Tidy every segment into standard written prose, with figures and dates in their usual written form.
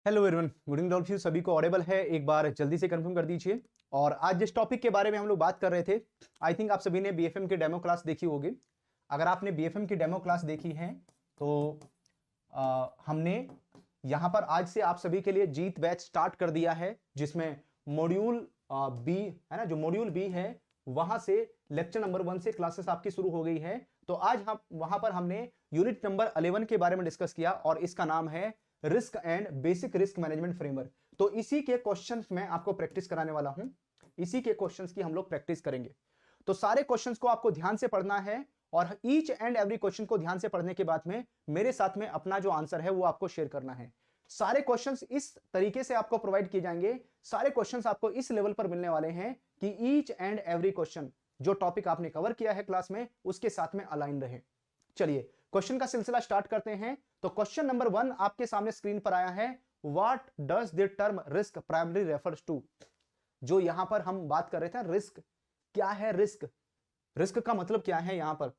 Hello everyone, good evening all of you. सभी को Audible है? एक बार जल्दी से कंफर्म कर दीजिए। और आज जिस टॉपिक के बारे में हम लोग बात कर रहे थे, आई थिंक आप सभी ने बीएफएम की डेमो क्लास देखी होगी। अगर आपने बीएफएम की डेमो क्लास देखी है तो हमने यहाँ पर आज से आप सभी के लिए जीत बैच स्टार्ट कर दिया है, जिसमें मॉड्यूल बी है ना, जो मॉड्यूल बी है वहां से लेक्चर नंबर 1 से क्लासेस आपकी शुरू हो गई है। तो आज हम वहां पर हमने यूनिट नंबर 11 के बारे में डिस्कस किया और इसका नाम है risk and basic risk management framework. तो इसी के क्वेश्चंस में आपको प्रैक्टिस कराने वाला हूं, इसी के क्वेश्चंस की हम लोग प्रैक्टिस करेंगे। तो सारे क्वेश्चंस को आपको ध्यान से पढ़ना है और ईच एंड एवरी क्वेश्चन को ध्यान से पढ़ने के बाद में मेरे साथ में अपना जो आंसर है वो आपको शेयर करना है। सारे क्वेश्चंस इस तरीके से आपको प्रोवाइड किए जाएंगे, सारे क्वेश्चंस आपको इस लेवल पर मिलने वाले हैं कि ईच एंड एवरी क्वेश्चन जो टॉपिक आपने कवर किया है क्लास में उसके साथ में अलाइन रहे। चलिए क्वेश्चन का सिलसिला स्टार्ट करते हैं। तो क्वेश्चन नंबर 1 आपके सामने स्क्रीन पर आया है, what does the term risk primary refers to. जो यहां पर हम बात कर रहे थे रिस्क, क्या है रिस्क, रिस्क का मतलब क्या है यहां पर।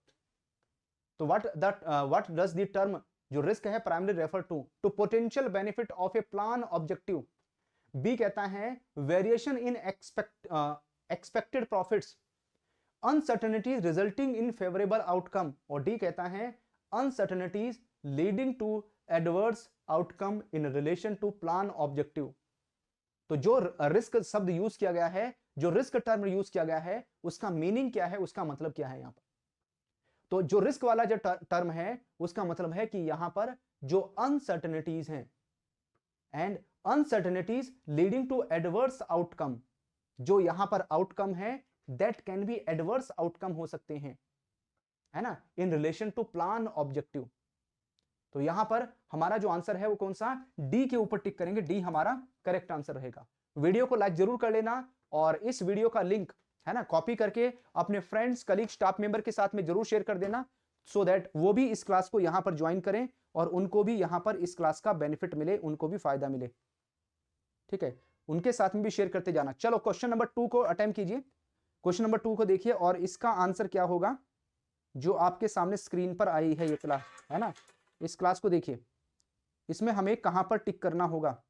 तो व्हाट डज द टर्म जो रिस्क है primary refer to potential benefit of a plan objective. B कहता है variation in expected profits, uncertainties resulting in favourable outcome. और डी कहता है uncertainties leading to adverse outcome in relation to plan objective. तो जो risk शब्द use किया गया है, जो रिस्क टर्म यूज किया गया है, उसका मीनिंग क्या है, उसका मतलब क्या है यहां पर। तो जो रिस्क वाला जो टर्म है उसका मतलब है कि यहां पर जो अनसर्टेनिटीज हैं and uncertainties leading to adverse outcome, जो यहां पर आउटकम है that can be adverse outcome हो सकते हैं, है ना, in relation to plan objective. तो यहां पर हमारा जो आंसर है वो कौन सा, डी के ऊपर टिक करेंगे, डी हमारा करेक्ट आंसर रहेगा। वीडियो को लाइक जरूर कर लेना और इस वीडियो का लिंक है ना कॉपी करके अपने फ्रेंड्स, कलीग, स्टाफ मेंबर के साथ में जरूर शेयर कर देना, सो दैट वो भी इस क्लास को यहां पर ज्वाइन करें और उनको भी यहां पर इस क्लास का बेनिफिट मिले, उनको भी फायदा मिले। ठीक है, उनके साथ में भी शेयर करते जाना। चलो क्वेश्चन नंबर 2 को अटेम्प्ट कीजिए। क्वेश्चन नंबर 2 को देखिए और इसका आंसर क्या होगा, जो आपके सामने स्क्रीन पर आई है ये क्लास, है ना, इस क्लास को देखिए, इसमें हमें कहां पर टिक करना होगा।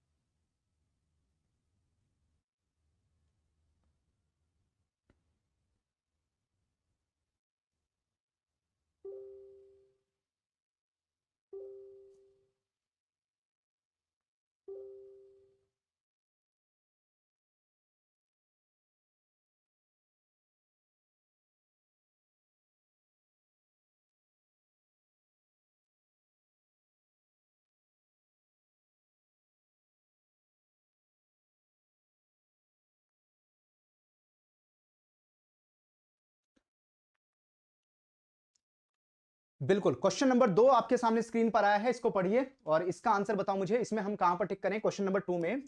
बिल्कुल, क्वेश्चन नंबर 2 आपके सामने स्क्रीन पर आया है, इसको पढ़िए और इसका आंसर बताओ मुझे। इसमें हम कहां पर टिक करें क्वेश्चन नंबर 2 में,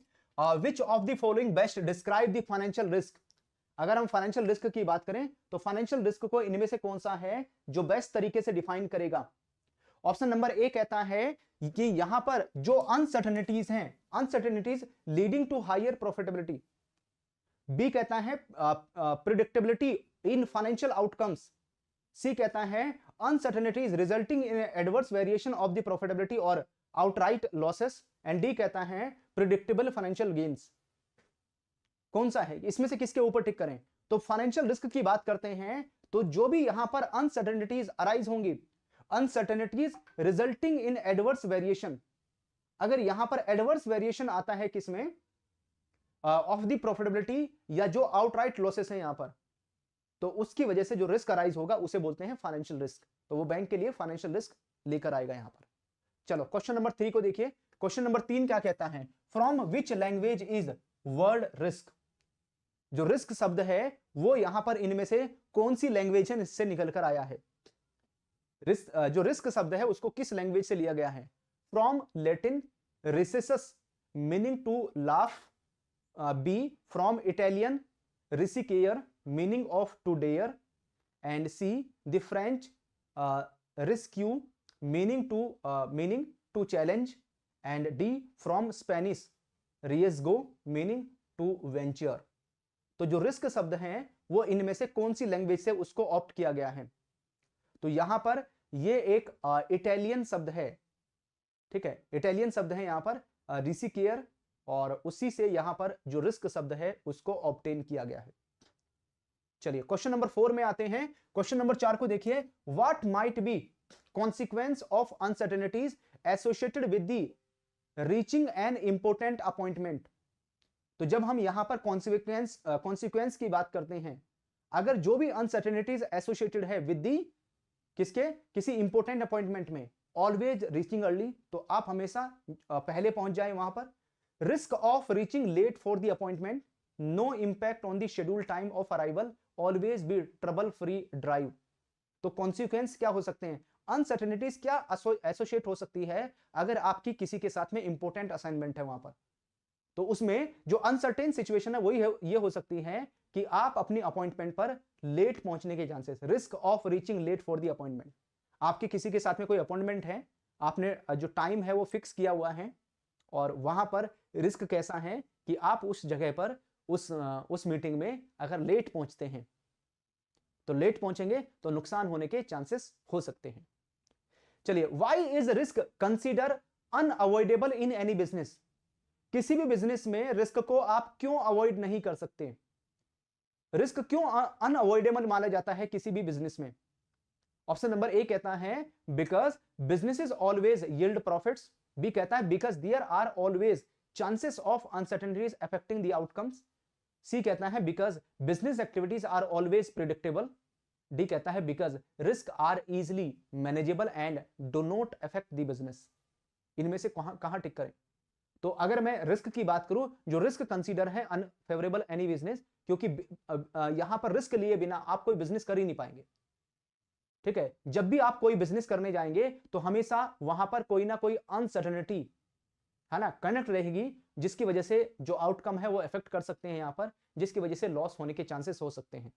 विच of the following best describe the financial risk. अगर हम फाइनेंशियल रिस्क की बात करें तो फाइनेंशियल रिस्क को इनमें से कौन सा है जो बेस्ट तरीके से डिफाइन करेगा। ऑप्शन नंबर ए कहता है कि यहां पर जो अनसर्टेनिटीज हैं, uncertainties leading to higher profitability. B कहता है predictability in financial outcomes. C कहता है uncertainties resulting in adverse variation of the profitability और आउटराइट लॉसेस। एंड डी कहता है प्रिडिक्टेबल फाइनेंशियल गेन्स। कौन सा है इसमें से, किसके ऊपर टिक करें। तो फाइनेंशियल रिस्क की बात करते हैं तो जो भी यहां पर अनसर्टेनिटीज अराइज होंगी, uncertainties resulting in adverse variation, अगर यहां पर एडवर्स वेरिएशन आता है किसमें, ऑफ द प्रॉफिटेबिलिटी या जो आउटराइट लॉसेस है यहां पर, तो उसकी वजह से जो रिस्क अराइज होगा उसे बोलते हैं फाइनेंशियल रिस्क। तो वो बैंक के लिए फाइनेंशियल रिस्क लेकर आएगा यहां पर। चलो क्वेश्चन नंबर 3 को देखिए। क्वेश्चन नंबर 3 क्या कहता है, from which language is word risk. जो रिस्क शब्द है वो यहां पर इनमें से कौन सी लैंग्वेज है इससे निकलकर आया है। रिस्क, जो रिस्क शब्द है उसको किस लैंग्वेज से लिया गया है। फ्रॉम लैटिन रिसेसस meaning to laugh, B from Italian रिसिकेयर meaning of to dare, and C the French रिस्क्यू meaning to challenge, and D from Spanish रियसगो मीनिंग टू वेंचर। तो जो रिस्क शब्द हैं वो इनमें से कौन सी लैंग्वेज से उसको ऑप्ट किया गया है। तो यहां पर ये एक इटालियन शब्द है, ठीक है, इटालियन शब्द है यहां पर ऋषि केयर, और उसी से यहां पर जो रिस्क शब्द है उसको ऑब्टेन किया गया है। चलिए क्वेश्चन नंबर 4 में आते हैं। क्वेश्चन नंबर 4 को देखिए, what might be consequence of uncertainties associated with the reaching an important appointment. तो जब हम यहां पर कॉन्सिक्वेंस की बात करते हैं, अगर जो भी अनसर्टेनिटीज एसोसिएटेड है विद दी किसके, किसी इंपॉर्टेंट अपॉइंटमेंट में, ऑलवेज रीचिंग अर्ली, तो आप हमेशा पहले पहुंच जाए वहां पर। Risk of reaching late for the appointment, no impact on the schedule time of arrival, always be trouble free drive. तो कॉन्सिक्वेंस क्या हो सकते हैं, अनसर्टेनिटीज क्या एसोसिएट हो सकती है अगर आपकी किसी के साथ में इंपॉर्टेंट असाइनमेंट है वहां पर। तो उसमें जो अनसर्टेन सिचुएशन है वही ये हो सकती है कि आप अपनी अपॉइंटमेंट पर लेट पहुंचने के chances, risk of reaching late for the appointment. आपके किसी के साथ में कोई अपॉइंटमेंट है, आपने जो टाइम है वो फिक्स किया हुआ है, और वहां पर रिस्क कैसा है कि आप उस जगह पर उस मीटिंग में अगर लेट पहुंचते हैं, तो लेट पहुंचेंगे तो नुकसान होने के चांसेस हो सकते हैं। चलिए, why is risk consider unavoidable in any business. किसी भी बिजनेस में रिस्क को आप क्यों अवॉइड नहीं कर सकते, रिस्क क्यों अनअवॉइडेबल माना जाता है किसी भी बिजनेस में। ऑप्शन नंबर ए कहता है because businesses always yield profits, B कहता है because there are always chances of uncertainties affecting the outcomes, C कहता है because business activities are always predictable, D कहता है because risk are easily manageable and do not affect the business. इनमें से कहां टिक करें। तो अगर मैं रिस्क की बात करूं, जो रिस्क कंसीडर है अनफेवरेबल एनी बिजनेस, क्योंकि यहां पर रिस्क लिए बिना आप कोई बिजनेस कर ही नहीं पाएंगे। ठीक है, जब भी आप कोई बिजनेस करने जाएंगे तो हमेशा वहां पर कोई ना कोई अनसर्टेनिटी है ना कनेक्ट रहेगी, जिसकी वजह से जो आउटकम है वो इफेक्ट कर सकते हैं यहां पर, जिसकी वजह से लॉस होने के चांसेस हो सकते हैं।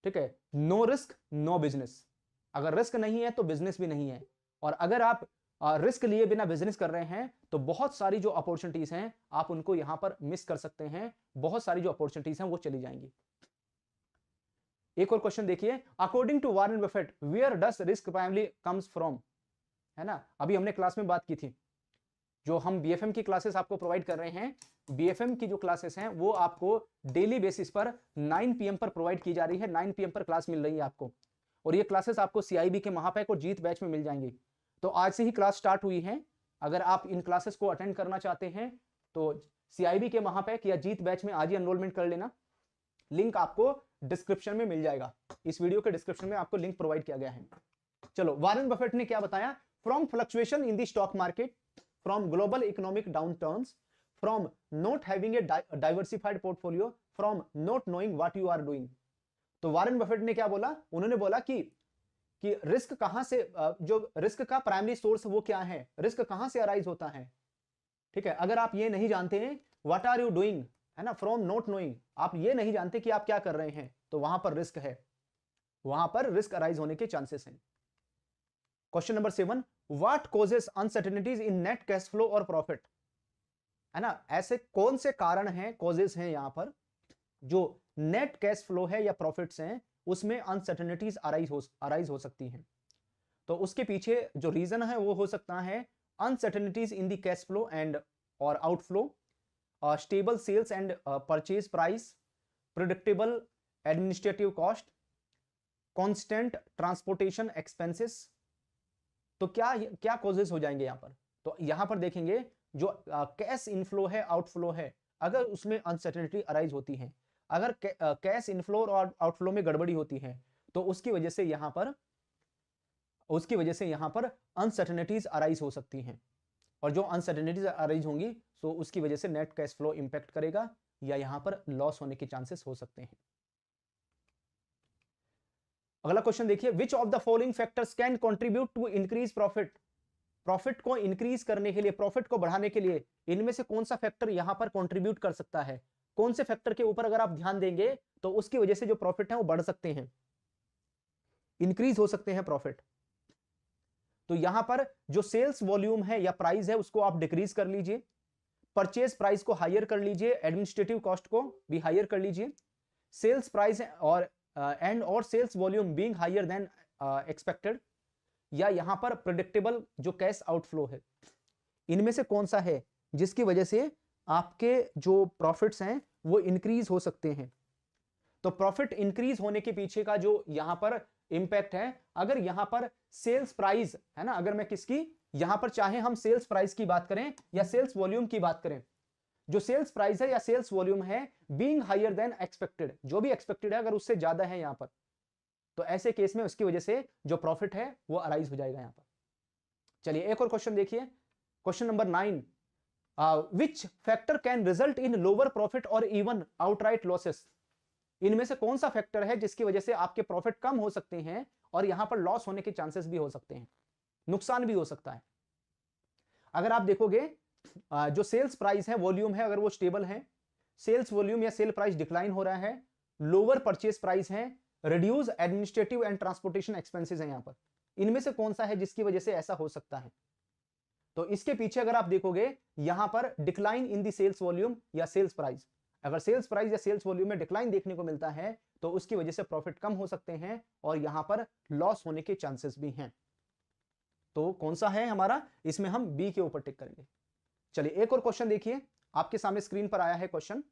ठीक है, नो रिस्क नो बिजनेस, अगर रिस्क नहीं है तो बिजनेस भी नहीं है। और अगर आप रिस्क लिए बिना बिजनेस कर रहे हैं तो बहुत सारी जो अपॉर्चुनिटीज हैं आप उनको यहां पर मिस कर सकते हैं, बहुत सारी जो अपॉर्चुनिटीज हैं वो चली जाएंगी। एक और क्वेश्चन देखिए, according to Warren Buffett where does risk primarily comes from, है ना, अभी हमने क्लास में बात की थी, जो हम बीएफएम की क्लासेस आपको प्रोवाइड कर रहे हैं, बीएफएम की जो क्लासेस हैं वो आपको डेली बेसिस पर 9 PM पर प्रोवाइड की जा रही है, 9 PM पर क्लास मिल रही है आपको, और ये क्लासेस आपको सीआईबी के महापैक और जीत बैच में मिल जाएंगी। तो आज से ही क्लास स्टार्ट हुई है, अगर आप इन क्लासेस को अटेंड करना चाहते हैं तो सीआईबी के महापैक या जीत बैच में आज ही एनरोलमेंट कर लेना, लिंक आपको डिस्क्रिप्शन में मिल जाएगा, इस वीडियो के डिस्क्रिप्शन में आपको लिंक प्रोवाइड किया गया है। चलो, वॉरेन बफेट ने क्या बताया, from fluctuation in the stock market, from global economic downturns, from not having a diversified portfolio, from not knowing what you are doing. तो वॉरेन बफेट ने क्या बोला, उन्होंने बोला कि रिस्क कहां से, जो रिस्क का प्राइमरी सोर्स वो क्या है, रिस्क कहां से अराइज होता है। ठीक है, अगर आप ये नहीं जानते हैं व्हाट आर यू डूइंग, है ना, फ्रॉम नॉट नोइंग, आप ये नहीं जानते कि आप क्या कर रहे हैं, तो वहां पर रिस्क है, वहां पर रिस्क अराइज होने के चांसेस हैं। Question number 7, what causes uncertainties in net cash flow और प्रॉफिट, है ना, ऐसे कौन से कारण हैं, कॉजेस हैं यहां पर, जो नेट कैश फ्लो है या प्रॉफिट्स हैं उसमें अनसर्टेनिटीज अराइज हो सकती हैं। तो उसके पीछे जो रीजन है वो हो सकता है uncertainties in the cash flow and और outflow, stable sales and purchase price, predictable administrative cost, constant transportation expenses. तो क्या क्या कॉजेस हो जाएंगे यहां पर, तो यहां पर देखेंगे जो कैश इनफ्लो है, आउटफ्लो है, अगर उसमें अनसर्टेनिटी अराइज होती है, अगर कैश इनफ्लो और आउटफ्लो में गड़बड़ी होती है तो उसकी वजह से यहां पर अनसर्टेनिटीज अराइज हो सकती हैं, और जो अनसर्टेनिटीज अराइज होंगी तो उसकी वजह से नेट कैश फ्लो इंपैक्ट करेगा या यहां पर लॉस होने के चांसेस हो सकते हैं। अगला क्वेश्चन देखिए, which of the following factors can contribute to increase profit, profit को इंक्रीज करने के लिए, प्रॉफिट को बढ़ाने के लिए इनमें से कौन सा फैक्टर यहां पर कंट्रीब्यूट कर सकता है, कौन से फैक्टर के ऊपर अगर आप ध्यान देंगे तो उसकी वजह से जो प्रॉफिट है वो बढ़ सकते हैं, इंक्रीज हो सकते हैं प्रॉफिट। तो यहां पर जो सेल्स वॉल्यूम है या प्राइस है उसको आप डिक्रीज कर लीजिए, परचेज प्राइस को हायर कर लीजिए, एडमिनिस्ट्रेटिव कॉस्ट को भी हायर कर लीजिए, सेल्स प्राइस और sales volume being higher than expected, या यहां पर प्रेडिक्टेबल जो कैश आउटफ्लो है इनमें से कौन सा है जिसकी वजह से आपके जो प्रॉफिट्स हैं वो इंक्रीज हो सकते हैं? तो प्रॉफिट इंक्रीज होने के पीछे का जो यहां पर इंपैक्ट है, अगर यहां पर सेल्स प्राइस है ना, अगर मैं किसकी यहां पर चाहे हम सेल्स प्राइस की बात करें या सेल्स वॉल्यूम की बात करें, जो सेल्स प्राइस है या सेल्स वॉल्यूम है बीइंग हायर देन एक्सपेक्टेड, जो भी एक्सपेक्टेड है अगर उससे ज्यादा है यहां पर, तो ऐसे केस में उसकी वजह से जो प्रॉफिट है वो अराइज हो जाएगा यहां पर। चलिए एक और क्वेश्चन देखिए, question number 9, which factor can result in lower profit और इवन आउटराइट लॉसेस? इनमें से कौन सा फैक्टर है जिसकी वजह से आपके प्रॉफिट कम हो सकते हैं और यहां पर लॉस होने के चांसेस भी हो सकते हैं, नुकसान भी हो सकता है? अगर आप देखोगे जो सेल्स प्राइस है, वॉल्यूम है, अगर वो स्टेबल है, सेल्स वॉल्यूम या सेल प्राइस डिक्लाइन हो रहा है, लोअर परचेस प्राइस है, reduce administrative and transportation expenses है यहां पर, इनमें से कौन सा है जिसकी वजह से ऐसा हो सकता है? तो इसके पीछे अगर आप देखोगे यहां पर decline in the sales volume या सेल्स प्राइस, अगर सेल्स प्राइस या सेल्स वॉल्यूम में डिक्लाइन देखने को मिलता है तो उसकी वजह से प्रॉफिट कम हो सकते हैं और यहां पर लॉस होने के चांसेस भी हैं। तो कौन सा है हमारा, इसमें हम बी के ऊपर टिक करेंगे। चलिए एक और क्वेश्चन देखिए, आपके सामने स्क्रीन पर आया है question,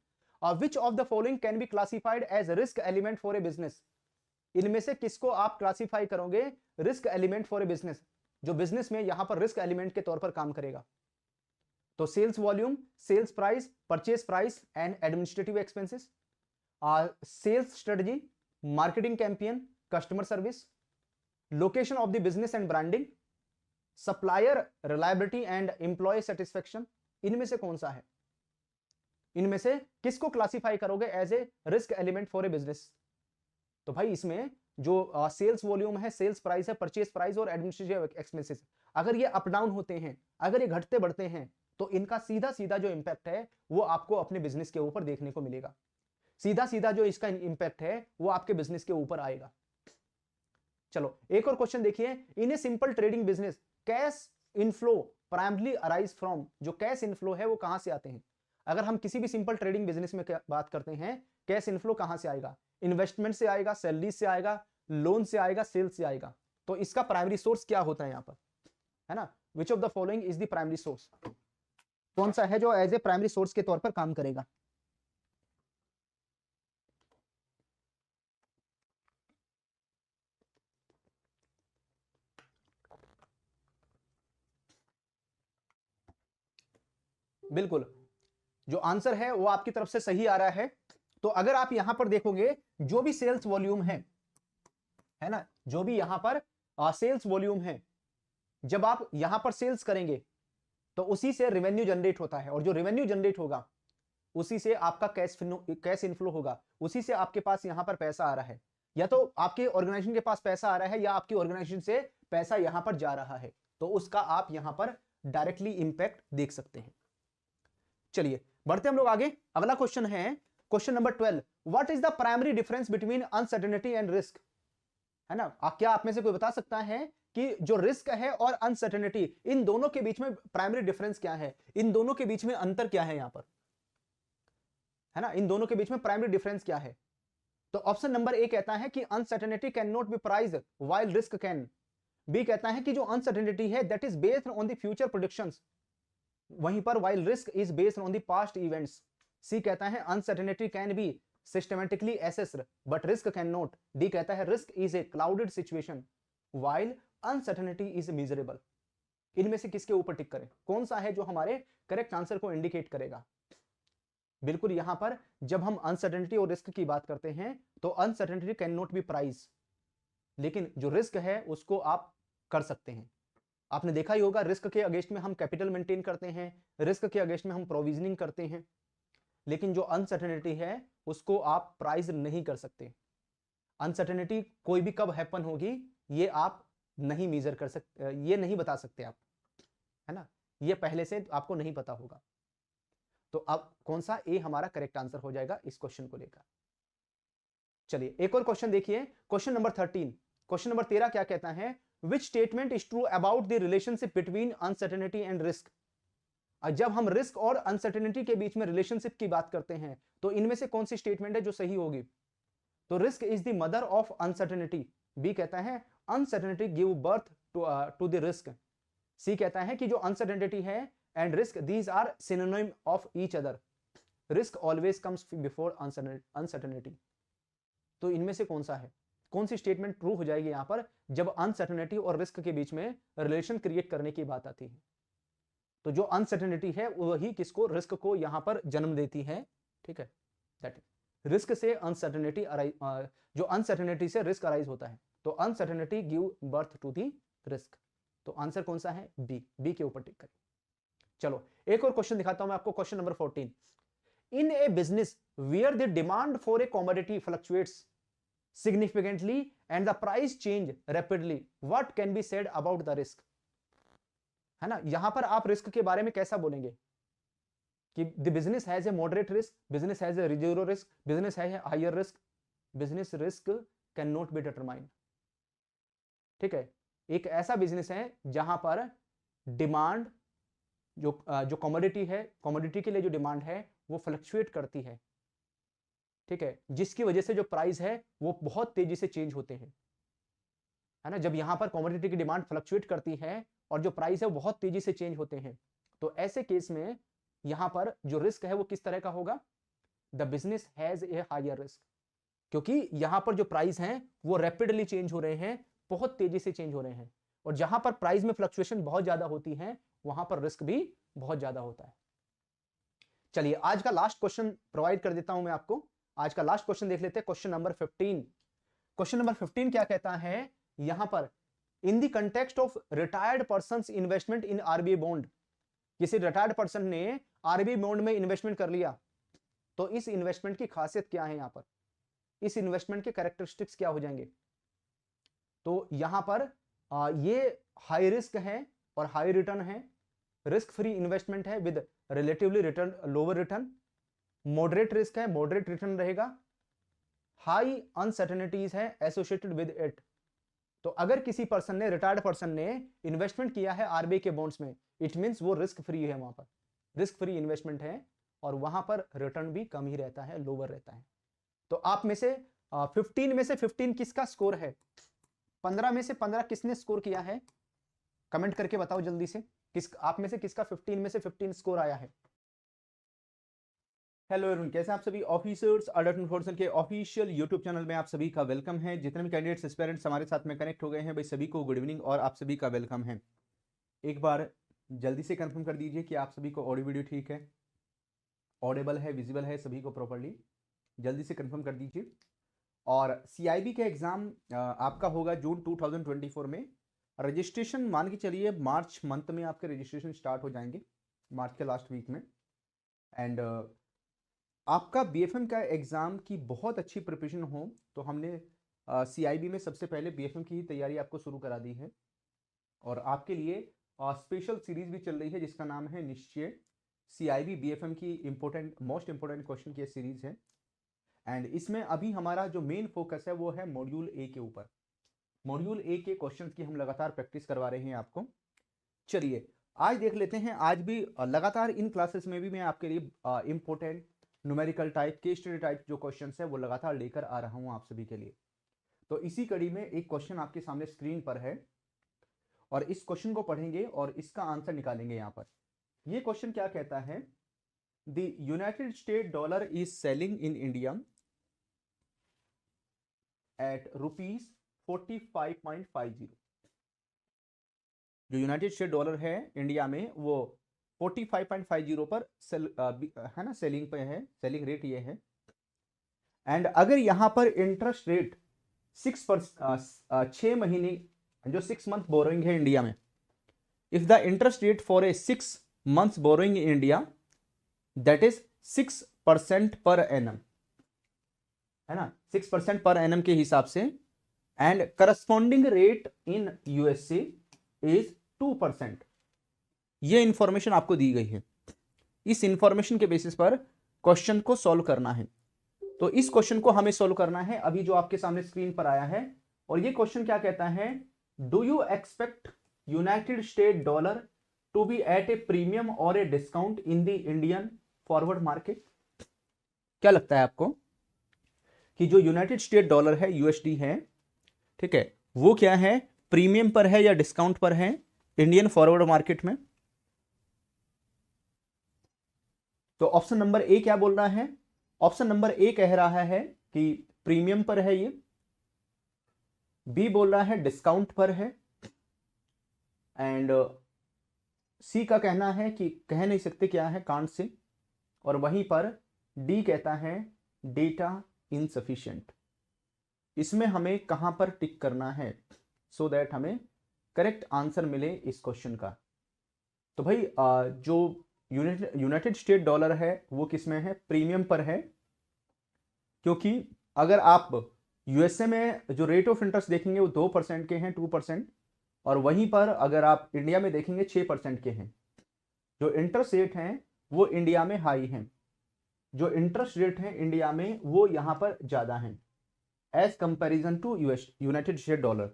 which of the following can be classified as risk element for a business? इनमें से किसको आप क्लासिफाई करोगे risk element for a business, जो बिजनेस में यहां पर रिस्क एलिमेंट के तौर पर काम करेगा? तो sales volume, sales price, purchase price and administrative expenses, sales strategy, marketing campaign, customer service, location of the business and branding, supplier reliability and employee satisfaction, इनमें से कौन सा है? इनमें से किसको क्लासिफाई करोगे as a risk element for a business? तो भाई इसमें जो सेल्स वॉल्यूम है, सेल्स प्राइस है, परचेस प्राइस और एडमिनिस्ट्रेटिव एक्सपेंसेस, अगर ये अप डाउन होते हैं, अगर ये घटते बढ़ते हैं, तो इनका सीधा सीधा जो इंपैक्ट है वो आपको अपने बिजनेस के ऊपर देखने को मिलेगा, सीधा सीधा जो इसका इंपैक्ट है वो आपके बिजनेस के ऊपर आएगा। चलो एक और क्वेश्चन देखिए, in a simple trading business cash inflow primarily arise from, जो कैश इनफ्लो है वो कहां से आते हैं? अगर हम किसी भी सिंपल ट्रेडिंग बिजनेस में बात करते हैं, कैश इनफ्लो कहां से आएगा? इन्वेस्टमेंट से आएगा, सैलरी से आएगा, लोन से आएगा, सेल्स से आएगा। तो इसका प्राइमरी सोर्स क्या होता है यहां पर, है ना? विच of the following is the primary source? कौन सा है जो एज ए प्राइमरी सोर्स के तौर पर काम करेगा? बिल्कुल, जो आंसर है वो आपकी तरफ से सही आ रहा है। तो अगर आप यहां पर देखोगे जो भी सेल्स वॉल्यूम है ना, जो भी यहां पर सेल्स वॉल्यूम है, जब आप यहां पर सेल्स करेंगे तो उसी से रेवेन्यू जनरेट होता है, और जो रेवेन्यू जनरेट होगा उसी से आपका कैश इनफ्लो होगा, उसी से आपके पास यहां पर पैसा आ रहा है, या तो आपके ऑर्गेनाइजेशन के पास पैसा आ रहा है या आपकी ऑर्गेनाइजेशन से पैसा यहां पर जा रहा है, तो उसका आप यहां पर डायरेक्टली इंपैक्ट देख सकते हैं। चलिए बढ़ते हम लोग आगे, अगला क्वेश्चन है question number 12, what is the primary difference between uncertainty and risk? है ना, क्या आप में से कोई बता सकता है कि जो रिस्क है और अनसर्टेनिटी, इन दोनों के बीच में प्राइमरी डिफरेंस क्या है, इन दोनों के बीच में अंतर क्या है यहां पर, है ना, इन दोनों के बीच में प्राइमरी डिफरेंस क्या है? तो ऑप्शन नंबर ए कहता है कि uncertainty can not be priced while risk can. B कहता है कि जो अनसर्टेनिटी है that is based on the future predictions, वहीं पर while risk is based on the past events. C कहता है uncertainty can be systematically assessed but risk can not. D कहता है risk is a clouded situation while uncertainty is measurable. इनमें से किसके ऊपर टिक करें, कौन सा है जो हमारे करेक्ट आंसर को इंडिकेट करेगा? बिल्कुल यहां पर जब हम अनसर्टेनिटी और रिस्क की बात करते हैं तो uncertainty can not B price, लेकिन जो रिस्क है उसको आप कर सकते हैं। आपने देखा ही होगा रिस्क के अगेंस्ट में हम कैपिटल मेंटेन करते हैं, रिस्क के अगेंस्ट में हम प्रोविजनिंग करते हैं, लेकिन जो अनसर्टेनिटी है उसको आप प्राइस नहीं कर सकते। अनसर्टेनिटी कोई भी कब हैपन होगी ये आप नहीं मेजर कर सकते, ये नहीं बता सकते आप, है ना, ये पहले से आपको नहीं पता होगा। तो अब कौन सा ए हमारा करेक्ट आंसर हो जाएगा इस क्वेश्चन को लेकर? चलिए एक और क्वेश्चन देखिए, क्वेश्चन नंबर 13। क्वेश्चन नंबर 13 क्या कहता है, which statement is true about the relationship between uncertainty and risk? जब हम रिस्क और अनसर्टेनिटी के बीच में रिलेशनशिप की बात करते हैं तो इनमें से कौन सी स्टेटमेंट है जो सही होगी? तो risk is the mother of uncertainty. B कहता है uncertainty give birth to the risk. C कहता है कि जो अनसर्टेनिटी है and risk, these are synonym of each other. Risk always comes before uncertainty. तो इनमें से कौन सा है, कौन सी स्टेटमेंट ट्रू हो जाएगी यहां पर जब अनसर्टेनिटी और रिस्क के बीच में रिलेशन क्रिएट करने की बात आती है? तो जो अनसर्टेनिटी है वही किसको, रिस्क को यहां पर जन्म देती है। ठीक है, दैट रिस्क से अनसर्टेनिटी जो अनसर्टेनिटी से रिस्क अराइज होता है, तो uncertainty give birth to the risk. तो आंसर कौन सा है, बी के ऊपर टिक करें। चलो एक और क्वेश्चन दिखाता हूं मैं आपको, question number 14। In a business where the demand for a commodity fluctuates significantly and the price change rapidly, what can be said about the risk? है ना, यहां पर आप रिस्क के बारे में कैसा बोलेंगे कि the business has a moderate risk, business has a zero risk, business has a higher risk, business risk can not be determined. ठीक है, एक ऐसा बिजनेस है जहां पर डिमांड जो कमोडिटी है, कमोडिटी के लिए जो डिमांड है वो फ्लक्चुएट करती है। ठीक है, जिसकी वजह से जो प्राइस है वो बहुत तेजी से चेंज होते हैं, है ना। जब यहां पर कमोडिटी की डिमांड फ्लक्चुएट करती है और जो प्राइस है वो बहुत तेजी से चेंज होते हैं, तो ऐसे केस में यहां पर जो रिस्क है वो किस तरह का होगा, the business has a higher risk, क्योंकि यहां पर जो प्राइस हैं वो रैपिडली चेंज हो रहे हैं, बहुत तेजी से चेंज हो रहे हैं, और जहां पर प्राइस में फ्लक्चुएशन बहुत ज्यादा होती है वहां पर रिस्क भी बहुत ज्यादा होता है। चलिए आज का लास्ट क्वेश्चन प्रोवाइड कर देता हूं मैं आपको, आज का लास्ट क्वेश्चन देख लेते हैं, क्वेश्चन नंबर 15। क्वेश्चन नंबर 15 क्या कहता है यहां पर, in the context of retired persons investment in RBI bond, किसी रिटायर्ड पर्सन ने आरबीआई बॉन्ड में इन्वेस्टमेंट कर लिया, तो इस इन्वेस्टमेंट की खासियत क्या है, यहां पर इस इन्वेस्टमेंट के कैरेक्टरिस्टिक्स क्या हो जाएंगे? तो यहां पर ये हाई रिस्क है और हाई रिटर्न है, रिस्क फ्री इन्वेस्टमेंट है with relatively return lower return, moderate risk है, मॉडरेट रिटर्न रहेगा, हाई अनसर्टेनिटीज है एसोसिएटेड विद इट। तो अगर किसी पर्सन ने, रिटायर्ड पर्सन ने इन्वेस्टमेंट किया है आरबीआई के बॉन्ड्स में, इट मींस वो रिस्क फ्री है, वहां पर रिस्क फ्री इन्वेस्टमेंट है और वहां पर रिटर्न भी कम ही रहता है, लोअर रहता है। तो आप में से 15 में से 15 किसका स्कोर है, 15 में से 15 किसने स्कोर किया है, कमेंट करके बताओ जल्दी से, आप में से किसका 15 में से 15 स्कोर आया है। हेलो एवरीवन, कैसे आप सभी ऑफिसर्स अडल्ट इन्फॉर्मेशन के ऑफिशियल यूट्यूब चैनल में आप सभी का वेलकम है। जितने भी कैंडिडेट्स एस्पिरेंट्स हमारे साथ में कनेक्ट हो गए हैं भाई, सभी को गुड इवनिंग और आप सभी का वेलकम है। एक बार जल्दी से कंफर्म कर दीजिए कि आप सभी को ऑडियो वीडियो ठीक है, ऑडिबल है, विजिबल है सभी को प्रॉपर्ली, जल्दी से कंफर्म कर दीजिए। और सीआईबी का एग्जाम आपका होगा जून 2024 में, रजिस्ट्रेशन मान के चलिए मार्च मंथ में आपके रजिस्ट्रेशन स्टार्ट हो जाएंगे, मार्च के लास्ट वीक में। एंड आपका बीएफएम का एग्ज़ाम की बहुत अच्छी प्रिपरेशन हो तो हमने सीआईबी में सबसे पहले बीएफएम की ही तैयारी आपको शुरू करा दी है, और आपके लिए स्पेशल सीरीज भी चल रही है जिसका नाम है निश्चय। सीआईबी बीएफएम की इंपॉर्टेंट मोस्ट इंपॉर्टेंट क्वेश्चन की सीरीज है, एंड इसमें अभी हमारा जो मेन फोकस है वो है मॉड्यूल ए के ऊपर। मॉड्यूल ए के क्वेश्चंस की हम लगातार प्रैक्टिस करवा रहे हैं आपको। चलिए आज देख लेते हैं, आज भी लगातार इन क्लासेस में भी मैं आपके लिए इंपॉर्टेंट न्यूमेरिकल टाइप के स्टडी टाइप जो क्वेश्चंस है वो लगातार लेकर आ रहा हूं आप सभी के लिए। तो इसी कड़ी में एक क्वेश्चन आपके सामने स्क्रीन पर है और इस क्वेश्चन को पढ़ेंगे और इसका आंसर निकालेंगे। यहां पर ये क्वेश्चन क्या कहता है, the United State dollar is selling in India at ₹45.50। जो यूनाइटेड स्टेट डॉलर है इंडिया में वो 45.50 पर है ना, सेलिंग पे है, सेलिंग रेट ये है। एंड अगर यहां पर इंटरेस्ट रेट 6 महीने जो 6 मंथ बोरोइंग है इंडिया में, if the interest rate for a 6 months borrowing in India that is 6% per annum, है ना, 6% पर एनम के हिसाब से, and corresponding rate in USA is 2%। ये इंफॉर्मेशन आपको दी गई है, इस इंफॉर्मेशन के बेसिस पर क्वेश्चन को सॉल्व करना है। तो इस क्वेश्चन को हमें सॉल्व करना है अभी जो आपके सामने स्क्रीन पर आया है, और ये क्वेश्चन क्या कहता है, do you expect United State dollar to be at a premium और a discount in the Indian forward market. क्या लगता है आपको कि जो यूनाइटेड स्टेट डॉलर है, यूएसडी है, ठीक है, वो क्या है, प्रीमियम पर है या डिस्काउंट पर है इंडियन फॉरवर्ड मार्केट में? तो ऑप्शन नंबर ए क्या बोल रहा है? ऑप्शन नंबर ए कह रहा है कि प्रीमियम पर है ये। बी बोल रहा है डिस्काउंट पर है। एंड सी का कहना है कि कह नहीं सकते क्या है, कांट से। और वहीं पर डी कहता है डेटा इनसफिशिएंट। इसमें हमें कहां पर टिक करना है सो दैट हमें करेक्ट आंसर मिले इस क्वेश्चन का? तो भाई जो यूनाइटेड स्टेट डॉलर है वो किस में है? प्रीमियम पर है। क्योंकि अगर आप यूएसए में जो रेट ऑफ इंटरेस्ट देखेंगे वो 2% के हैं, 2%। और वहीं पर अगर आप इंडिया में देखेंगे 6% के हैं। जो इंटरेस्ट रेट हैं वो इंडिया में हाई हैं। जो इंटरेस्ट रेट है इंडिया में वो यहां पर ज्यादा हैं as comparison to United State dollar.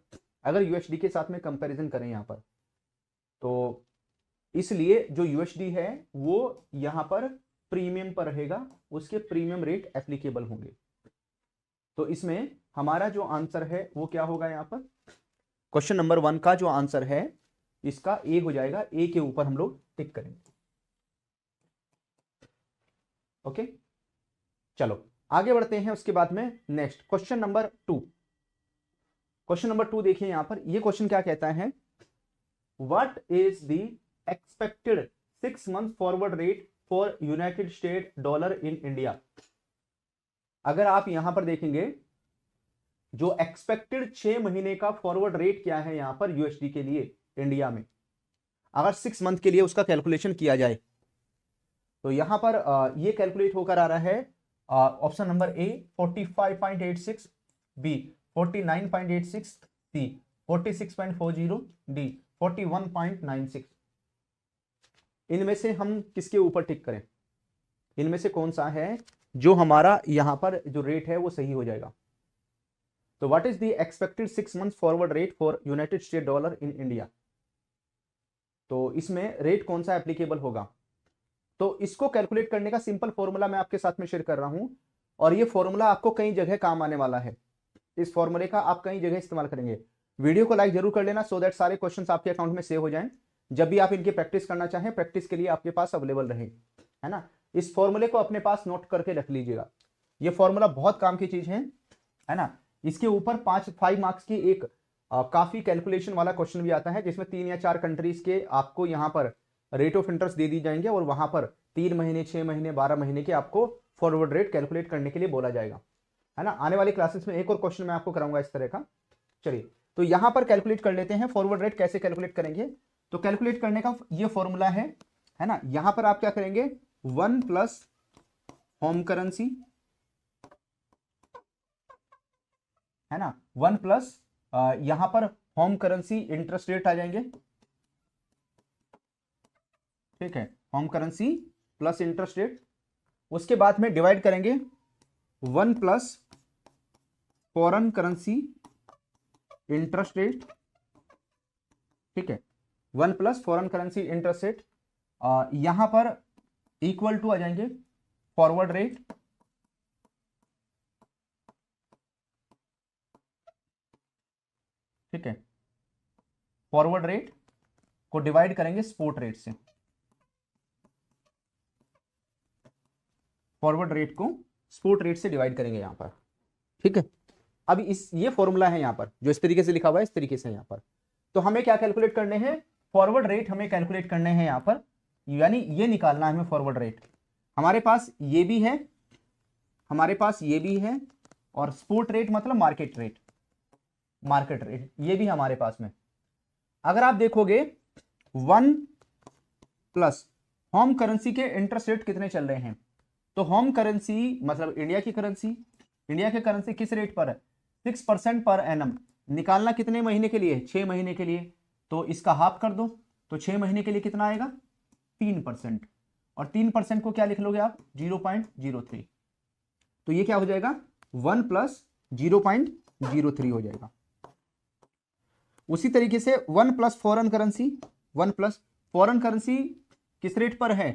अगर यूएसडी के साथ में कंपैरिजन करें यहां पर, तो इसलिए जो यूएसडी है वो यहां पर प्रीमियम पर रहेगा, उसके प्रीमियम रेट एप्लीकेबल होंगे। तो इसमें हमारा जो आंसर है वो क्या होगा? यहां पर क्वेश्चन नंबर 1 का जो आंसर है इसका ए हो जाएगा। ए के ऊपर हम लोग टिक करेंगे। ओके, चलो आगे बढ़ते हैं। उसके बाद में next question number 2। Question number 2 देखिए यहां पर। ये क्वेश्चन क्या कहता है? What is the expected 6 month forward rate for United State dollar in India? अगर आप यहां पर देखेंगे जो एक्सपेक्टेड 6 महीने का फॉरवर्ड रेट क्या है यहां पर यूएसडी के लिए इंडिया में, अगर 6 मंथ के लिए उसका कैलकुलेशन किया जाए तो यहां पर ये कैलकुलेट होकर आ रहा है option number A 45.86, B 49.86, C 46.40, D 41.96। इनमें से हम किसके ऊपर टिक करें? इनमें से कौन सा है जो हमारा यहां पर जो रेट है वो सही हो जाएगा? तो what is the expected 6 month forward rate for United State dollar in India? तो इसमें रेट कौन सा एप्लीकेबल होगा? तो इसको कैलकुलेट करने का सिंपल फॉर्मूला मैं आपके साथ में शेयर कर रहा हूं, और ये फॉर्मूला आपको कई जगह काम आने वाला है। इस फॉर्मूले का आप कई जगह इस्तेमाल करेंगे। वीडियो को लाइक जरूर कर लेना सो दैट सारे क्वेश्चंस आपके अकाउंट में सेव हो जाएं। जब भी आप इनकी प्रैक्टिस करना चाहें, प्रैक्टिस के लिए आपके पास अवेलेबल रहे, है ना। इस फॉर्मूले को अपने पास नोट करके रख लीजिएगा। ये फॉर्मूला बहुत काम की चीज है ना। इसके ऊपर 5 मार्क्स की एक काफी कैलकुलेशन वाला क्वेश्चन भी आता है, जिसमें 3 या 4 कंट्रीज के आपको यहाँ पर रेट ऑफ इंटरेस्ट दे दी जाएंगे, और वहां पर 3 महीने, 6 महीने, 12 महीने के आपको फॉरवर्ड रेट कैलकुलेट करने के लिए बोला जाएगा, है ना। आने वाली क्लासेस में एक और क्वेश्चन मैं आपको कराऊंगा इस तरह का। चलिए, तो यहां पर कैलकुलेट कर लेते हैं फॉरवर्ड रेट कैसे कैलकुलेट करेंगे। तो कैलकुलेट करने का ये फॉर्मूला है ना। यहां पर आप क्या करेंगे? 1 प्लस होम करेंसी, है ना। 1 प्लस यहां पर होम करेंसी इंटरेस्ट रेट आ जाएंगे, ठीक है। Home currency plus interest rate. उसके बाद में डिवाइड करेंगे 1 plus foreign currency interest rate, ठीक है। 1 plus foreign currency interest rate यहां पर इक्वल टू आ जाएंगे फॉरवर्ड रेट, ठीक है। फॉरवर्ड रेट को डिवाइड करेंगे स्पॉट रेट से। फॉरवर्ड रेट को स्पॉट रेट से डिवाइड करेंगे यहां पर, ठीक है। अब ये फॉर्मूला है यहां पर जो इस तरीके से लिखा हुआ है, इस तरीके से यहां पर। तो हमें क्या कैलकुलेट करने हैं? फॉरवर्ड रेट हमें कैलकुलेट करने हैं यहां पर, यानी ये निकालना है हमें फॉरवर्ड रेट। हमारे पास ये भी है, हमारे पास ये भी है, और स्पॉट रेट मतलब मार्केट रेट, मार्केट रेट ये भी हमारे पास में। अगर आप देखोगे 1 प्लस होम करेंसी के इंटरेस्ट रेट कितने चल रहे हैं, तो होम करेंसी मतलब इंडिया की करेंसी, इंडिया की करेंसी किस रेट पर है? 6% पर एनम। निकालना कितने महीने के लिए? 6 महीने के लिए। तो इसका हाफ कर दो, तो 6 महीने के लिए कितना आएगा? 3%। और 3% को क्या लिख लोगे आप? 0.03। तो ये क्या हो जाएगा? 1 प्लस 0.03 हो जाएगा। उसी तरीके से 1 plus foreign currency, 1 plus foreign currency किस रेट पर है?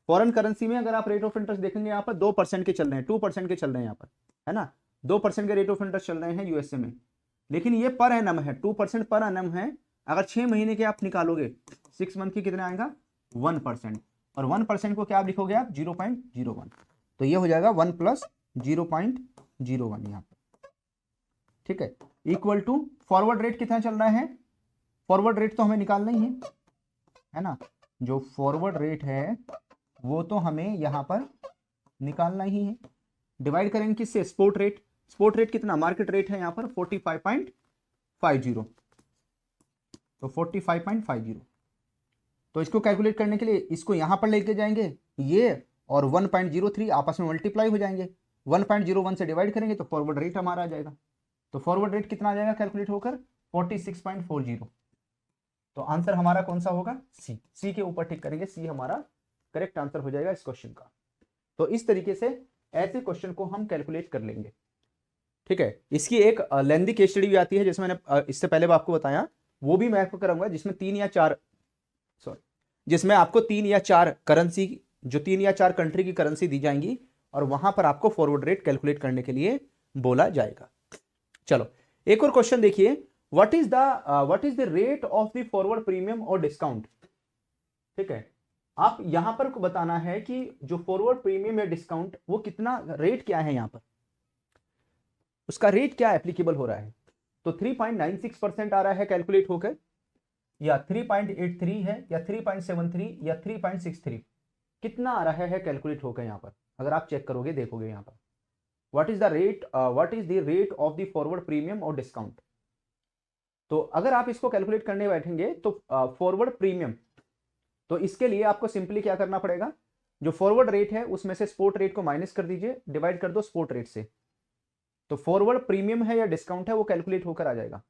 फॉरेन करेंसी में अगर आप रेट ऑफ इंटरेस्ट देखेंगे यहाँ पर 2% के चल रहे हैं, 2% के चल रहे हैं यहाँ पर, है ना। 2% के रेट ऑफ इंटरेस्ट चल रहे हैं यूएसए में, लेकिन ये पर एनम है, 2% पर एनम है। अगर 6 महीने के आप निकालोगे 6 मंथ की कितना आएगा? 1%। और 1% को क्या आप लिखोगे आप 0.01, तो ये हो जाएगा 1 + 0.01 यहाँ पर, ठीक है, इक्वल टू फॉरवर्ड रेट कितना चल रहा है, फॉरवर्ड रेट तो हमें निकालना ही है ना, जो फॉरवर्ड रेट है वो तो हमें यहां पर निकालना ही है, डिवाइड करेंगे किससे, स्पॉट रेट, स्पॉट रेट कितना, मार्केट रेट है यहां पर 45.50, तो 45.50, तो इसको कैलकुलेट करने के लिए इसको यहां पर लेके जाएंगे, ये और 1.03 आपस में मल्टीप्लाई हो जाएंगे, 1.01 से डिवाइड करेंगे तो फॉरवर्ड रेट हमारा आ जाएगा, तो फॉरवर्ड रेट कितना आ जाएगा कैलकुलेट होकर 46.40, तो आंसर हमारा कौन सा होगा, सी, सी के ऊपर टिक करेंगे, सी हमारा करेक्ट आंसर हो जाएगा इस क्वेश्चन का। तो इस तरीके से ऐसे क्वेश्चन को हम कैलकुलेट कर लेंगे, ठीक है। इसकी एक लेंथी केस स्टडी भी आती है जिसमें मैंने इससे पहले आपको बताया, वो भी मैं आपको कराऊंगा, जिसमें 3 या 4 जिसमें आपको 3 या 4 करेंसी, जो 3 या 4 कंट्री की करेंसी दी जाएंगी और वहां पर आपको फॉरवर्ड रेट कैलकुलेट करने के लिए बोला जाएगा। चलो एक और क्वेश्चन देखिए, what is the rate of the forward premium और डिस्काउंट, ठीक है, आप यहां पर को बताना है कि जो फॉरवर्ड प्रीमियम या डिस्काउंट वो कितना रेट क्या है, यहां पर उसका रेट क्या एप्लीकेबल हो रहा है, तो 3.96% आ रहा है कैलकुलेट होकर, या 3.83 है, या 3.73 या 3.63, कितना आ रहा है कैलकुलेट होकर यहां पर, अगर आप चेक करोगे देखोगे यहां पर what is the rate of the forward premium और डिस्काउंट। तो अगर आप इसको कैलकुलेट करने बैठेंगे तो फॉरवर्ड प्रीमियम, तो इसके लिए आपको सिंपली क्या करना पड़ेगा, जो फॉरवर्ड रेट है उसमें से स्पॉट रेट को माइनस कर दीजिए, डिवाइड कर दो स्पॉट रेट से, तो फॉरवर्ड प्रीमियम है या डिस्काउंट है वो कैलकुलेट होकर आ जाएगा,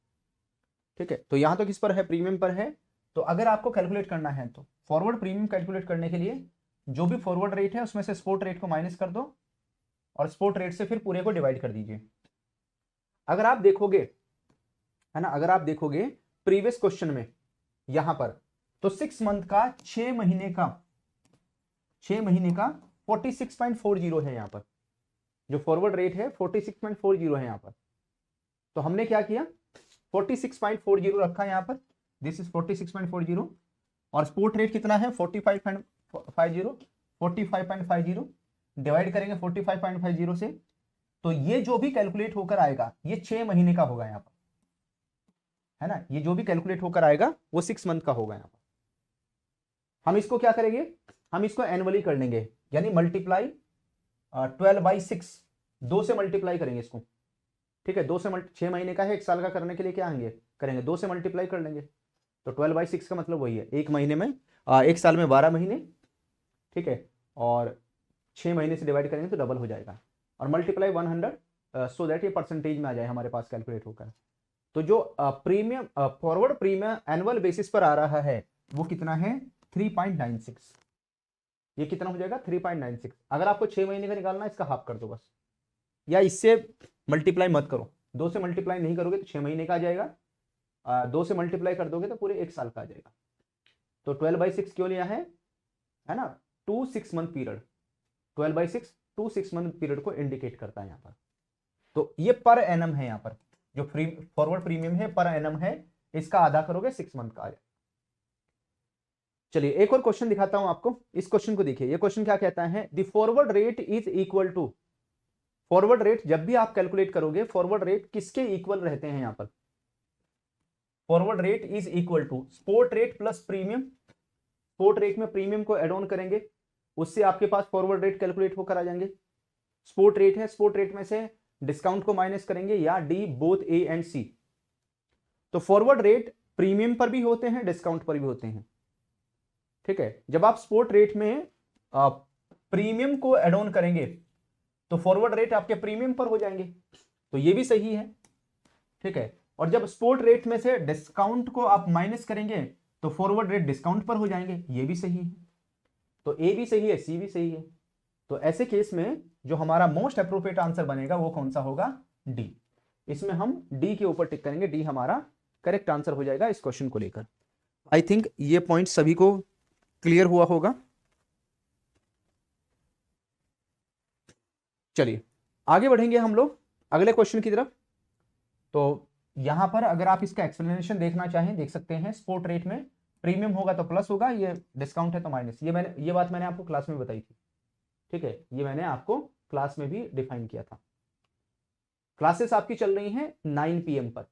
ठीक है। तो यहां तो किस पर है, प्रीमियम पर है, तो अगर आपको कैलकुलेट करना है तो फॉरवर्ड प्रीमियम कैलकुलेट करने के लिए जो भी फॉरवर्ड रेट है उसमें से स्पॉट रेट को माइनस कर दो और स्पॉट रेट से फिर पूरे को डिवाइड कर दीजिए। अगर आप देखोगे, है ना, अगर आप देखोगे प्रीवियस क्वेश्चन में यहां पर, तो 6 मंथ का 6 महीने का 46.40 है यहां पर, जो फॉरवर्ड रेट है 46.40 है यहां पर, तो हमने क्या किया 46.40 रखा यहां पर, दिस इज 46.40 और स्पॉट रेट कितना है 45.50 डिवाइड करेंगे 45.50 से, तो ये जो भी कैलकुलेट होकर आएगा ये 6 महीने का होगा यहां पर, है ना, ये जो भी कैलकुलेट होकर आएगा वो 6 मंथ का होगा यहां पर। हम इसको क्या करेंगे, हम इसको एनुअली कर लेंगे, यानी मल्टीप्लाई 12/6, 2 से मल्टीप्लाई करेंगे इसको, ठीक है, 2 से 6 महीने का है, 1 साल का करने के लिए क्या करेंगे 2 से मल्टीप्लाई कर लेंगे, तो 12/6 का मतलब वही है, 1 महीने में 1 साल में 12 महीने, ठीक है, और 6 महीने से डिवाइड करेंगे तो डबल हो जाएगा, और मल्टीप्लाई 100 सो दैट ये परसेंटेज में आ जाए हमारे पास कैलकुलेट होकर। तो जो premium forward premium annual basis पर आ रहा है वो कितना है 3.96, ये कितना हो जाएगा 3.96। अगर आपको 6 महीने का निकालना है इसका हाफ कर दो बस, या इससे मल्टीप्लाई मत करो, 2 से मल्टीप्लाई नहीं करोगे तो 6 महीने का आ जाएगा, 2 से मल्टीप्लाई कर दोगे तो पूरे 1 साल का आ जाएगा। तो 12/6 क्यों लिया है ना, 2 6 मंथ पीरियड, 12/6 2 6 मंथ पीरियड को इंडिकेट करता है यहाँ पर। तो ये पर एनम है, यहाँ पर जो फॉरवर्ड प्रीमियम है पर एनम है, इसका आधा करोगे 6 मंथ का आ जाएगा। चलिए एक और क्वेश्चन दिखाता हूं आपको, इस क्वेश्चन को देखिए, ये क्वेश्चन क्या कहता है, the forward rate is equal to, forward rate जब भी आप कैलकुलेट करोगे फॉरवर्ड रेट किसके इक्वल रहते हैं, यहां पर forward rate is equal to spot rate plus premium, spot rate में प्रीमियम को एड ऑन करेंगे उससे आपके पास फॉरवर्ड रेट कैलकुलेट होकर आ जाएंगे, स्पॉट रेट है, स्पॉट रेट में से डिस्काउंट को माइनस करेंगे, या डी बोथ ए एंड सी। तो फॉरवर्ड रेट प्रीमियम पर भी होते हैं डिस्काउंट पर भी होते हैं, ठीक है। जब आप स्पॉट रेट में प्रीमियम को एड ऑन करेंगे तो फॉरवर्ड रेट आपके प्रीमियम पर हो जाएंगे, तो ये भी सही है, ठीक है। और जब स्पॉट रेट में से डिस्काउंट को आप माइनस करेंगे तो फॉरवर्ड रेट डिस्काउंट पर हो जाएंगे, ये भी सही है। तो ए भी सही है, सी भी सही है। तो ऐसे केस में जो हमारा मोस्ट अप्रोप्रिएट आंसर बनेगा वो कौन सा होगा, डी। इसमें हम डी के ऊपर टिक करेंगे, डी हमारा करेक्ट आंसर हो जाएगा इस क्वेश्चन को लेकर। आई थिंक ये पॉइंट सभी को क्लियर हुआ होगा। चलिए आगे बढ़ेंगे हम लोग अगले क्वेश्चन की तरफ। तो यहां पर अगर आप इसका एक्सप्लेनेशन देखना चाहें देख सकते हैं, स्पॉट रेट में प्रीमियम होगा तो प्लस होगा, ये डिस्काउंट है तो माइनस। ये बात मैंने आपको क्लास में बताई थी, ठीक है, ये मैंने आपको क्लास में भी डिफाइन किया था। क्लासेस आपकी चल रही हैं 9 PM पर,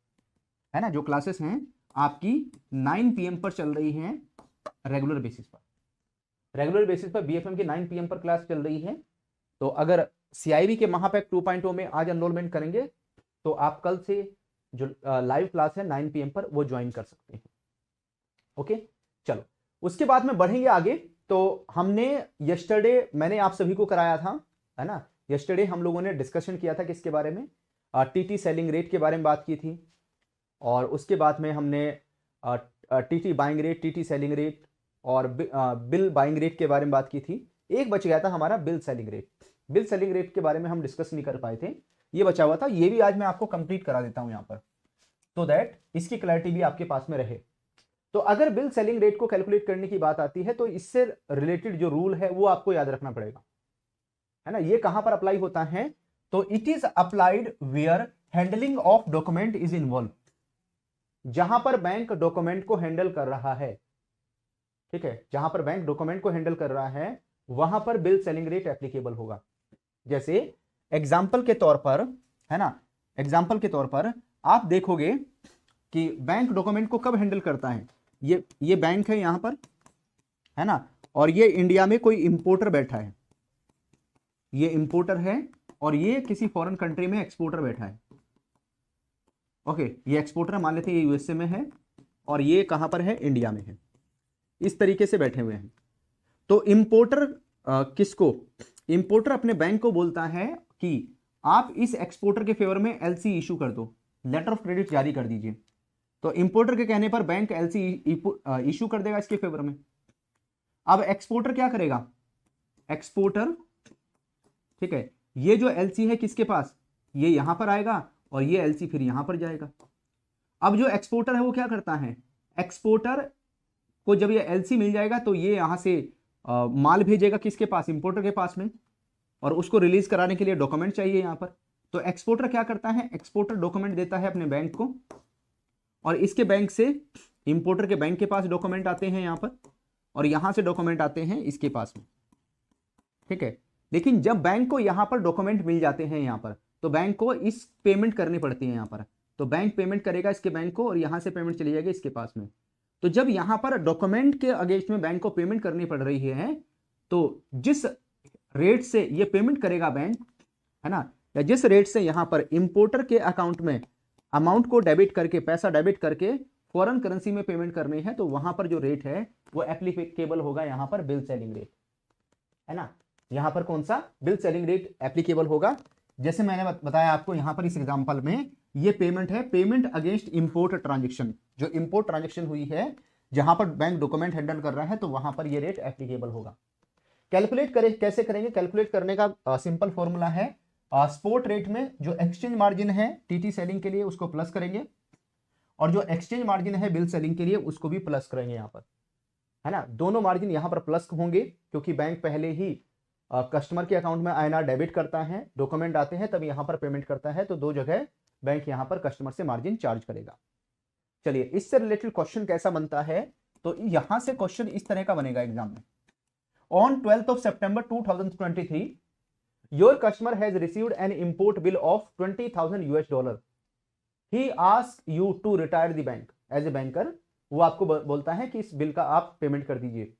है ना, जो क्लासेस हैं आपकी 9 PM पर चल रही हैं रेगुलर बेसिस पर। रेगुलर बेसिस पर बीएफएम की 9 PM पर क्लास चल रही है। तो अगर सीआईबी के महापैक 2.0 में आज एनरोलमेंट करेंगे तो आप कल से जो लाइव क्लास है 9 PM पर वो ज्वाइन कर सकते हैं। ओके, चलो उसके बाद में बढ़ेंगे आगे। तो हमने यस्टरडे मैंने आप सभी को कराया था, है ना, यस्टरडे हम लोगों ने डिस्कशन किया था किसके बारे में, टीटी सेलिंग रेट के बारे में बात की थी। और उसके बाद में हमने TT buying rate, TT selling rate और बिल बाइंग रेट के बारे में बात की थी। एक बच गया था हमारा bill selling rate. Bill selling rate के बारे में हम डिस्कस नहीं कर पाए थे, ये बचा हुआ था, ये भी आज मैं आपको कंप्लीट करा देता हूं यहां पर, तो दैट इसकी क्लैरिटी भी आपके पास में रहे। तो अगर बिल सेलिंग रेट को कैलकुलेट करने की बात आती है तो इससे रिलेटेड जो रूल है वो आपको याद रखना पड़ेगा, है ना। ये कहां पर अप्लाई होता है, तो it is applied where handling of document is involve. जहां पर बैंक डॉक्यूमेंट को हैंडल कर रहा है, ठीक है, जहां पर बैंक डॉक्यूमेंट को हैंडल कर रहा है वहां पर बिल सेलिंग रेट एप्लीकेबल होगा। जैसे एग्जाम्पल के तौर पर, है ना, एग्जाम्पल के तौर पर आप देखोगे कि बैंक डॉक्यूमेंट को कब हैंडल करता है। ये बैंक है यहां पर, है ना, और ये इंडिया में कोई इंपोर्टर बैठा है, ये इंपोर्टर है और ये किसी फॉरेन कंट्री में एक्सपोर्टर बैठा है। ओके, ये एक्सपोर्टर मान लेते हैं ये यूएसए में है और ये कहां पर है, इंडिया में है। इस तरीके से बैठे हुए हैं। तो इंपोर्टर किसको, इंपोर्टर अपने बैंक को बोलता है कि आप इस एक्सपोर्टर के फेवर में एलसी इशू कर दो, लेटर ऑफ क्रेडिट जारी कर दीजिए। तो इंपोर्टर के कहने पर बैंक एलसी इशू कर देगा इसके फेवर में। अब एक्सपोर्टर क्या करेगा, एक्सपोर्टर, ठीक है, ये जो एलसी है किसके पास, ये यहां पर आएगा और ये एलसी फिर यहां पर जाएगा। अब जो एक्सपोर्टर है वो क्या करता है, एक्सपोर्टर को जब ये एलसी मिल जाएगा तो ये यहां से माल भेजेगा किसके पास, इंपोर्टर के पास में, और उसको रिलीज कराने के लिए डॉक्यूमेंट चाहिए यहां पर। तो एक्सपोर्टर क्या करता है, एक्सपोर्टर डॉक्यूमेंट देता है अपने बैंक को और इसके बैंक से इंपोर्टर के बैंक के पास डॉक्यूमेंट आते हैं यहां पर और यहां से डॉक्यूमेंट आते हैं इसके पास में, ठीक है। लेकिन जब बैंक को यहां पर डॉक्यूमेंट मिल जाते हैं यहां पर तो बैंक को इस पेमेंट करनी पड़ती है यहां पर। तो बैंक पेमेंट करेगा इसके बैंक को और यहां से पेमेंट चली जाएगी इसके पास में। तो जब यहां पर डॉक्यूमेंट के अगेंस्ट में बैंक को पेमेंट करनी पड़ रही है तो जिस रेट से ये पेमेंट करेगा बैंक, है ना, या जिस रेट से यहां पर इंपोर्टर के अकाउंट में अमाउंट को डेबिट करके, पैसा डेबिट करके फॉरेन करेंसी में पेमेंट करनी है, तो वहां पर जो रेट है वो एप्लीकेबल होगा यहां पर बिल सेलिंग रेट, है ना। यहां पर कौन सा, बिल सेलिंग रेट एप्लीकेबल होगा। जैसे मैंने बताया आपको यहां पर इस एग्जांपल में ये पेमेंट है, पेमेंट अगेंस्ट इंपोर्ट ट्रांजैक्शन, जो इंपोर्ट ट्रांजैक्शन हुई है जहां पर बैंक डॉक्यूमेंट हैंडल कर रहा है तो वहां पर ये रेट एप्लीकेबल होगा। कैलकुलेट करें, कैसे करेंगे, कैलकुलेट करने का सिंपल फॉर्मूला है, स्पॉट रेट में जो एक्सचेंज मार्जिन है टीटी सेलिंग के लिए उसको प्लस करेंगे और जो एक्सचेंज मार्जिन है बिल सेलिंग के लिए उसको भी प्लस करेंगे यहां पर, है ना। दोनों मार्जिन यहां पर प्लस होंगे क्योंकि बैंक पहले ही कस्टमर के अकाउंट में आईएनआर डेबिट करता है, डॉक्यूमेंट आते हैं तब यहां पर पेमेंट करता है, तो दो जगह बैंक यहां पर कस्टमर से मार्जिन चार्ज करेगा। चलिए इससे रिलेटेड क्वेश्चन कैसा बनता है, तो यहां से क्वेश्चन इस तरह का बनेगा एग्जाम में। On 12th of September 2023 your customer has received an import bill of $20,000 he asks you to retire the bank as a banker, वो आपको बोलता है कि इस बिल का आप पेमेंट कर दीजिए।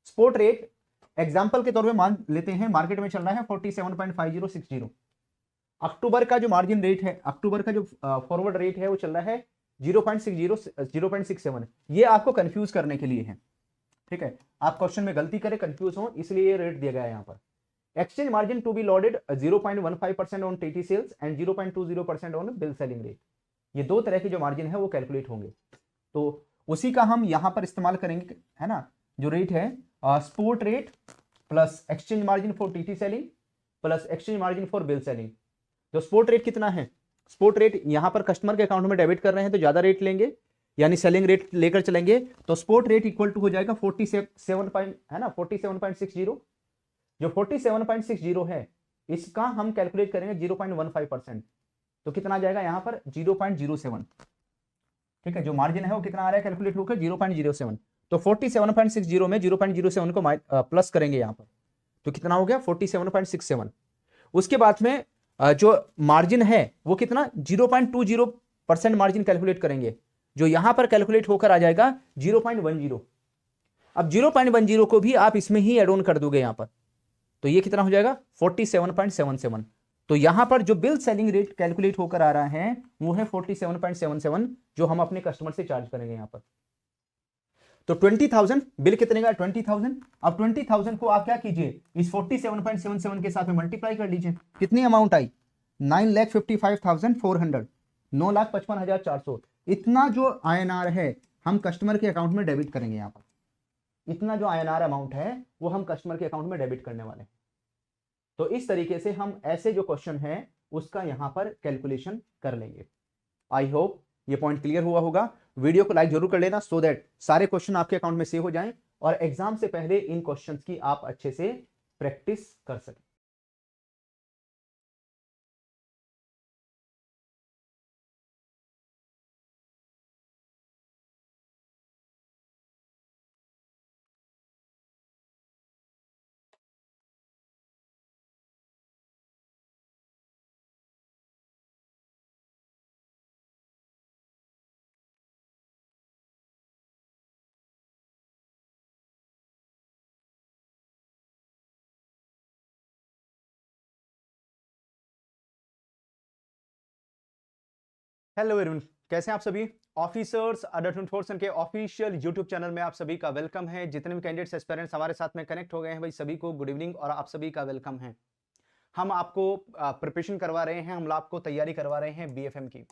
स्पॉट रेट एग्जांपल के तौर पे मान लेते हैं मार्केट में चल रहा है 47.5060। अक्टूबर का जो मार्जिन रेट है, अक्टूबर का जो फॉरवर्ड रेट है वो चल रहा है 0.67। ये आपको कंफ्यूज करने के लिए है, ठीक है, आप क्वेश्चन में गलती करें, कंफ्यूज हो, इसलिए ये रेट दिया गया है यहां पर। Exchange margin to be loaded 0.15% on TT sales and 0.20% on bill selling rate. ये दो तरह के जो मार्जिन है वो कैलकुलेट होंगे, तो उसी का हम यहां पर इस्तेमाल करेंगे, है ना। जो रेट है spot rate plus exchange margin for TT selling plus exchange margin for bill selling. तो स्पॉट रेट कितना है, स्पॉट रेट यहां पर कस्टमर के अकाउंट में डेबिट कर रहे हैं तो ज्यादा रेट लेंगे, यानी सेलिंग रेट लेकर चलेंगे, तो स्पॉट रेट इक्वल टू हो जाएगा 47 है ना 47.60। जो 47.60 है इसका हम कैलकुलेट करेंगे 0.15%, तो कितना आ जाएगा यहां पर 0.07, ठीक है। जो मार्जिन है वो कितना आ रहा है कैलकुलेट होकर 0.07, तो 47.60 में 0.07 को प्लस करेंगे यहां पर, तो कितना हो गया 47.67। उसके बाद में जो मार्जिन है वो कितना 0.20% मार्जिन कैलकुलेट करेंगे, जो यहां पर कैलकुलेट होकर आ जाएगा 0.10। अब 0.10 को भी आप इसमें ही एड ऑन कर दोगे यहां पर, तो ये कितना हो जाएगा 47.77। तो यहां पर जो बिल सेलिंग रेट कैलकुलेट होकर आ रहा है वो है 47.77, जो हम अपने कस्टमर से चार्ज करेंगे यहां पर। तो 20,000 बिल कितने का 20,000। अब 20,000 को आप क्या कीजिए इस 47.77 के साथ में मल्टीप्लाई कर लीजिए, कितनी अमाउंट आई 9,55,400, 9,55,400। इतना जो INR है हम कस्टमर के अकाउंट में डेबिट करेंगे यहां पर, इतना जो INR अमाउंट है वो हम कस्टमर के अकाउंट में डेबिट करने वाले हैं। तो इस तरीके से हम ऐसे जो क्वेश्चन है उसका यहां पर कैलकुलेशन कर लेंगे। आई होप ये पॉइंट क्लियर हुआ होगा। वीडियो को लाइक जरूर कर लेना सो दैट सारे क्वेश्चन आपके अकाउंट में सेव हो जाएं और एग्जाम से पहले इन क्वेश्चंस की आप अच्छे से प्रैक्टिस कर सकें। हेलो एवरीवन, कैसे हैं आप सभी। ऑफिसर्स अडल्ट फोर्सन के ऑफिशियल यूट्यूब चैनल में आप सभी का वेलकम है। जितने भी कैंडिडेट्स एस्पिरेंट्स हमारे साथ में कनेक्ट हो गए हैं भाई सभी को गुड इवनिंग और आप सभी का वेलकम है। हम आपको प्रिपरेशन करवा रहे हैं, हम आपको तैयारी करवा रहे हैं BFM की,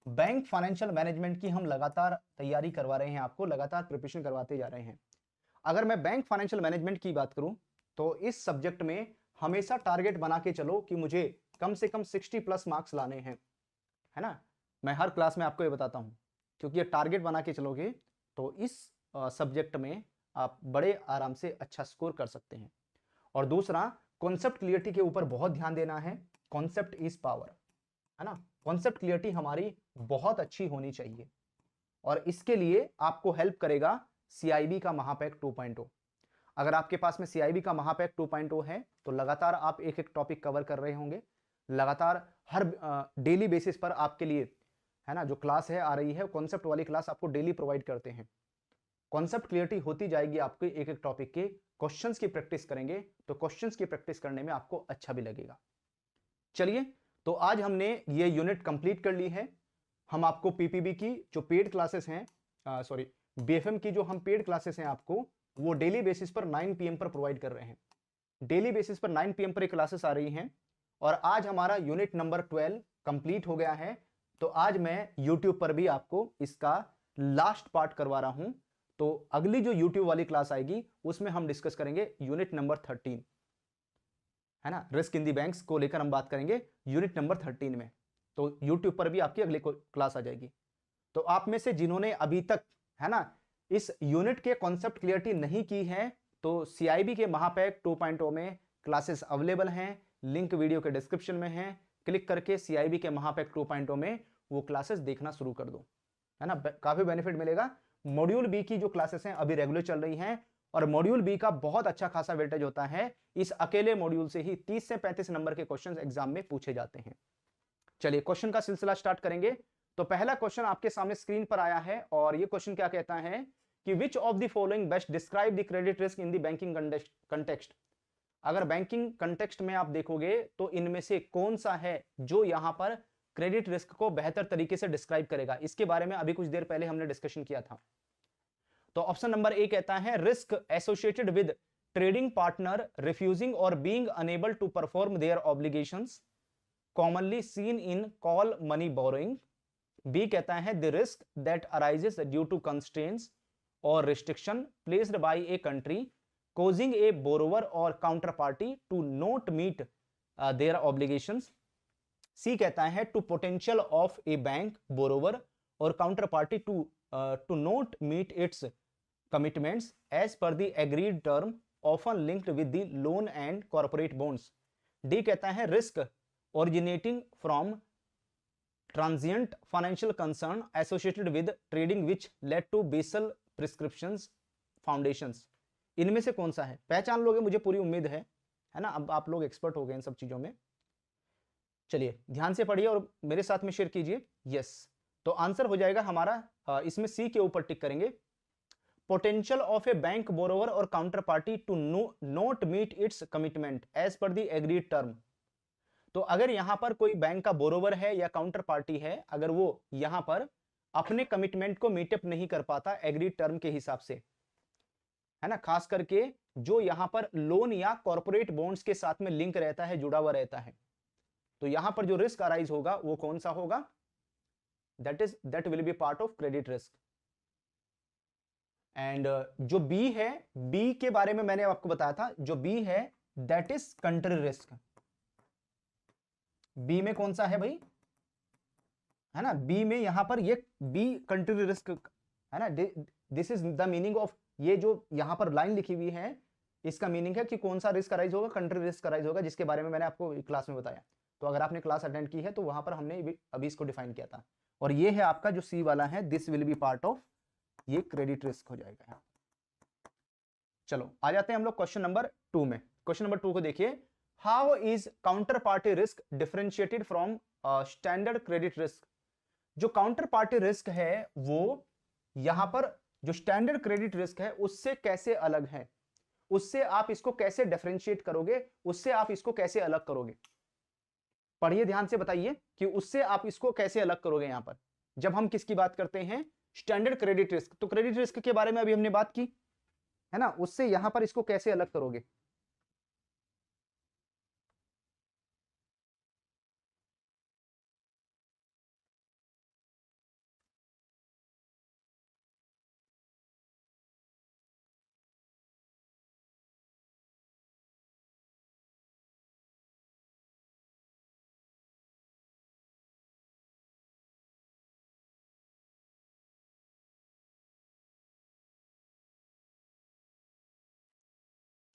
बैंक फाइनेंशियल मैनेजमेंट की हम लगातार तैयारी करवा रहे हैं, आपको लगातार प्रिपरेशन करवाते जा रहे हैं। अगर मैं बैंक फाइनेंशियल मैनेजमेंट की बात करूं तो इस सब्जेक्ट में हमेशा टारगेट बना के चलो कि मुझे कम से कम 60 प्लस मार्क्स लाने हैं, है ना। मैं हर क्लास में आपको ये बताता हूं, क्योंकि ये टारगेट बना के चलोगे तो इस सब्जेक्ट में आप बड़े आराम से अच्छा स्कोर कर सकते हैं। और दूसरा, कॉन्सेप्ट क्लियरिटी के ऊपर बहुत ध्यान देना है। कॉन्सेप्ट इज पावर, है ना। कॉन्सेप्ट क्लियरिटी हमारी बहुत अच्छी होनी चाहिए और इसके लिए आपको हेल्प करेगा CIB का महापैक 2.0। अगर आपके पास में CIB का महापैक 2.0 है तो लगातार आप एक एक टॉपिक कवर कर रहे होंगे, लगातार हर डेली बेसिस पर आपके लिए, है ना, जो क्लास है आ रही है कॉन्सेप्ट वाली क्लास आपको डेली प्रोवाइड करते हैं। कॉन्सेप्ट क्लियरिटी होती जाएगी, आपके एक एक टॉपिक के क्वेश्चंस की प्रैक्टिस करेंगे तो क्वेश्चंस की प्रैक्टिस करने में आपको अच्छा भी लगेगा। चलिए, तो आज हमने ये यूनिट कंप्लीट कर ली है। हम आपको PPB की जो पेड क्लासेस हैं, सॉरी BFM की जो हम पेड क्लासेस हैं आपको वो डेली बेसिस पर 9 PM पर प्रोवाइड कर रहे हैं। डेली बेसिस पर 9 PM पर ये क्लासेस आ रही हैं और आज हमारा यूनिट नंबर 12 कंप्लीट हो गया है। तो आज मैं YouTube पर भी आपको इसका लास्ट पार्ट करवा रहा हूं। तो अगली जो YouTube वाली क्लास आएगी उसमें हम डिस्कस करेंगे यूनिट नंबर 13, है ना, रिस्क इन दी बैंक्स को लेकर हम बात करेंगे यूनिट नंबर 13 में। तो YouTube पर भी आपकी अगली क्लास आ जाएगी। तो आप में से जिन्होंने अभी तक, है ना, इस यूनिट के कॉन्सेप्ट क्लियरिटी नहीं की है तो CIB के महापैक 2.0 में क्लासेस अवेलेबल हैं, लिंक वीडियो के डिस्क्रिप्शन में है। क्लिक करके CIB के महापैक 2.0 में वो क्लासेस देखना शुरू कर दो, है ना, काफी बेनिफिट मिलेगा। मॉड्यूल बी की जो क्लासेस हैं अभी रेगुलर चल रही हैं और मॉड्यूल बी का बहुत अच्छा खासा वेटेज होता है। इस अकेले मॉड्यूल से ही 30 से 35 नंबर के क्वेश्चंस एग्जाम में पूछे जाते हैं। चलिए क्वेश्चन का सिलसिला स्टार्ट करेंगे। तो पहला क्वेश्चन आपके सामने स्क्रीन पर आया है और ये क्वेश्चन क्या कहता है कि which of the following best describe the credit risk in the banking context. अगर बैंकिंग कंटेक्स्ट में आप देखोगे तो इनमें से कौन सा है जो यहां पर क्रेडिट रिस्क को बेहतर तरीके से डिस्क्राइब करेगा। इसके बारे में अभी कुछ देर पहले हमने डिस्कशन किया था। तो ऑप्शन नंबर ए कहता है risk associated with trading partner refusing और being unable to perform their obligations commonly seen in call money borrowing. B कहता है the risk that arises due to constraints और restriction placed by a country causing a borrower or counterparty to not meet their obligations. C कहता है to potential of a bank borrower or counterparty to not meet its commitments as per the agreed term often linked with the loan and corporate bonds. D कहता है risk originating from transient financial concern associated with trading which led to Basel prescriptions foundations, इनमें से कौन सा है? पहचान लोगे मुझे पूरी उम्मीद है ना? अब आप लोग एक्सपर्ट हो गए इन सब चीजों में। चलिए ध्यान से पढ़िए और मेरे साथ में शेयर कीजिए। यस, तो आंसर हो जाएगा हमारा इसमें सी के ऊपर टिक करेंगे, potential of a bank borrower और counter party to not meet its commitment as per the agreed term. तो अगर यहां पर कोई बैंक का बोरोवर है या काउंटर पार्टी है, अगर वो यहां पर अपने कमिटमेंट को मीटअप नहीं कर पाता एग्रीड टर्म के हिसाब से, है ना, खास करके जो यहां पर लोन या कॉर्पोरेट बॉन्ड्स के साथ में लिंक रहता है, जुड़ा हुआ रहता है, तो यहां पर जो रिस्क अराइज होगा वो कौन सा होगा? That will B part of credit risk. And जो बी है, बी के बारे में मैंने आपको बताया था, जो बी है that is country risk. B में कौन सा है भाई? है ना, बी में यहां पर ये बी कंट्री रिस्क है ना। This is the meaning of ये जो यहां पर लाइन लिखी हुई है, इसका मीनिंग है कि कौन सा रिस्क अराइज होगा? कंट्री रिस्क अराइज होगा, जिसके बारे में मैंने आपको क्लास में बताया। तो अगर आपने क्लास अटेंड की है तो वहां पर हमने अभी इसको डिफाइन किया था। और ये है आपका जो सी वाला है, this will be part of, ये क्रेडिट रिस्क हो जाएगा। चलो आ जाते हैं हम लोग क्वेश्चन नंबर 2 में। क्वेश्चन नंबर 2 को देखिए, how is counter party risk differentiated from standard credit risk. जो काउंटर पार्टी रिस्क है वो यहां पर जो स्टैंडर्ड क्रेडिट रिस्क है उससे कैसे अलग है, उससे आप इसको कैसे डिफरेंशिएट करोगे, उससे आप इसको कैसे अलग करोगे? पढ़िए ध्यान से, बताइए कि उससे आप इसको कैसे अलग करोगे। यहां पर जब हम किसकी बात करते हैं, स्टैंडर्ड क्रेडिट रिस्क, तो क्रेडिट रिस्क के बारे में अभी हमने बात की है ना, उससे यहां पर इसको कैसे अलग करोगे?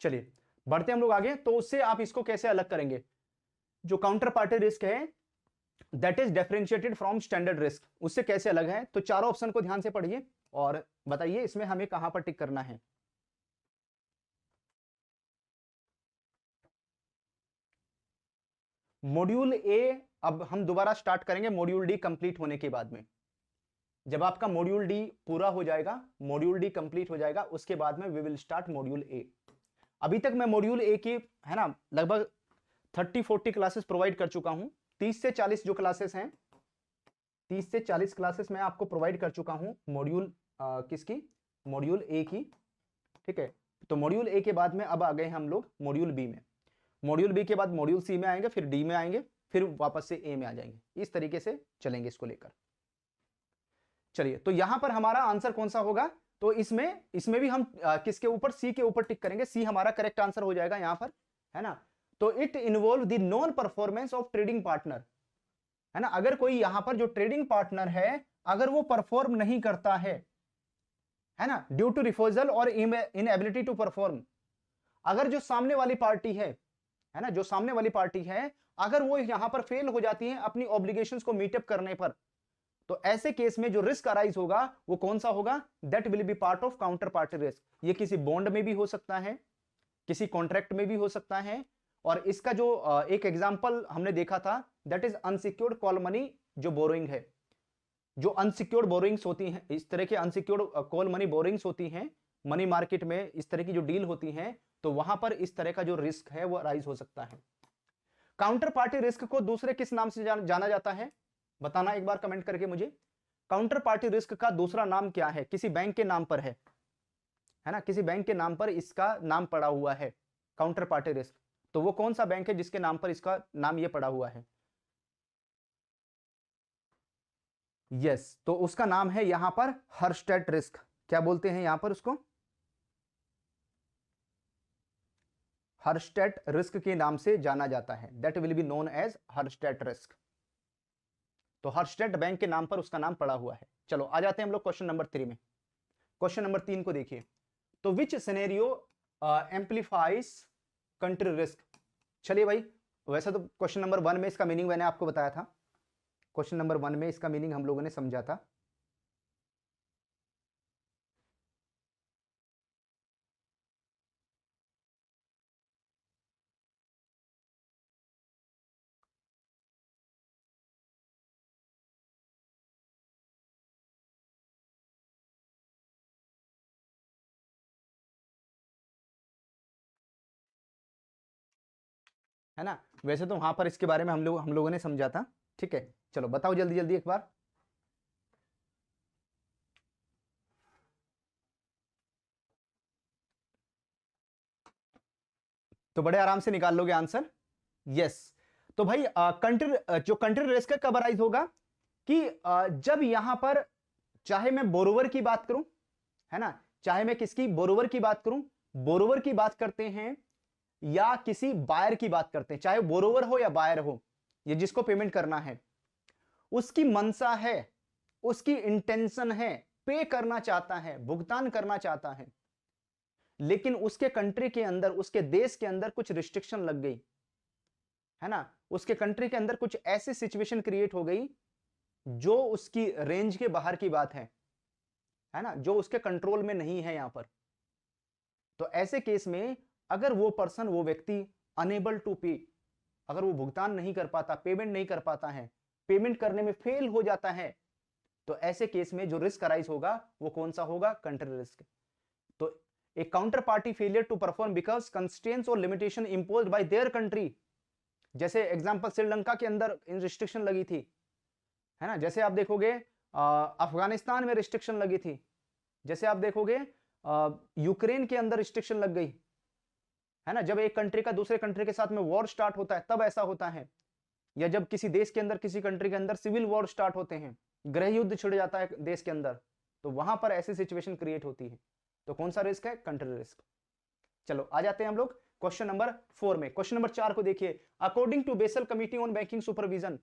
चलिए बढ़ते हम लोग आगे। तो उससे आप इसको कैसे अलग करेंगे? जो काउंटर पार्टी रिस्क है that is differentiated from standard risk, उससे कैसे अलग है? तो चारों ऑप्शन को ध्यान से पढ़िए और बताइए इसमें हमें कहां पर टिक करना है। मॉड्यूल ए, अब हम दोबारा स्टार्ट करेंगे मॉड्यूल डी कंप्लीट होने के बाद में। जब आपका मॉड्यूल डी पूरा हो जाएगा, मॉड्यूल डी कंप्लीट हो जाएगा, उसके बाद में we will start module A. अभी तक मैं मॉड्यूल ए की, है ना, लगभग 30-40 क्लासेस प्रोवाइड कर चुका हूं। 30 से 40 जो क्लासेस हैं, 30 से 40 क्लासेस मैं आपको प्रोवाइड कर चुका हूं मॉड्यूल किसकी? मॉड्यूल ए की। ठीक है, तो मॉड्यूल ए के बाद में अब आ गए हम लोग मॉड्यूल बी में। मॉड्यूल बी के बाद मॉड्यूल सी में आएंगे, फिर डी में आएंगे, फिर वापस से ए में आ जाएंगे। इस तरीके से चलेंगे इसको लेकर। चलिए, तो यहां पर हमारा आंसर कौन सा होगा? तो इसमें भी हम किसके ऊपर? सी के ऊपर टिक करेंगे। सी हमारा करेक्ट आंसर हो जाएगा यहां पर, है ना। तो it involve the non performance of trading partner, है ना। अगर कोई यहां पर जो ट्रेडिंग पार्टनर है, अगर वो परफॉर्म नहीं करता है ना, ड्यू टू रिफ्यूजल और इनएबिलिटी टू परफॉर्म, अगर जो सामने वाली पार्टी है ना, जो सामने वाली पार्टी है, अगर वो यहां पर फेल हो जाती है अपनी ऑब्लिगेशंस को मीटअप करने पर, तो ऐसे केस में जो रिस्क अराइज होगा वो कौन सा होगा? That will B part of counter party risk. ये किसी बॉन्ड में भी हो सकता है, किसी कॉन्ट्रैक्ट में भी हो सकता है। और इसका जो एक एग्जांपल हमने देखा था, that is unsecured call money जो बोरोइंग है। जो अनसिक्योर्ड बोरोइंग्स होती हैं, इस तरह के अनसिक्योर्ड कॉल मनी बोरोइंग्स होती हैं मनी मार्केट में, इस तरह की जो डील होती हैं, तो वहां पर इस तरह का जो रिस्क है वो अराइज हो सकता है। काउंटर पार्टी रिस्क को दूसरे किस नाम से जाना जाता है? बताना एक बार कमेंट करके मुझे। काउंटर पार्टी रिस्क का दूसरा नाम क्या है? किसी बैंक के नाम पर है ना, किसी बैंक के नाम पर इसका नाम पड़ा हुआ है काउंटर पार्टी रिस्क। तो वो कौन सा बैंक है जिसके नाम पर इसका नाम ये पड़ा हुआ है? यस, तो उसका नाम है यहां पर हर्स्टेट रिस्क। क्या बोलते हैं यहां पर उसको? हर्स्टेट रिस्क के नाम से जाना जाता है। That will be known as Herstatt risk. तो हर्स्टेट बैंक के नाम पर उसका नाम पड़ा हुआ है। चलो आ जाते हैं हम लोग क्वेश्चन नंबर 3 में। क्वेश्चन नंबर 3 को देखिए, तो विच सिनेरियो एम्पलीफाइज कंट्री रिस्क। चलिए भाई, वैसे तो क्वेश्चन नंबर 1 में इसका मीनिंग मैंने आपको बताया था, क्वेश्चन नंबर 1 में इसका मीनिंग हम लोगों ने समझा था। है ना। वैसे तो वहां पर इसके बारे में हम लोगों ने समझा था। ठीक है, चलो बताओ जल्दी जल्दी एक बार। तो बड़े आराम से निकाल लोगे आंसर। यस। तो भाई कंट्री जो कंट्री रिस्क कब अराइज होगा कि जब यहां पर चाहे मैं बोरोवर की बात करूं, है ना, चाहे मैं किसकी बोरोवर की बात करूं, बोरोवर की बात करते हैं या किसी बायर की बात करते हैं, चाहे बोरोवर हो या बायर हो, ये जिसको पेमेंट करना है उसकी मनसा है, उसकी इंटेंशन है, पे करना चाहता है, भुगतान करना चाहता है, लेकिन उसके कंट्री के अंदर, उसके देश के अंदर कुछ रिस्ट्रिक्शन लग गई, है ना, उसके कंट्री के अंदर कुछ ऐसी सिचुएशन क्रिएट हो गई जो उसकी रेंज के बाहर की बात है ना, जो उसके कंट्रोल में नहीं है यहां पर। तो ऐसे केस में अगर वो पर्सन, वो व्यक्ति अनेबल टू पे, अगर वो भुगतान नहीं कर पाता, पेमेंट नहीं कर पाता है, पेमेंट करने में फेल हो जाता है, तो ऐसे केस में जो रिस्क अराइज होगा वो कौन सा होगा, कंट्री रिस्क। तो a counter party failure to perform because constraints और limitation imposed by their country, जैसे एग्जांपल श्रीलंका के अंदर इन रिस्ट्रिक्शन लगी थी, है ना, जैसे आप देखोगे अफगानिस्तान में रिस्ट्रिक्शन लगी थी, जैसे आप देखोगे यूक्रेन के अंदर रिस्ट्रिक्शन लग गई, है ना, जब एक कंट्री का दूसरे कंट्री के साथ में वॉर स्टार्ट होता है तब ऐसा होता है, या जब किसी देश के अंदर, किसी कंट्री के अंदर सिविल वॉर स्टार्ट होते हैं, गृह युद्ध छिड़ जाता है देश के अंदर, तो वहां पर ऐसी सिचुएशन क्रिएट होती है। तो कौन सा रिस्क है, कंट्री रिस्क। चलो आ जाते हैं हम लोग क्वेश्चन नंबर 4 में। क्वेश्चन नंबर 4 को देखिए, according to Basel committee on banking supervision,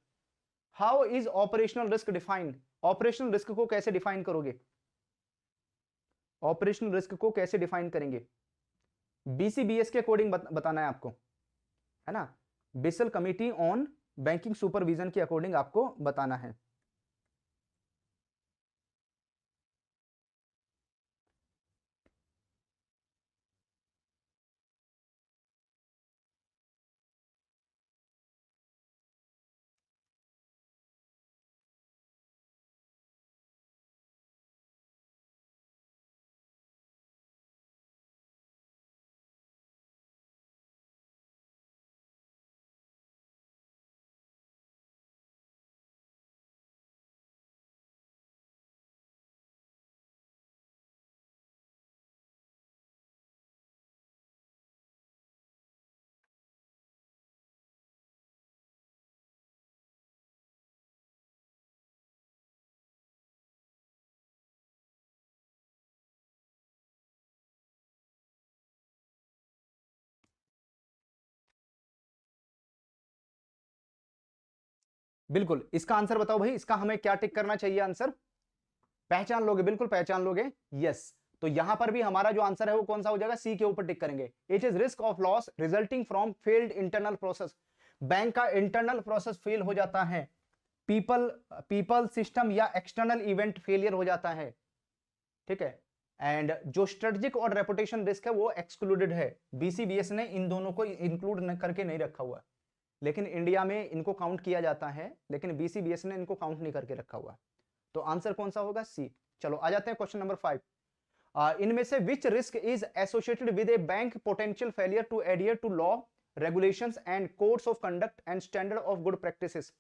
how is operational risk defined. Operational risk को कैसे डिफाइन करोगे, ऑपरेशनल रिस्क को कैसे डिफाइन करेंगे, बीसीबीएस के अकॉर्डिंग बताना है आपको, है ना, Basel committee on banking supervision के अकॉर्डिंग आपको बताना है। बिल्कुल, इसका आंसर बताओ भाई, इसका हमें क्या टिक करना चाहिए आंसर, पहचान लोगे, बिल्कुल पहचान लोगे। यस, तो यहां पर भी हमारा जो आंसर है वो कौन सा हो जाएगा, सी के ऊपर टिक करेंगे। It is risk of loss resulting from failed internal process, bank का इंटरनल प्रोसेस फेल हो जाता है, पीपल पीपल सिस्टम या एक्सटर्नल इवेंट फेलियर हो जाता है, ठीक है। एंड जो स्ट्रेटेजिक और रेपुटेशन रिस्क है वो एक्सक्लूडेड है, बीसीबीएस ने इन दोनों को इंक्लूड करके नहीं रखा हुआ, लेकिन इंडिया में इनको काउंट किया जाता है, लेकिन बीसीबीएस ने इनको काउंट नहीं करके रखा हुआ। तो आंसर कौन सा होगा, सी। चलो आ जाते हैं क्वेश्चन नंबर 5। इनमें से which risk is associated with a bank potential failure to adhere to law, regulations and codes of conduct and standard of good practices.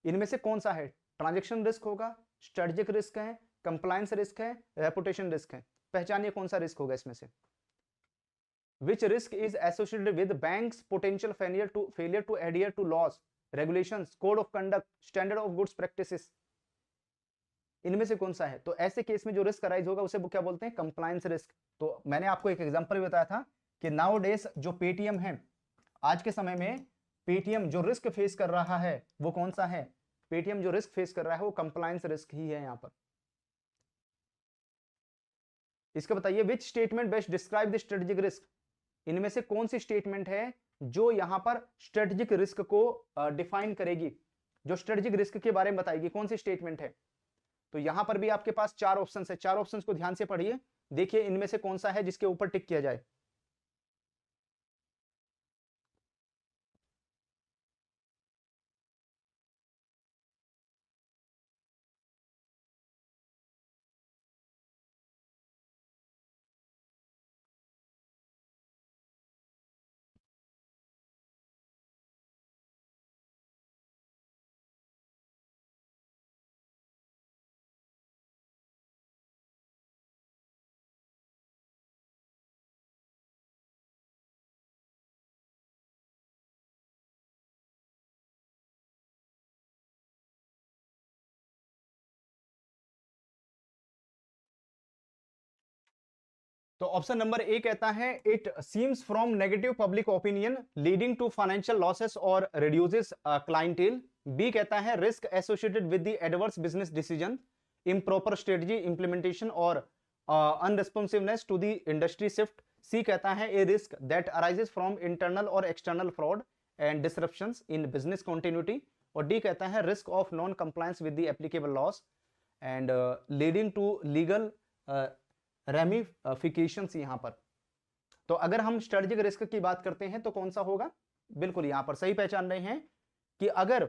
इनमें से कौन सा है, ट्रांजेक्शन रिस्क होगा, स्ट्रेटेजिक रिस्क है, कंप्लायंस रिस्क है, रेपुटेशन रिस्क है। पहचानिए कौन सा रिस्क होगा इसमें से। Which risk is associated with banks potential failure to adhere to laws, regulations, code of conduct, standard of goods practices। इनमें से कौन सा है, तो ऐसे केस में जो रिस्क अराइज होगा उसे क्या बोलते हैं, कंप्लायंस रिस्क। तो मैंने आपको एक एग्जांपल भी बताया था कि नाउ डेज जो पेटीएम है, आज के समय में पेटीएम जो रिस्क फेस कर रहा है वो कौन सा है, पेटीएम जो रिस्क फेस कर रहा है वो कंप्लायंस रिस्क ही है यहां पर। इसका बताइए, which statement best describe the strategic risk. इनमें से कौन सी स्टेटमेंट है जो यहां पर स्ट्रेटेजिक रिस्क को डिफाइन करेगी, जो स्ट्रेटेजिक रिस्क के बारे में बताएगी, कौन सी स्टेटमेंट है। तो यहां पर भी आपके पास 4 ऑप्शन है, 4 ऑप्शन को ध्यान से पढ़िए, देखिए इनमें से कौन सा है जिसके ऊपर टिक किया जाए। तो ऑप्शन नंबर ए कहता है it seems from negative public opinion leading to financial losses और रिड्यूसेस क्लाइंटेल। बी कहता है risk associated with the adverse business decision, improper strategy implementation और unresponsiveness to the industry shift. C कहता है a risk that arises from internal और external fraud and disruptions in business continuity. और D कहता है risk of non compliance with the applicable laws and leading to legal ramifications. यहां पर तो अगर हम स्ट्रेटेजिक रिस्क की बात करते हैं तो कौन सा होगा? बिल्कुल यहां पर सही पहचान रहे हैं कि अगर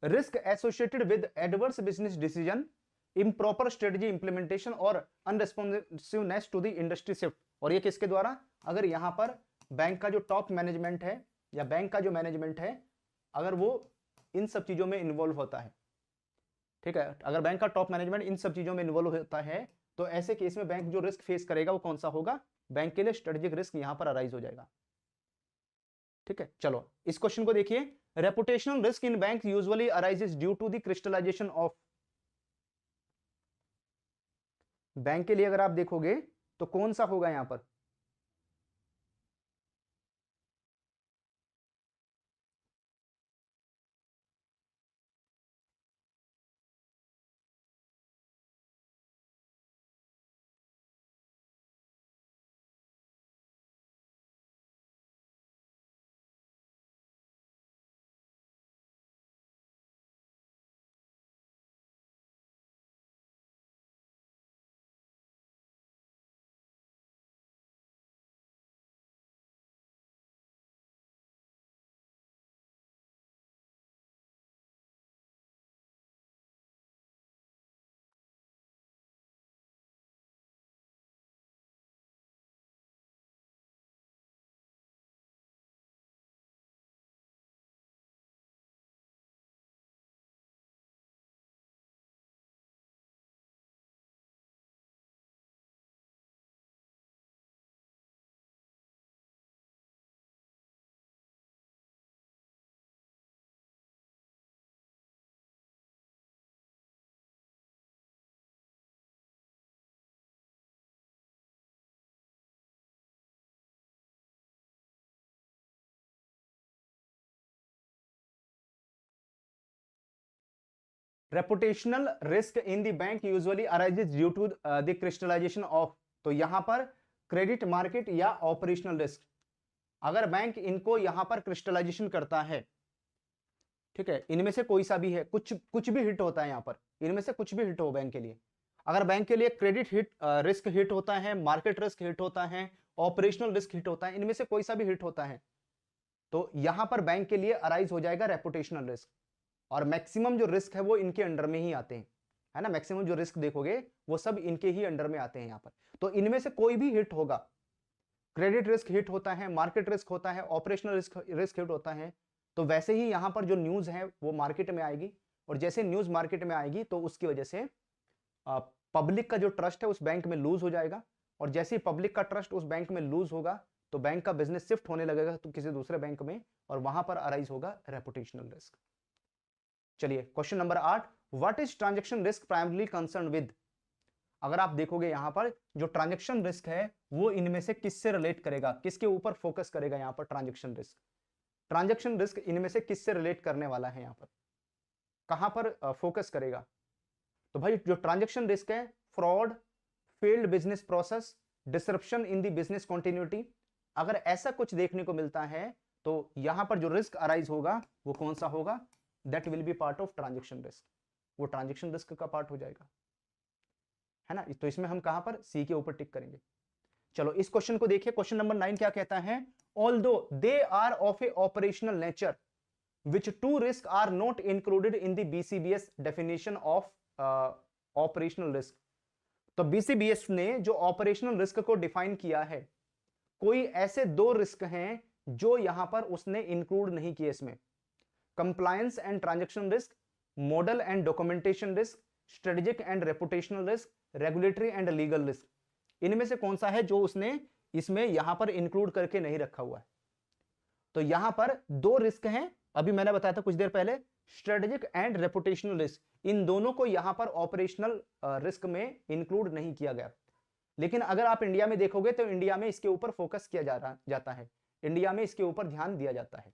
risk associated with adverse business decision, improper strategy implementation और unresponsiveness to the industry shift. और ये किसके द्वारा? अगर यहां पर बैंक का जो टॉप मैनेजमेंट है या बैंक का जो मैनेजमेंट है अगर वो इन सब चीजों में इन्वॉल्व होता है, ठीक है, अगर बैंक का टॉप मैनेजमेंट इन सब चीजों में इन्वॉल्व होता है तो ऐसे केस में बैंक जो रिस्क फेस करेगा वो कौन सा होगा? बैंक के लिए स्ट्रेटेजिक रिस्क यहां पर अराइज हो जाएगा। ठीक है, चलो इस क्वेश्चन को देखिए। Reputational risk in bank usually arises due to the crystallisation of. Bank के लिए अगर आप देखोगे तो कौन सा होगा यहां पर? Reputational risk in the bank usually arises due to the crystallisation of. तो यहां पर क्रेडिट मार्केट या ऑपरेशनल रिस्क, अगर बैंक इनको यहां पर क्रिस्टलाइजेशन करता है, ठीक है, इनमें से कोई सा भी है, कुछ भी हिट होता है यहां पर, इनमें से कुछ भी हिट हो बैंक के लिए। अगर बैंक के लिए क्रेडिट हिट रिस्क हिट होता है, मार्केट रिस्क हिट होता है, ऑपरेशनल रिस्क हिट होता है, इनमें से कोई सा भी हिट होता है तो यहां पर बैंक के लिए अराइज हो जाएगा रेपुटेशनल रिस्क। और मैक्सिमम जो रिस्क है वो इनके अंडर में ही आते हैं, है ना, मैक्सिमम जो रिस्क देखोगे वो सब इनके ही अंडर में आते हैं यहां पर। तो इनमें से कोई भी हिट होगा, क्रेडिट रिस्क हिट होता है, मार्केट रिस्क होता है, ऑपरेशनल रिस्क हिट होता है, तो वैसे ही यहां पर जो न्यूज है वो मार्केट में आएगी। और जैसे न्यूज मार्केट में आएगी तो उसकी वजह से पब्लिक का जो ट्रस्ट है उस बैंक में लूज हो जाएगा। और जैसे ही पब्लिक का ट्रस्ट उस बैंक में लूज होगा तो बैंक का बिजनेस शिफ्ट होने लगेगा तो किसी दूसरे बैंक में, और वहां पर अराइज होगा रेपुटेशनल रिस्क। चलिए question number 8, what is transaction risk primarily concern with. अगर आप देखोगे यहां पर जो ट्रांजैक्शन रिस्क है वो इनमें से किससे रिलेट करेगा, किसके ऊपर फोकस करेगा यहां पर? ट्रांजैक्शन रिस्क इनमें से किससे रिलेट करने वाला है, यहां पर कहां पर फोकस करेगा? तो भाई जो ट्रांजैक्शन रिस्क है, fraud, failed business process, disruption in the business continuity, अगर ऐसा कुछ देखने को मिलता है तो यहां पर जो रिस्क अराइज होगा वो कौन सा होगा? That will B part of transaction risk, वो ट्रांजैक्शन रिस्क का पार्ट हो जाएगा, है ना। तो इसमें हम कहां पर? सी के ऊपर टिक करेंगे। चलो इस क्वेश्चन को देखिए, क्वेश्चन नंबर 9 क्या कहता है? Although they are of a operational nature which two risks are not included in the BCBS definition of operational risk। तो BCBS ने जो ऑपरेशनल रिस्क को डिफाइन किया है, कोई ऐसे दो रिस्क हैं जो यहां पर उसने इंक्लूड नहीं किए इसमें। Compliance and transaction risk, model and documentation risk, strategic and reputational risk, regulatory and legal risk. इनमें से कौन सा है जो उसने इसमें यहां पर इंक्लूड करके नहीं रखा हुआ है? तो यहां पर दो रिस्क हैं, अभी मैंने बताया था कुछ देर पहले, स्ट्रेटेजिक एंड रेपुटेशनल रिस्क, इन दोनों को यहां पर ऑपरेशनल रिस्क में इंक्लूड नहीं किया गया। लेकिन अगर आप इंडिया में देखोगे तो इंडिया में इसके ऊपर फोकस किया जाता है, इंडिया में इसके ऊपर ध्यान दिया जाता है।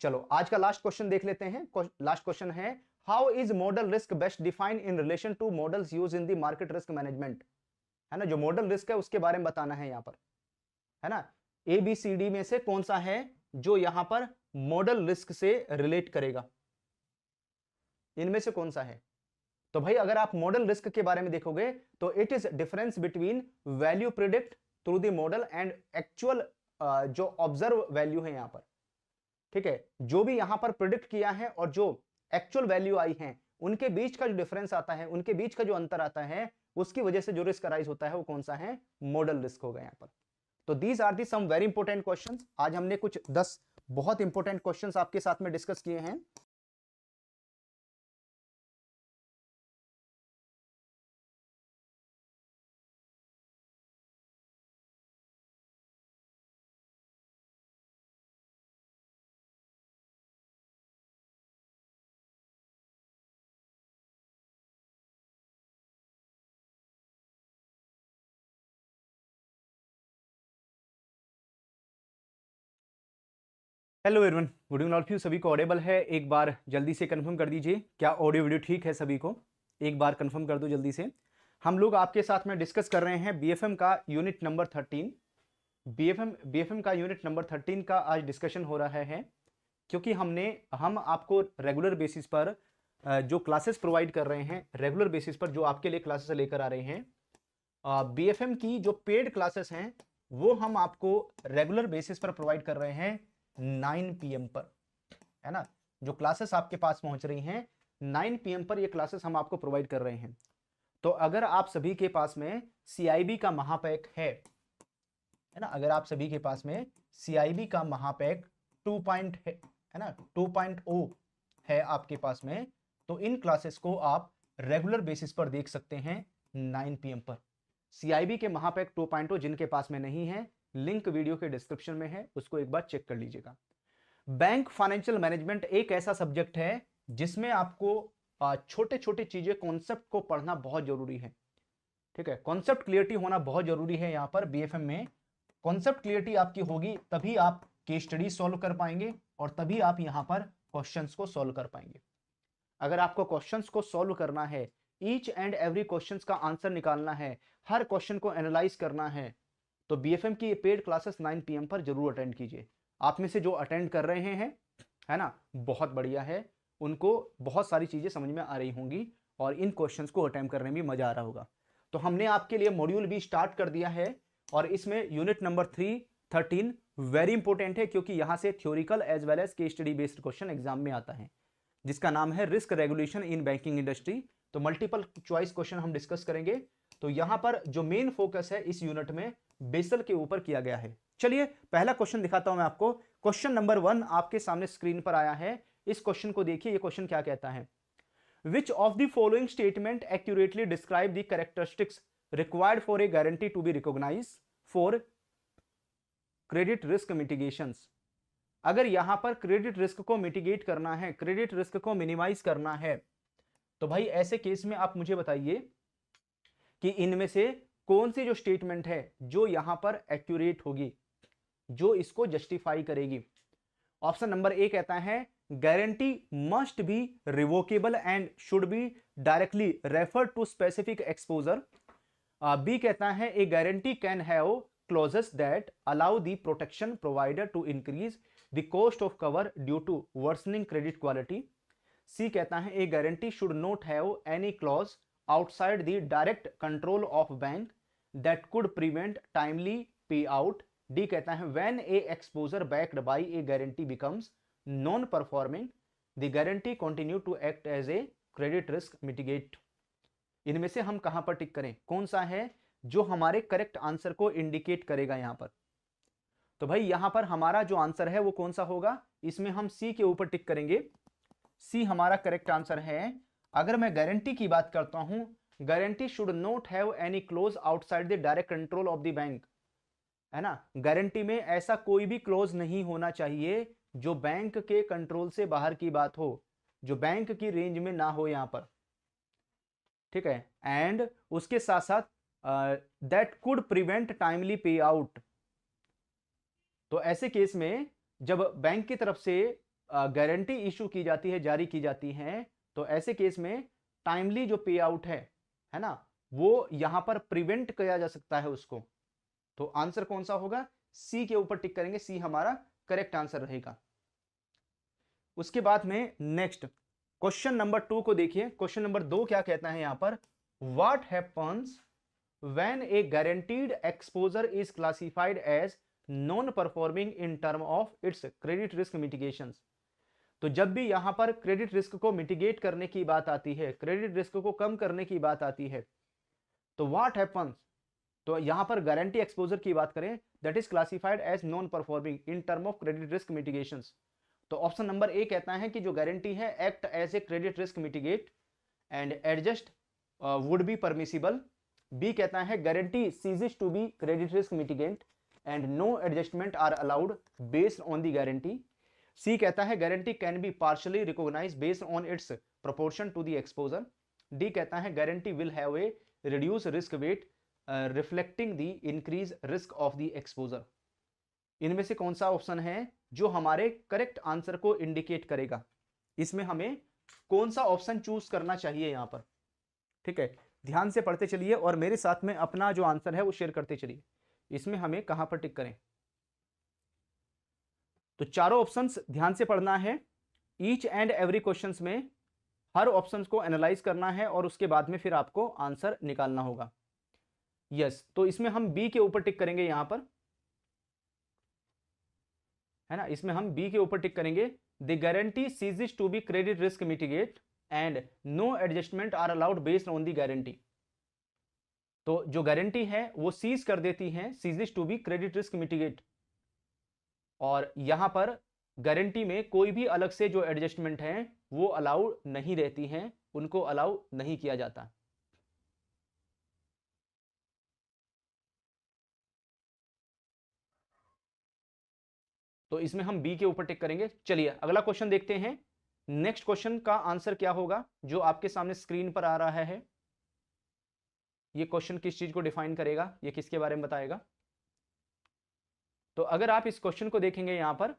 चलो आज का लास्ट क्वेश्चन देख लेते हैं। लास्ट क्वेश्चन है, how is model risk best defined in relation to models use in the market risk management. है ना, जो मॉडल रिस्क है उसके बारे में बताना है यहां पर, है ना। ए बी सी डी में से कौन सा है जो यहां पर मॉडल रिस्क से रिलेट करेगा, इनमें से कौन सा है। तो भाई अगर आप मॉडल रिस्क के बारे में देखोगे तो it is difference between value predict through the model and actual जो ऑब्जर्व वैल्यू है यहां पर, ठीक है, जो भी यहां पर प्रिडिक्ट किया है और जो एक्चुअल वैल्यू आई है उनके बीच का जो डिफरेंस आता है, उनके बीच का जो अंतर आता है, उसकी वजह से जो रिस्क अराइज होता है वो कौन सा है, मॉडल रिस्क होगा यहां पर। तो these are the some very important questions. आज हमने कुछ 10 बहुत इंपॉर्टेंट क्वेश्चंस आपके साथ में डिस्कस किए हैं। Hello everyone, good evening all of you. सभी को ऑडिबल है? एक बार जल्दी से कंफर्म कर दीजिए, क्या ऑडियो वीडियो ठीक है सभी को? एक बार कंफर्म कर दो जल्दी से। हम लोग आपके साथ में डिस्कस कर रहे हैं बीएफएम का यूनिट नंबर 13। बीएफएम का यूनिट नंबर 13 का आज डिस्कशन हो रहा है, क्योंकि हम आपको रेगुलर बेसिस पर जो क्लासेस प्रोवाइड कर रहे हैं, रेगुलर बेसिस पर जो आपके लिए क्लासेस लेकर आ रहे हैं, बीएफएम की जो पेड क्लासेस हैं वो हम आपको रेगुलर बेसिस पर प्रोवाइड कर रहे हैं 9 PM पर, है ना। जो क्लासेस आपके पास पहुंच रही हैं 9 PM पर, ये क्लासेस हम आपको प्रोवाइड कर रहे हैं। तो अगर आप सभी के पास में CIB का महापैक है ना, अगर आप सभी के पास में CIB का महापैक 2 है ना, 2.0 है आपके पास में, तो इन क्लासेस को आप रेगुलर बेसिस पर देख सकते हैं 9 PM पर। CIB के महापैक 2.0 जिनके पास में नहीं है, लिंक वीडियो के डिस्क्रिप्शन में है, उसको एक बार चेक कर लीजिएगा। बैंक फाइनेंशियल मैनेजमेंट एक ऐसा सब्जेक्ट है जिसमें आपको छोटे छोटे चीजें, कॉन्सेप्ट को पढ़ना बहुत जरूरी है, ठीक है। कॉन्सेप्ट क्लियरिटी होना बहुत जरूरी है यहां पर बीएफएम में। कॉन्सेप्ट क्लियरिटी आपकी होगी तभी आप केस स्टडी सॉल्व कर पाएंगे और तभी आप यहां पर क्वेश्चंस को सॉल्व कर पाएंगे। अगर आपको क्वेश्चंस को सॉल्व करना है, ईच एंड एवरी क्वेश्चंस का आंसर निकालना है, हर क्वेश्चन को एनालाइज करना है, तो बीएफएम की पेड क्लासेस 9 PM पर जरूर अटेंड कीजिए। आप में से जो अटेंड कर रहे हैं, है ना, बहुत बढ़िया है, उनको बहुत सारी चीजें समझ में आ रही होंगी और इन क्वेश्चंस को अटेम्प्ट करने में मजा आ रहा होगा। तो हमने आपके लिए मॉड्यूल भी स्टार्ट कर दिया है और इसमें यूनिट नंबर 13 वेरी इंपॉर्टेंट है, क्योंकि यहां से theoretical as well as case study based question exam में आता है, जिसका नाम है risk regulation in banking industry. तो मल्टीपल चॉइस क्वेश्चन हम डिस्कस करेंगे। तो यहां पर जो मेन फोकस है इस यूनिट में बेसल के ऊपर किया गया है। चलिए पहला क्वेश्चन दिखाता हूं मैं आपको। क्वेश्चन नंबर 1 आपके सामने स्क्रीन पर आया है। इस क्वेश्चन को देखिए, ये क्वेश्चन क्या कहता है। Which of the following statement accurately describe the characteristics required for a guarantee to be recognized for credit risk mitigations? अगर यहां पर क्रेडिट रिस्क को मिटिगेट करना है, क्रेडिट रिस्क को मिनिमाइज करना है, तो भाई ऐसे केस में आप मुझे बताइए कि इनमें से कौन सी जो स्टेटमेंट है जो यहां पर एक्यूरेट होगी, जो इसको जस्टिफाई करेगी। ऑप्शन नंबर ए कहता है guarantee must be revocable and should be directly refer to specific exposure. B कहता है a guarantee can have clauses that allow the protection provider to increase the cost of cover due to worsening credit quality. C कहता है a guarantee should not have any clause outside the direct control of bank that could prevent timely payout. D कहता है when a exposure backed by a guarantee becomes non performing the guarantee continue to act as a credit risk mitigate. इनमें से हम कहां पर टिक करें, कौन सा है जो हमारे करेक्ट आंसर को इंडिकेट करेगा यहां पर। तो भाई यहां पर हमारा जो आंसर है वो कौन सा होगा, इसमें हम सी के ऊपर टिक करेंगे। सी हमारा करेक्ट आंसर है। अगर मैं गारंटी की बात करता हूं, guarantee should not have any close outside the direct control of the bank, है ना। गारंटी में ऐसा कोई भी क्लोज नहीं होना चाहिए जो बैंक के कंट्रोल से बाहर की बात हो, जो बैंक की रेंज में ना हो यहां पर, ठीक है। एंड उसके साथ साथ दैट कुड प्रिवेंट टाइमली पे आउट। तो ऐसे केस में जब बैंक की तरफ से गारंटी इशू की जाती है, जारी की जाती है, तो ऐसे केस में टाइमली जो पे आउट है ना, वो यहां पर प्रिवेंट किया जा सकता है उसको। तो आंसर कौन सा होगा? सी के ऊपर टिक करेंगे, सी हमारा करेक्ट आंसर रहेगा। उसके बाद में नेक्स्ट क्वेश्चन नंबर 2 को देखिए। क्वेश्चन नंबर 2 क्या कहता है यहां पर, what happens when a guaranteed exposure is classified as non performing in term of its credit risk mitigations. तो जब भी यहां पर क्रेडिट रिस्क को मिटिगेट करने की बात आती है, क्रेडिट रिस्क को कम करने की बात आती है, तो व्हाट हैपन्स, तो यहां पर गारंटी एक्सपोजर की बात करें, that is classified as non performing in term of credit risk mitigations. तो ऑप्शन नंबर ए कहता है कि जो गारंटी है act as a credit risk mitigate and adjust would be permissible. B कहता है guarantee ceases to be credit risk mitigant and no adjustment are allowed based on the guarantee. C कहता है guarantee can be partially recognise based on its proportion to the exposure. D कहता है guarantee will have a reduce risk wait reflecting the increase risk of the exposure. इनमें से कौन सा option है जो हमारे करेक्ट आंसर को इंडिकेट करेगा? इसमें हमें कौन सा ऑप्शन चूज करना चाहिए यहां पर? ठीक है, ध्यान से पढ़ते चलिए और मेरे साथ में अपना जो आंसर है वो शेयर करते चलिए। इसमें हमें कहां पर टिक करें? तो चारों ऑप्शंस ध्यान से पढ़ना है। ईच एंड एवरी क्वेश्चंस में हर ऑप्शंस को एनालाइज करना है और उसके बाद में फिर आपको आंसर निकालना होगा। यस, तो इसमें हम बी के ऊपर टिक करेंगे यहां पर, है ना, इसमें हम बी के ऊपर टिक करेंगे। The guarantee ceases to be credit risk mitigate and no adjustment are allowed based on the guarantee. तो जो गारंटी है वो सीज कर देती है, ceases to be credit risk mitigate, और यहां पर गारंटी में कोई भी अलग से जो एडजस्टमेंट है वो अलाउ नहीं रहती हैं, उनको अलाउ नहीं किया जाता। तो इसमें हम बी के ऊपर टिक करेंगे। चलिए अगला क्वेश्चन देखते हैं। नेक्स्ट क्वेश्चन का आंसर क्या होगा जो आपके सामने स्क्रीन पर आ रहा है? ये क्वेश्चन किस चीज को डिफाइन करेगा, ये किसके बारे में बताएगा? तो अगर आप इस क्वेश्चन को देखेंगे यहां पर,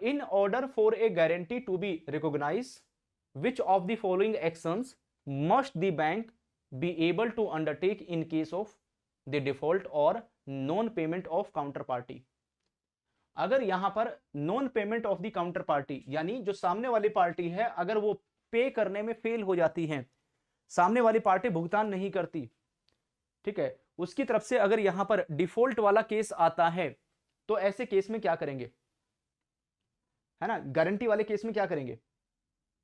in order for a guarantee to be recognise which of the following actions must the bank be able to undertake in case of the default और non payment of counter party. अगर यहां पर non payment of the counter party, यानी जो सामने वाली party है अगर वो पे करने में फेल हो जाती है, सामने वाली पार्टी भुगतान नहीं करती, ठीक है, उसकी तरफ से अगर यहां पर डिफॉल्ट वाला केस आता है, तो ऐसे केस में क्या करेंगे, है ना, गारंटी वाले केस में क्या करेंगे?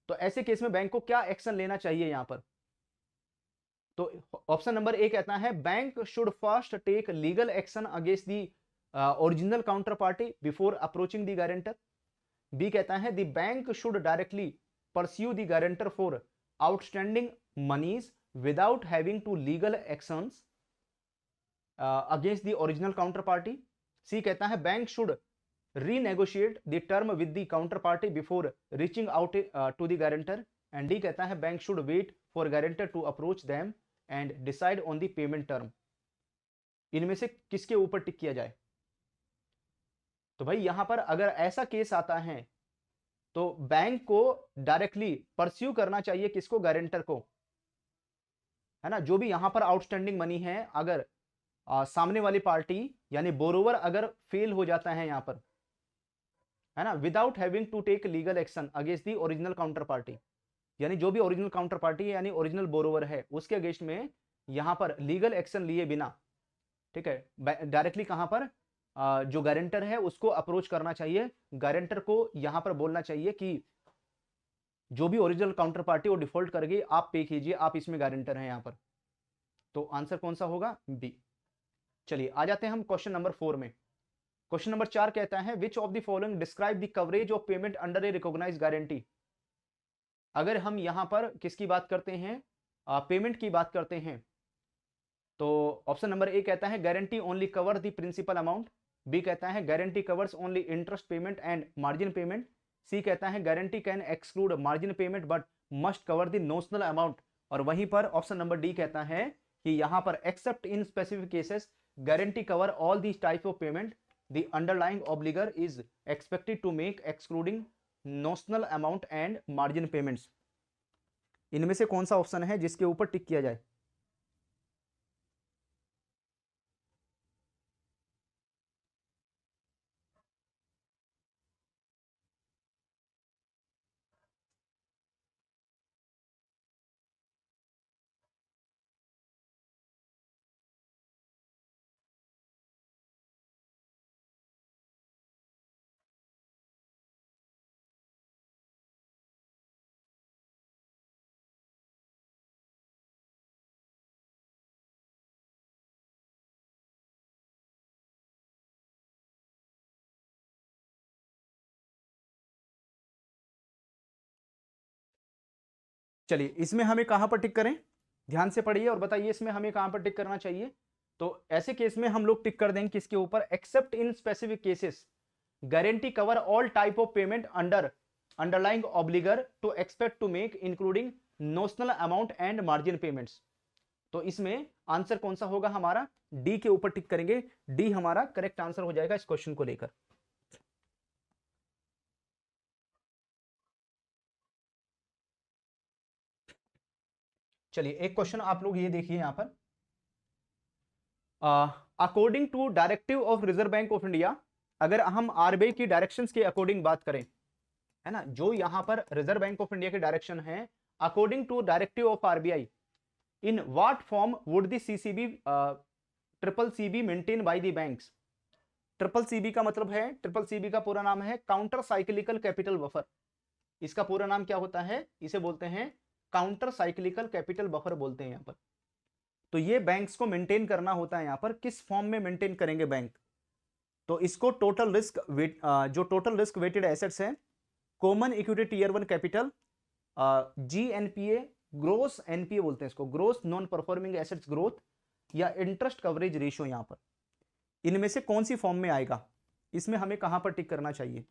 तो ऐसे केस में बैंक को क्या एक्शन लेना चाहिए यहां पर? तो ऑप्शन नंबर ए कहता है bank should first take legal action against the original counter party before approaching the guarantor. B कहता है the bank should directly pursue the guarantor for outstanding monies without having to legal actions against the original counter party. C कहता है bank should renegotiate the term with the counterparty before reaching out to the guarantor, and D कहता है bank should wait for guarantor to approach them and decide on the payment term। इनमें से किसके ऊपर टिक किया जाए? तो भाई यहां पर अगर ऐसा केस आता है तो बैंक को डायरेक्टली परस्यू करना चाहिए, किसको? गारंटर को, है ना। जो भी यहां पर आउटस्टैंडिंग मनी है, अगर सामने वाली पार्टी यानी बोरोवर अगर फेल हो जाता है यहां पर, है ना, without having to take legal action against the original counter party, यानी जो भी ओरिजिनल काउंटर पार्टी है यानी ओरिजिनल बोरोवर है उसके अगेंस्ट में यहां पर लीगल एक्शन लिए बिना, ठीक है, डायरेक्टली कहां पर जो गारंटर है उसको अप्रोच करना चाहिए। गारंटर को यहां पर बोलना चाहिए कि जो भी ओरिजिनल काउंटर पार्टी वो डिफॉल्ट कर गई, आप पे कीजिए, आप इसमें गारंटर हैं यहां पर। तो आंसर कौन सा होगा? बी। चलिए आ जाते हैं हम क्वेश्चन नंबर 4 में। क्वेश्चन नंबर 4 कहता है which of the following describe the coverage of payment under a recognise guarantee. अगर हम यहां पर किसकी बात करते हैं, पेमेंट की बात करते हैं, तो ऑप्शन नंबर ए कहता है guarantee only cover the principal amount. B कहता है guarantee covers only interest payment and margin payment. C कहता है guarantee can exclude margin payment but must cover the notional amount. और वहीं पर ऑप्शन नंबर डी कहता है कि यहाँ पर except in specific cases guarantee cover all these type of payment the underlying obligor is expected to make excluding notional amount and margin payments. इनमें से कौन सा ऑप्शन है जिसके ऊपर टिक किया जाए? चलिए, इसमें हमें कहां पर टिक करें? ध्यान से पढ़िए और बताइए इसमें हमें कहां पर टिक करना चाहिए। तो ऐसे केस में हम लोग टिक कर देंगे किसके ऊपर? Except in specific cases guarantee cover all type of payment under underlying obligor to expect to make including notional amount and margin payments. तो इसमें आंसर कौन सा होगा हमारा? डी के ऊपर टिक करेंगे। डी हमारा करेक्ट आंसर हो जाएगा इस क्वेश्चन को लेकर। चलिए, एक क्वेश्चन आप लोग ये देखिए यहां पर, according to directive of Reserve Bank of India, अगर हम आरबीआई की डायरेक्शंस के अकॉर्डिंग बात करें, है ना, जो यहां पर रिजर्व बैंक ऑफ इंडिया के डायरेक्शन है, according to directive of RBI, in what form would the CCB triple CB maintain by the banks? Triple CB का मतलब है, ट्रिपल सीबी का पूरा नाम है काउंटर साइक्लिकल कैपिटल बफर। इसका पूरा नाम क्या होता है? इसे बोलते हैं काउंटर साइक्लिकल कैपिटल बफर बोलते हैं यहां पर। तो ये बैंक्स को मेंटेन करना होता है। यहां पर किस फॉर्म में मेंटेन करेंगे बैंक? तो इसको टोटल रिस्क जो टोटल रिस्क वेटेड एसेट्स है, common equity tier 1 capital, GNPA, gross NPA बोलते हैं इसको, gross non performing assets growth, या इंटरेस्ट कवरेज रेशियो, यहां पर इनमें से कौन सी फॉर्म में आएगा? इसमें हमें कहां पर टिक करना चाहिए?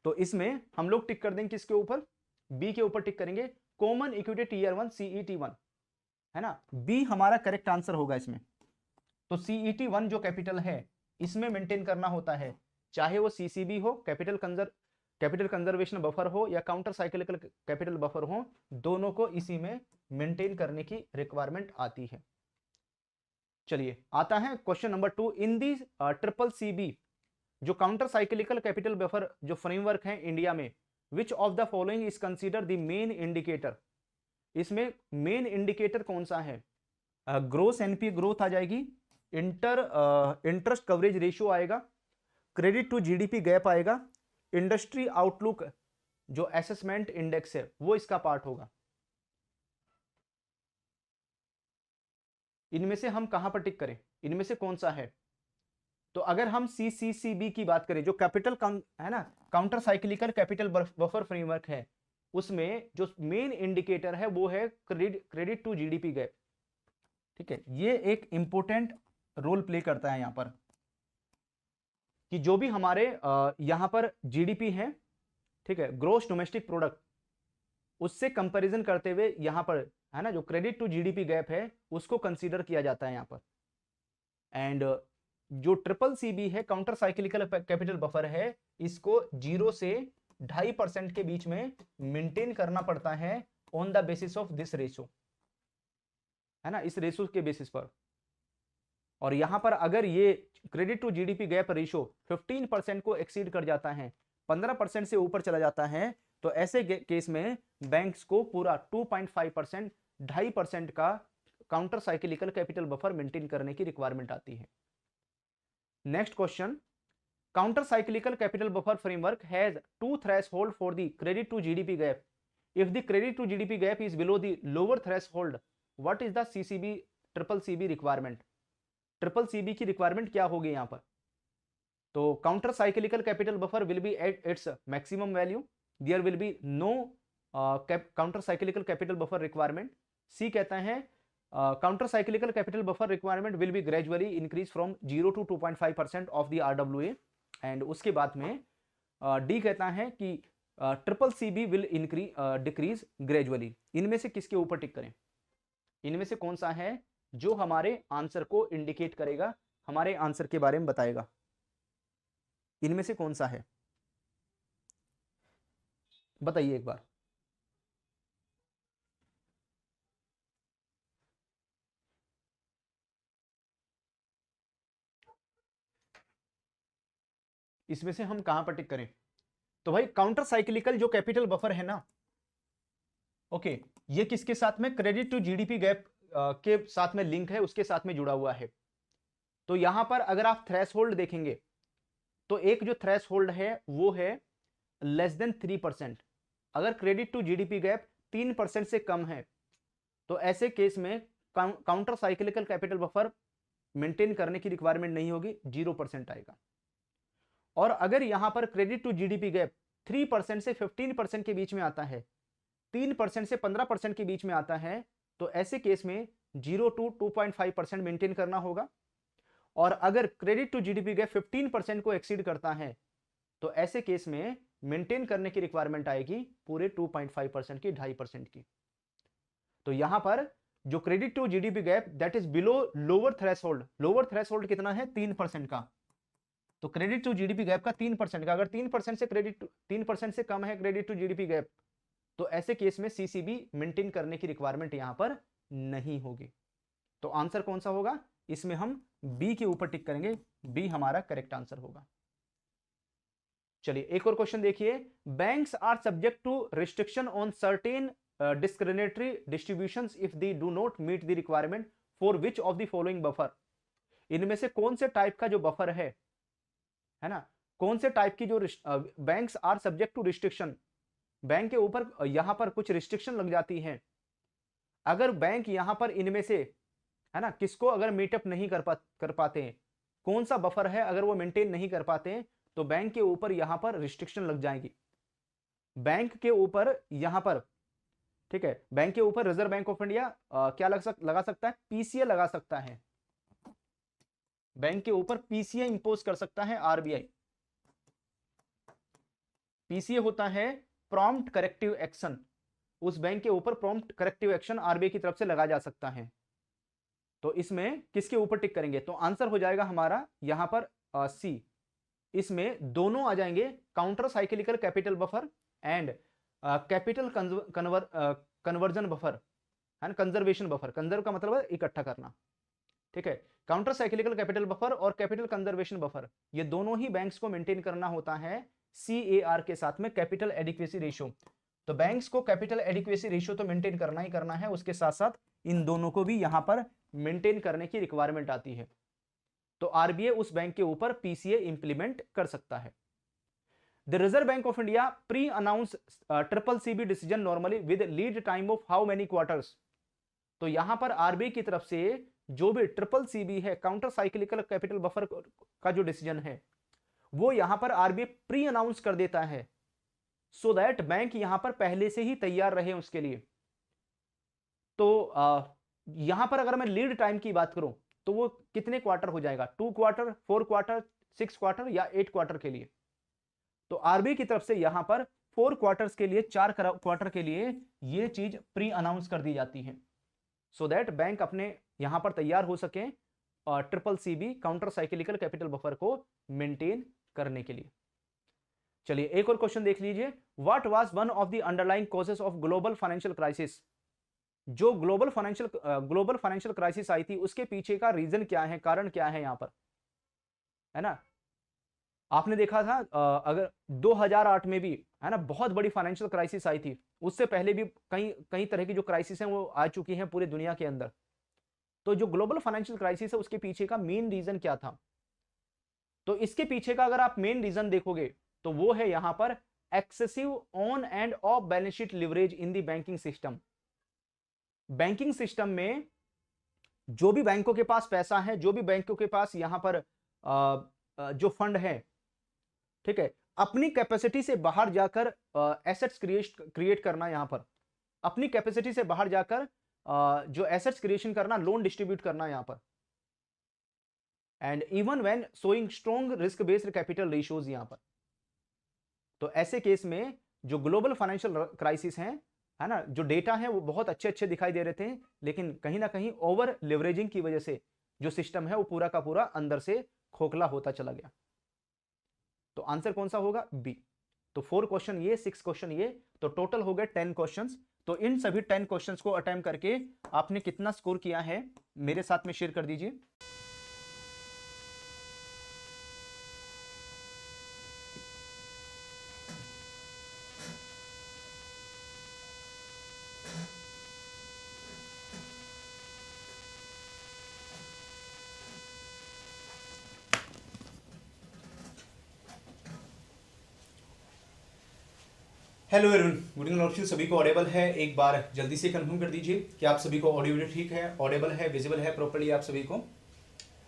तो इसमें हम लोग टिक कर देंगे किसके ऊपर? बी के ऊपर टिक करेंगे, कॉमन इक्विटी टीयर 1 CET1, है ना। बी हमारा करेक्ट आंसर होगा इसमें। तो CET1 जो कैपिटल है इसमें मेंटेन करना होता है, चाहे वो सीसीबी हो, कैपिटल कंजर्वेशन बफर हो, या काउंटर साइक्लिकल कैपिटल बफर हो, दोनों को इसी में मेंटेन करने की रिक्वायरमेंट आती है। चलिए, आता है क्वेश्चन नंबर 2। इन दी ट्रिपल सीबी जो काउंटर साइक्लिकल कैपिटल बफर जो फ्रेमवर्क है इंडिया में, विच of the following is consider the main indicator? इसमें मेन इंडिकेटर कौन सा है? ग्रोस एनपी ग्रोथ आ जाएगी, इंटरेस्ट कवरेज रेशियो आएगा, क्रेडिट टू जीडीपी गैप आएगा, इंडस्ट्री आउटलुक जो असेसमेंट इंडेक्स है वो इसका पार्ट होगा। इनमें से हम कहां पर टिक करें? इनमें से कौन सा है? तो अगर हम सीसीसीबी की बात करें, जो कैपिटल है ना, counter cyclical capital buffer framework है, उसमें जो मेन इंडिकेटर है वो है क्रेडिट टू जीडीपी गैप। ठीक है, ये एक इंपॉर्टेंट रोल प्ले करता है यहां पर, कि जो भी हमारे यहां पर जीडीपी है, ठीक है, ग्रोस डोमेस्टिक प्रोडक्ट, उससे कंपैरिजन करते हुए यहां पर, है ना, जो क्रेडिट टू जीडीपी गैप है उसको कंसीडर किया जाता है यहां पर। एंड जो ट्रिपल सीबी है, काउंटर साइक्लिकल कैपिटल बफर है, इसको 0 से 2.5% के बीच में मेंटेन करना पड़ता है on the basis of this ratio, है ना, इस रेशो के बेसिस पर। और यहां पर अगर ये credit to GDP gap ratio 15% को एक्सीड कर जाता है, 15% से ऊपर चला जाता है, तो ऐसे केस में बैंक्स को पूरा 2.5%, 2.5% का counter cyclical capital buffer maintain करने की रिक्वायरमेंट आती है। Next question, counter cyclical capital buffer framework has 2 threshold for the credit to GDP gap. If the credit to GDP gap is below the lower threshold, what is the CCB triple CB requirement? Triple CB की requirement क्या होगी यहां पर? तो counter cyclical capital buffer will be at its maximum value, there will be no counter cyclical capital buffer requirement. C कहता है counter cyclical capital buffer requirement will be gradually increase from 0 to 2.5% of the RWA. And उसके बाद में D कहता है कि triple CB will decrease gradually. इनमें से किसके ऊपर टिक करें? इनमें से कौन सा है जो हमारे आंसर को इंडिकेट करेगा, हमारे आंसर के बारे में बताएगा। इनमें से कौन सा है, बताइए एक बार। इसमें से हम कहां पर टिक करें? तो भाई काउंटर साइक्लिकल जो कैपिटल बफर है ना, ओके, ये किसके साथ में, क्रेडिट टू जीडीपी गैप के साथ में लिंक है, उसके साथ में जुड़ा हुआ है। तो यहां पर अगर आप थ्रेशोल्ड देखेंगे तो एक जो थ्रेशोल्ड है वो है लेस देन 3%। अगर क्रेडिट टू जीडीपी गैप 3% से कम है तो ऐसे केस में counter cyclical capital buffer maintain करने की रिक्वायरमेंट नहीं होगी, 0% आएगा। और अगर यहां पर क्रेडिट टू जीडीपी गैप 3% से 15% के बीच में आता है, 3% से 15% के बीच में आता है, तो ऐसे केस में 0 to 2.5% मेंटेन करना होगा। और अगर क्रेडिट टू जीडीपी गैप 15% को एक्सीड करता है तो ऐसे केस में मेंटेन करने की रिक्वायरमेंट आएगी पूरे 2.5% की, 2.5% की। तो यहां पर जो credit to GDP gap that is below lower threshold, lower threshold कितना है, 3% का। तो क्रेडिट टू जीडीपी गैप का 3% का, अगर 3% से 3% से कम है क्रेडिट टू जीडीपी गैप, तो ऐसे केस में सीसीबी मेंटेन करने की रिक्वायरमेंट यहां पर नहीं होगी। तो आंसर कौन सा होगा, इसमें हम बी के ऊपर टिक करेंगे, बी हमारा करेक्ट आंसर होगा। चलिए एक और क्वेश्चन देखिए, banks are subject to restriction on certain discriminatory distributions if they do not meet the requirement for which of the following buffer। इनमें से कौन से टाइप का जो बफर है ना, कौन से टाइप की जो banks are subject to restriction, bank के ऊपर यहां पर कुछ रिस्ट्रिक्शन लग जाती है। अगर बैंक यहां पर इनमें से है ना किसको अगर मीटअप नहीं कर पाते हैं, कौन सा बफर है अगर वो मेंटेन नहीं कर पाते हैं, तो बैंक के ऊपर यहां पर रिस्ट्रिक्शन लग जाएगी। बैंक के ऊपर यहां पर, ठीक है, बैंक के ऊपर रिजर्व बैंक ऑफ इंडिया क्या लगा सकता है, पीसीए लगा सकता है। बैंक के ऊपर पीसीए इंपोज कर सकता है आरबीआई। पीसीए होता है प्रॉम्प्ट करेक्टिव एक्शन, उस बैंक के ऊपर प्रॉम्प्ट करेक्टिव एक्शन आरबीआई की तरफ से लगा जा सकता है। तो इसमें किसके ऊपर टिक करेंगे, तो आंसर हो जाएगा हमारा यहां पर सी। इसमें दोनों आ जाएंगे, counter cyclical capital buffer and capital conversion buffer, है ना, कंजर्वेशन बफर। कंजर्व का मतलब है इकट्ठा करना, ठीक है। काउंटर साइक्लिकल कैपिटल बफर और कैपिटल कंजर्वेशन बफर, ये दोनों ही बैंक्स को मेंटेन करना होता है सीएआर के साथ में, कैपिटल एडिक्वेसी रेशियो। तो बैंक्स को कैपिटल एडिक्वेसी रेशियो तो मेंटेन करना ही करना है, उसके साथ साथ इन दोनों को भी यहां पर मेंटेन करने की रिक्वायरमेंट आती है। तो आरबीआई उस बैंक के ऊपर पीसीए इंप्लीमेंट कर सकता है। The reserve Bank of India pre announce triple CB decision normally with lead time of how many quarters. तो यहां पर आरबीआई की तरफ से जो भी ट्रिपल सीबी है, काउंटर साइक्लिकल कैपिटल बफर का जो डिसीजन है, वो यहां पर आरबीआई प्री अनाउंस कर देता है, सो दैट बैंक यहां पर पहले से ही तैयार रहे उसके लिए। तो यहां पर अगर मैं लीड टाइम की बात करूं तो वो कितने क्वार्टर हो जाएगा, 2 क्वार्टर, 4 क्वार्टर, 6 क्वार्टर या 8 क्वार्टर के लिए। तो आरबीआई की तरफ से यहां पर 4 क्वार्टर्स के लिए, 4 क्वार्टर के लिए ये चीज प्री अनाउंस कर दी जाती है, सो दैट बैंक अपने यहां पर तैयार हो सके और triple CB counter cyclical capital buffer को मेंटेन करने के लिए। चलिए एक और क्वेश्चन देख लीजिए, what was one of the underlying causes of global financial crisis. जो ग्लोबल फाइनेंशियल क्राइसिस आई थी उसके पीछे का रीजन क्या है, कारण क्या है यहां पर, है ना। आपने देखा था अगर 2008 में भी, है ना, बहुत बड़ी फाइनेंशियल क्राइसिस आई थी, उससे पहले भी कई कई तरह की जो क्राइसिस हैं वो आ चुकी हैं पूरे दुनिया के अंदर। तो जो ग्लोबल फाइनेंशियल क्राइसिस है उसके पीछे का मेन रीजन क्या था, तो इसके पीछे का अगर आप मेन रीजन देखोगे तो वो है यहां पर excessive on end of balance sheet leverage in the banking system. Banking system में जो भी बैंकों के पास पैसा है, जो भी बैंकों के पास यहां पर जो फंड है, ठीक है, अपनी कैपेसिटी से बाहर जाकर एसेट्स क्रिएट करना, यहां पर अपनी कैपेसिटी से बाहर जाकर जो एसेट्स क्रिएशन करना, लोन डिस्ट्रीब्यूट करना यहां पर, and even when showing strong risk based capital ratios यहां पर। तो ऐसे केस में जो ग्लोबल फाइनेंशियल क्राइसिस हैं है ना, जो डेटा है वो बहुत अच्छे अच्छे दिखाई दे रहे थे, लेकिन कहीं ना कहीं ओवर लिवरेजिंग की वजह से जो सिस्टम है वो पूरा का पूरा अंदर से खोखला होता चला गया। तो आंसर कौन सा होगा? बी। तो 4 क्वेश्चन ये, 6 क्वेश्चन ये, तो टोटल हो गए 10 क्वेश्चंस। तो इन सभी 10 क्वेश्चंस को अटेम्प्ट करके आपने कितना स्कोर किया है मेरे साथ में शेयर कर दीजिए। Hello everyone, good evening of you. सभी को ऑडिबल है? एक बार जल्दी से कंफर्म कर दीजिए कि आप सभी को ऑडियो वीडियो ठीक है, ऑडिबल है, विजिबल है प्रॉपर्ली आप सभी को।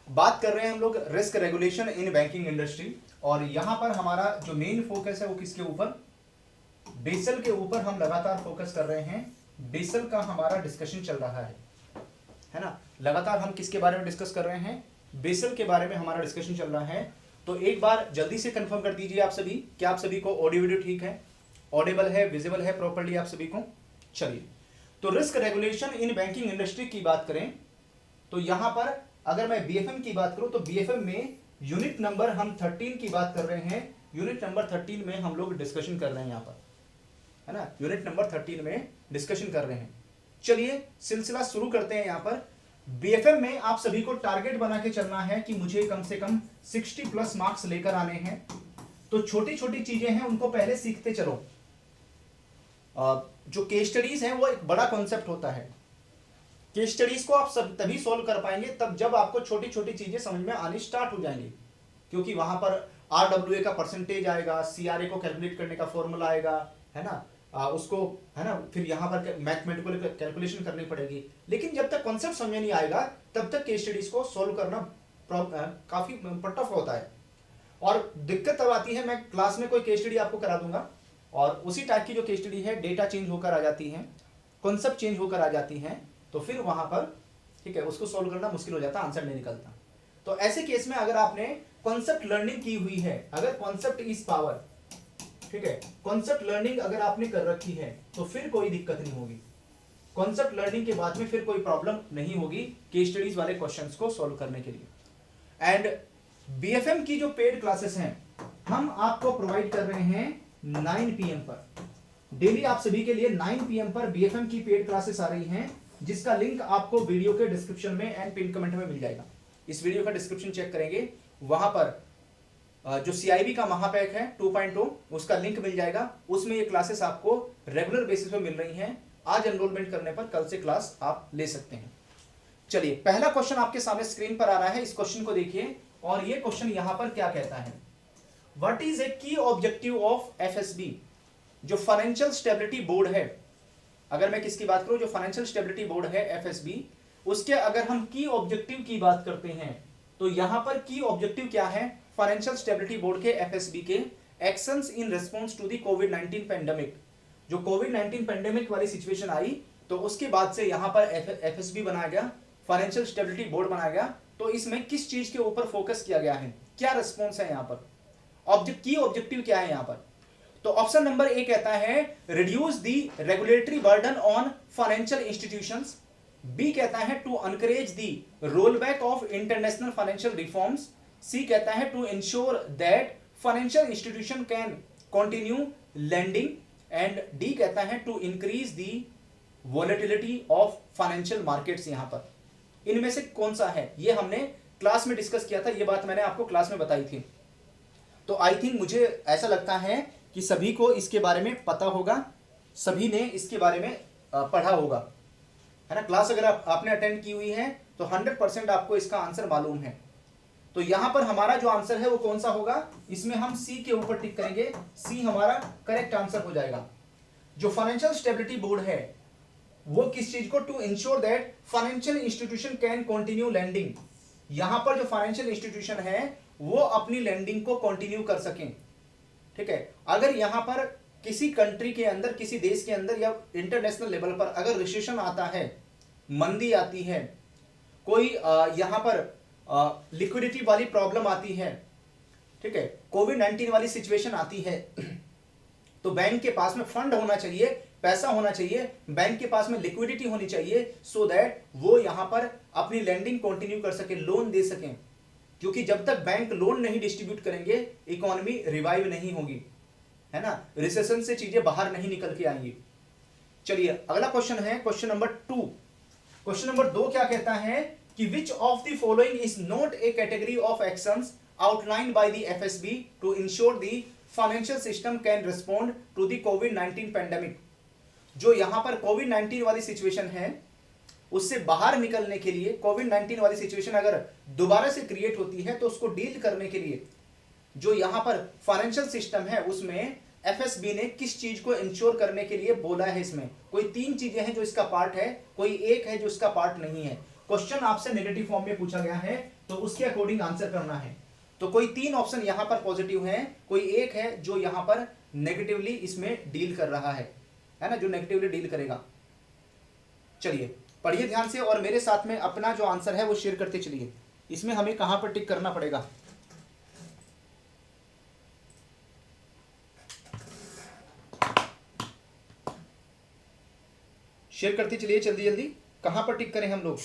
बात कर रहे हैं हम लोग risk regulation in banking industry, और यहां पर हमारा जो मेन फोकस है वो किसके ऊपर? बेसल के ऊपर हम लगातार फोकस कर रहे हैं। बेसल का हमारा डिस्कशन चल रहा है ना। लगातार हम किसके बारे में डिस्कस कर रहे हैं? बेसल के बारे में हमारा डिस्कशन चल रहा है। तो एक बार जल्दी से कंफर्म कर दीजिए आप सभी कि आप सभी को ऑडियो वीडियो ठीक है, ऑडिबल है, विजिबल है प्रॉपर्ली आप सभी को। चलिए, तो risk regulation in banking industry की बात करें तो यहां पर अगर मैं बीएफएम की बात करूं तो बीएफएम में यूनिट नंबर हम 13 की बात कर रहे हैं। यूनिट नंबर 13 में हम लोग डिस्कशन कर रहे हैं यहां पर, है ना। यूनिट नंबर 13 में डिस्कशन कर रहे हैं। चलिए सिलसिला शुरू करते हैं। यहां पर बीएफएम में आप सभी को टारगेट बना के चलना है कि मुझे कम से कम 60 प्लस मार्क्स लेकर आने हैं। तो छोटी छोटी चीजें हैं उनको पहले सीखते चलो। जो केस स्टडीज हैं वो एक बड़ा कॉन्सेप्ट होता है। केस स्टडीज को आप सब तभी सॉल्व कर पाएंगे तब जब आपको छोटी छोटी चीजें समझ में आनी स्टार्ट हो जाएंगी, क्योंकि वहां पर RWA का परसेंटेज आएगा, CRA को कैलकुलेट करने का फॉर्मूला आएगा, है ना। उसको, है ना, फिर यहां पर मैथमेटिकल कैलकुलेशन करनी पड़ेगी। लेकिन जब तक कॉन्सेप्ट समझ में नहीं आएगा तब तक केस स्टडीज को सॉल्व करना काफी टफ होता है। और दिक्कत तब आती है, मैं क्लास में कोई केस स्टडी आपको करा दूंगा और उसी टाइप की जो केस स्टडी है डेटा चेंज होकर आ जाती है, कॉन्सेप्ट चेंज होकर आ जाती हैं, तो फिर वहां पर ठीक है उसको सॉल्व करना मुश्किल हो जाता, आंसर नहीं निकलता। तो ऐसे केस में अगर आपने कॉन्सेप्ट लर्निंग की हुई है, अगर कॉन्सेप्ट इज पावर, ठीक है, कॉन्सेप्ट लर्निंग अगर आपने कर रखी है तो फिर कोई दिक्कत नहीं होगी। कॉन्सेप्ट लर्निंग के बाद में फिर कोई प्रॉब्लम नहीं होगी केस स्टडीज वाले क्वेश्चंस को सॉल्व करने के लिए। एंड बीएफएम की जो पेड क्लासेस हैं हम आपको प्रोवाइड कर रहे हैं 9 PM पर। डेली आप सभी के लिए 9 PM पर बीएफएम की पेड क्लासेस आ रही हैं, जिसका लिंक आपको वीडियो के डिस्क्रिप्शन में एंड पिन कमेंट में मिल जाएगा। इस वीडियो का डिस्क्रिप्शन चेक करेंगे, वहां पर जो CIB का महापैक है 2.0 उसका लिंक मिल जाएगा। उसमें ये क्लासेस आपको रेगुलर बेसिस पे मिल रही हैं। आज एनरोलमेंट करने पर कल से क्लास आप ले सकते हैं। चलिए, पहला क्वेश्चन आपके सामने स्क्रीन पर आ रहा है, इस क्वेश्चन को देखिए। और ये क्वेश्चन यहां पर क्या कहता है? व्हाट इज ए की ऑब्जेक्टिव ऑफ FSB? जो फाइनेंशियल स्टेबिलिटी बोर्ड है, अगर मैं किसकी बात करूं, जो फाइनेंशियल स्टेबिलिटी बोर्ड है FSB, उसके अगर हम की ऑब्जेक्टिव की बात करते हैं तो यहां पर की ऑब्जेक्टिव क्या है फाइनेंशियल स्टेबिलिटी बोर्ड के FSB के? Actions in response to the कोविड-19 पेंडेमिक। जो कोविड-19 पेंडेमिक वाली सिचुएशन आई तो उसके बाद से यहां पर FSB बनाया गया, फाइनेंशियल स्टेबिलिटी बोर्ड बनाया गया। तो इसमें किस चीज के ऊपर फोकस किया गया है, क्या रिस्पॉन्स है यहां पर, की ऑब्जेक्टिव क्या है यहां पर? तो ऑप्शन नंबर ए कहता है reduce the regulatory burden on financial institutions. B कहता है to encourage the roll back of international financial reforms. C कहता है to ensure that financial institution can continue lending. And D कहता है to increase the volatility of financial markets. यहां पर इनमें से कौन सा है? ये हमने क्लास में डिस्कस किया था, ये बात मैंने आपको क्लास में बताई थी। तो आई थिंक मुझे ऐसा लगता है कि सभी को इसके बारे में पता होगा, सभी ने इसके बारे में पढ़ा होगा, है ना। क्लास अगर आपने अटेंड की हुई है तो 100% आपको इसका आंसर मालूम है। तो यहां पर हमारा जो आंसर है वो कौन सा होगा? इसमें हम सी के ऊपर टिक करेंगे, सी हमारा करेक्ट आंसर हो जाएगा। जो फाइनेंशियल स्टेबिलिटी बोर्ड है वो किस चीज को? To ensure that financial institution can continue lending. यहां पर जो फाइनेंशियल इंस्टीट्यूशन है वो अपनी लैंडिंग को कंटिन्यू कर सकें, ठीक है। अगर यहां पर किसी कंट्री के अंदर, किसी देश के अंदर या इंटरनेशनल लेवल पर अगर रिसेशन आता है, मंदी आती है, कोई यहां पर लिक्विडिटी वाली प्रॉब्लम आती है, ठीक है, कोविड-19 वाली सिचुएशन आती है, तो बैंक के पास में फंड होना चाहिए पैसा होना चाहिए, बैंक के पास में लिक्विडिटी होनी चाहिए, सो दैट वो यहां पर अपनी लैंडिंग कंटिन्यू कर सके, लोन दे सकें। क्योंकि जब तक बैंक लोन नहीं डिस्ट्रीब्यूट करेंगे इकोनॉमी रिवाइव नहीं होगी, है ना, रिसेशन से चीजें बाहर नहीं निकल के आएंगी। चलिए अगला क्वेश्चन है क्वेश्चन नंबर 2। क्वेश्चन नंबर 2 क्या कहता है कि which of the following is not a category of actions outlined by the FSB to ensure the financial system can respond to the कोविड-19 पैंडेमिक। जो यहां पर कोविड-19 वाली सिचुएशन है उससे बाहर निकलने के लिए, कोविड-19 वाली सिचुएशन अगर दोबारा से क्रिएट होती है तो उसको डील करने के लिए जो यहां पर फाइनेंशियल सिस्टम है उसमें एफएसबी ने किस चीज को इंश्योर करने के लिए बोला है। इसमें कोई 3 चीजें हैं जो इसका पार्ट है, कोई एक है जो इसका पार्ट नहीं है। क्वेश्चन आपसे नेगेटिव फॉर्म में पूछा गया है तो उसके अकॉर्डिंग आंसर करना है। तो कोई 3 ऑप्शन यहां पर पॉजिटिव है, कोई एक है जो यहां पर नेगेटिवली इसमें डील कर रहा है ना, जो नेगेटिवली डील करेगा। चलिए पढ़िए ध्यान से और मेरे साथ में अपना जो आंसर है वो शेयर करते चलिए। इसमें हमें कहां पर टिक करना पड़ेगा, शेयर करते चलिए जल्दी जल्दी। कहां पर टिक करें हम लोग?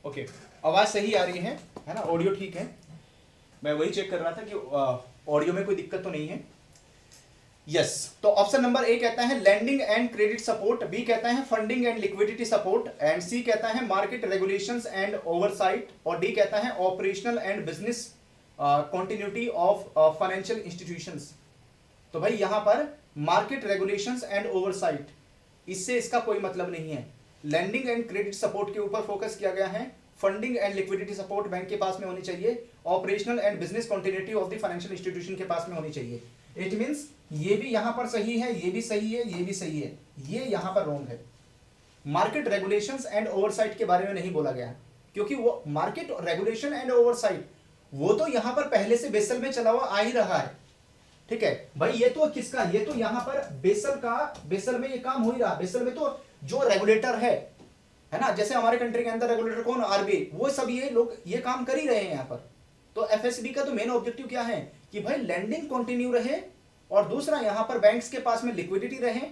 ओके आवाज सही आ रही है ना, ऑडियो ठीक है? मैं वही चेक कर रहा था कि ऑडियो में कोई दिक्कत तो नहीं है। यस तो ऑप्शन नंबर ए कहता है lending and credit support, B कहता है funding and liquidity support, and C कहता है मार्केट रेगुलेशंस एंड ओवरसाइट, और डी कहता है operational and business continuity of financial institutions. तो भाई यहां पर मार्केट रेगुलेशंस एंड ओवरसाइट, इससे इसका कोई मतलब नहीं है। लैंडिंग एंड क्रेडिट सपोर्ट के ऊपर फोकस किया गया है, funding and liquidity support bank के पास में होनी चाहिए, operational and business continuity of the financial institution के पास में होनी चाहिए। इट मींस ये भी यहां पर सही है, ये भी सही है, ये भी सही है, ये यहां पर रॉन्ग है। मार्केट रेगुलेशंस एंड ओवरसाइट के बारे में नहीं बोला गया, क्योंकि वो मार्केट रेगुलेशन एंड ओवरसाइट वो तो यहां पर पहले से बेसल में चला हुआ आ ही रहा है। ठीक है भाई, ये तो किसका, ये तो यहां पर बेसल का, बेसल में ये काम हो ही रहा। बेसल में तो जो रेगुलेटर है ना, जैसे हमारे कंट्री के अंदर रेगुलेटर कौन, आरबीआई, वो सब ये लोग ये काम कर ही रहे हैं यहां पर। तो एफएसबी का तो मेन ऑब्जेक्टिव क्या है कि भाई लैंडिंग कंटिन्यू रहे, और दूसरा यहां पर बैंक्स के पास में लिक्विडिटी रहे,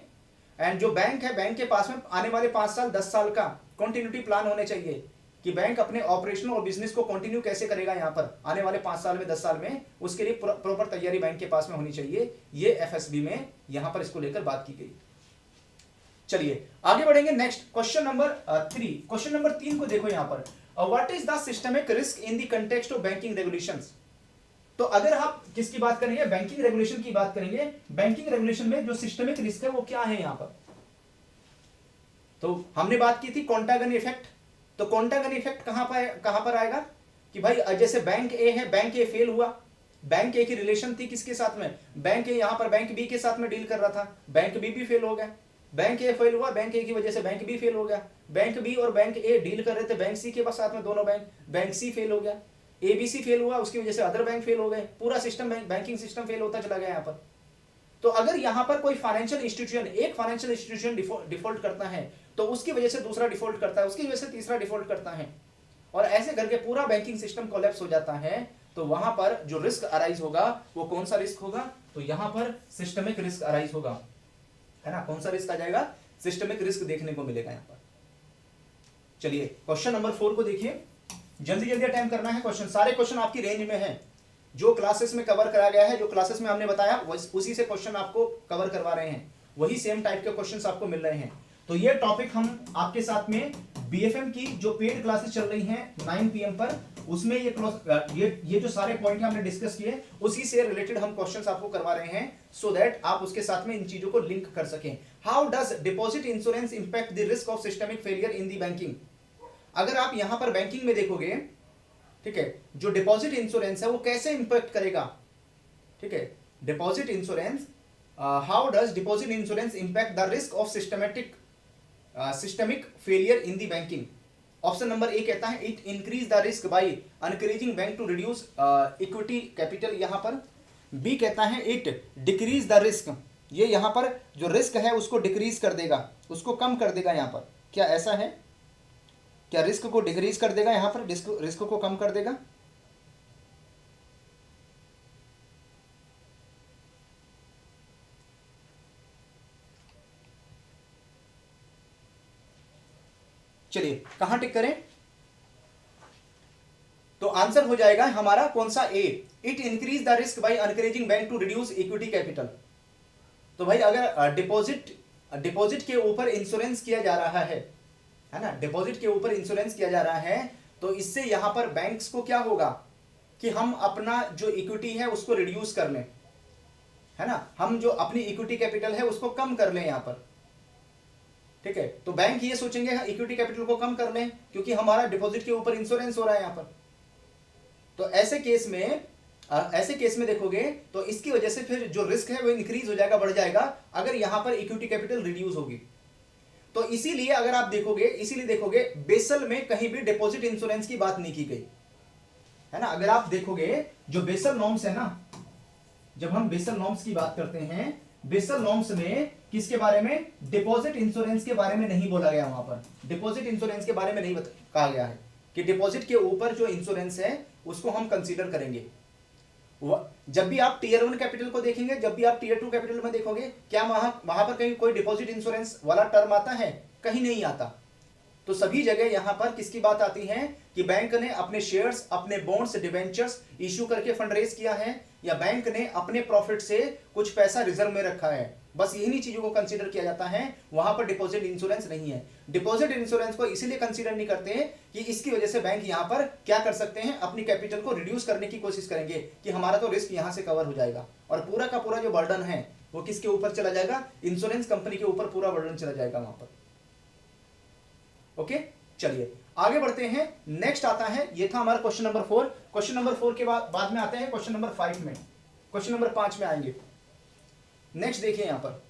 एंड जो बैंक है बैंक के पास में आने वाले 5 साल 10 साल का कंटिन्यूटी प्लान होने चाहिए कि बैंक अपने ऑपरेशन और बिजनेस को कंटिन्यू कैसे करेगा यहां पर आने वाले 5 साल में 10 साल में, उसके लिए प्रॉपर तैयारी बैंक के पास में होनी चाहिए। ये एफएसबी में यहां पर इसको लेकर बात की गई। चलिए आगे बढ़ेंगे। Next question number 3। Question number 3 को देखो यहां पर, what is the systemic risk in the context of banking regulations. तो अगर आप किसकी बात करेंगे, बैंकिंग रेगुलेशन की बात करेंगे, बैंकिंग रेगुलेशन में जो सिस्टमिक रिस्क है वो क्या है यहां पर। तो हमने बात की थी कॉन्टागन इफेक्ट। तो कॉन्टागन इफेक्ट कहां पर आएगा कि भाई जैसे बैंक ए है, बैंक ए फेल हुआ, बैंक ए की रिलेशन थी किसके साथ में, बैंक ए यहां पर बैंक बी के साथ में डील कर रहा था, बैंक बी भी फेल हो गया, बैंक ए फेल हुआ, बैंक ए की वजह से बैंक बी फेल हो गया, बैंक बी और बैंक ए डील कर रहे थे बैंक सी के साथ में, दोनों बैंक सी फेल हो गया, एबीसी फेल हुआ, उसकी वजह से अदर बैंक फेल हो गए, पूरा सिस्टम बैंकिंग सिस्टम फेल होता चला गया यहां पर। तो अगर यहां पर कोई फाइनेंशियल इंस्टीट्यूशन, एक फाइनेंशियल इंस्टीट्यूशन डिफॉल्ट करता है तो उसकी वजह से दूसरा डिफॉल्ट करता है, उसकी वजह से तीसरा डिफॉल्ट करता है, और ऐसे करके पूरा बैंकिंग सिस्टम कोलैप्स हो जाता है, तो वहां पर जो रिस्क अराइज होगा वो कौन सा रिस्क होगा, तो यहां पर सिस्टमिक रिस्क अराइज होगा, है ना। कौन सा रिस्क आ जाएगा, सिस्टमिक रिस्क देखने को मिलेगा यहां पर। चलिए क्वेश्चन नंबर 4 को देखिए, जल्दी जल्दी अटेम्प्ट करना है क्वेश्चन। सारे क्वेश्चन आपकी रेंज में है, जो क्लासेस में कवर करा गया है, जो क्लासेस में हमने बताया उसी से क्वेश्चन आपको कवर करवा रहे हैं, वही सेम टाइप के क्वेश्चंस आपको मिल रहे हैं। तो ये टॉपिक हम आपके साथ में बीएफएम की जो पेड क्लासेस चल रही हैं 9 PM पर, उसमें ये जो सारे पॉइंट हमने डिस्कस किए उसी से रिलेटेड हम क्वेश्चंस आपको करवा रहे हैं, सो दैट आप उसके साथ में इन चीजों को लिंक कर सकें। How does deposit insurance impact the risk of systemic failure in the banking. अगर आप यहां पर बैंकिंग में देखोगे, ठीक है, जो डिपॉजिट इंश्योरेंस है वो कैसे इंपैक्ट करेगा, ठीक है, deposit insurance, how does deposit insurance impact the risk of systemic failure in the banking. Option number A कहता है it increase the risk by encouraging bank to reduce equity capital, यहां पर बी कहता है it decrease the risk, ये यहां पर जो रिस्क है उसको डिक्रीज कर देगा, उसको कम कर देगा यहां पर, क्या ऐसा है? क्या रिस्क को डिक्रीज कर देगा यहां पर, रिस्क को कम कर देगा? चलिए कहां टिक करें? तो आंसर हो जाएगा हमारा कौन सा, A, it increase the risk by encouraging bank to reduce equity capital. तो भाई अगर डिपॉजिट के ऊपर इंश्योरेंस किया जा रहा है ना, डिपॉजिट के ऊपर इंश्योरेंस किया जा रहा है, तो इससे यहां पर बैंक्स को क्या होगा कि हम अपना जो इक्विटी है उसको रिड्यूस कर लें, है ना, हम जो अपनी इक्विटी कैपिटल है उसको कम कर लें यहां पर, ठीक है। तो बैंक ये सोचेंगे इक्विटी कैपिटल को कम कर लें क्योंकि हमारा डिपॉजिट के ऊपर इंश्योरेंस हो रहा है यहां पर। तो ऐसे केस में देखोगे तो इसकी वजह से फिर जो रिस्क है वो इंक्रीज हो जाएगा, बढ़ जाएगा अगर यहां पर इक्विटी कैपिटल रिड्यूस होगी। तो इसीलिए अगर आप देखोगे बेसल में कहीं भी डिपॉजिट इंश्योरेंस की बात नहीं की गई, है ना। अगर आप देखोगे जो बेसल नॉर्म्स है ना, जब हम बेसल नॉर्म्स की बात करते हैं, बेसल नॉर्म्स में किसके बारे में, डिपॉजिट इंश्योरेंस के बारे में नहीं बोला गया, वहां पर डिपॉजिट इंश्योरेंस के बारे में नहीं कहा गया है कि डिपॉजिट के ऊपर जो इंश्योरेंस है उसको हम कंसीडर करेंगे। जब भी आप टीयर 1 कैपिटल को देखेंगे, जब भी आप टीयर 2 कैपिटल में देखोगे, क्या वहां पर कहीं कोई डिपॉजिट इंश्योरेंस वाला टर्म आता है? कहीं नहीं आता। तो सभी जगह यहां पर किसकी बात आती है कि बैंक ने अपने शेयर्स, अपने बॉन्ड्स, डिवेंचर्स इश्यू करके फंड रेज किया है, या बैंक ने अपने प्रॉफिट से कुछ पैसा रिजर्व में रखा है, बस इन्हीं चीजों को कंसीडर किया जाता है, वहां पर डिपॉजिट इंश्योरेंस नहीं है। डिपॉजिट इंश्योरेंस को इसीलिए कंसीडर नहीं करते हैं कि इसकी वजह से बैंक यहां पर क्या कर सकते हैं, अपनी कैपिटल को रिड्यूस करने की कोशिश करेंगे कि हमारा तो रिस्क यहां से कवर हो जाएगा और पूरा का पूरा जो बर्डन है वो किसके ऊपर चला जाएगा, इंश्योरेंस कंपनी के ऊपर पूरा बर्डन चला जाएगा वहां पर। ओके, चलिए आगे बढ़ते हैं। नेक्स्ट आता है, ये था हमारा क्वेश्चन नंबर 4। क्वेश्चन नंबर 4 के बाद में आते हैं क्वेश्चन नंबर 5 में, क्वेश्चन नंबर 5 में आएंगे। नेक्स्ट देखिए यहां पर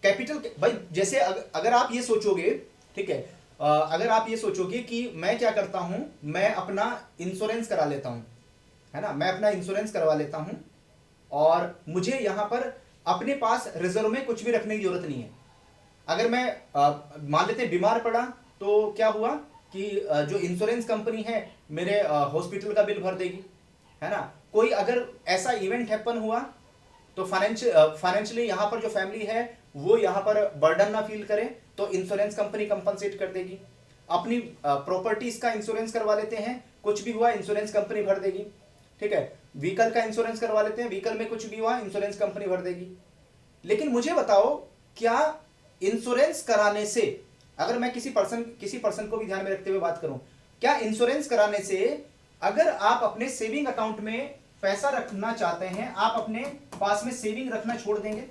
कैपिटल, भाई जैसे अगर आप ये सोचोगे, ठीक है, अगर आप ये सोचोगे कि मैं क्या करता हूं, मैं अपना इंश्योरेंस करा लेता हूं, है ना, मैं अपना इंश्योरेंस करवा लेता हूं और मुझे यहां पर अपने पास रिजर्व में कुछ भी रखने की जरूरत नहीं है। अगर मैं मान लेते बीमार पड़ा तो क्या हुआ कि जो इंश्योरेंस कंपनी है मेरे हॉस्पिटल का बिल भर देगी, है ना। कोई अगर ऐसा इवेंट हैपन हुआ तो फाइनेंशियली यहां पर जो फैमिली है वो यहां पर बर्डन ना फील करे तो इंश्योरेंस कंपनी कंपनसेट कर देगी। अपनी प्रॉपर्टीज का इंश्योरेंस करवा लेते हैं, कुछ भी हुआ इंश्योरेंस कंपनी भर देगी, ठीक है। व्हीकल का इंश्योरेंस करवा लेते हैं, व्हीकल में कुछ भी हुआ इंश्योरेंस कंपनी भर देगी। लेकिन मुझे बताओ, क्या इंश्योरेंस कराने से, अगर मैं किसी पर्सन को भी ध्यान में रखते हुए बात करूं, क्या इंश्योरेंस कराने से अगर आप अपने सेविंग अकाउंट में पैसा रखना चाहते हैं, आप अपने पास में सेविंग रखना छोड़ देंगे?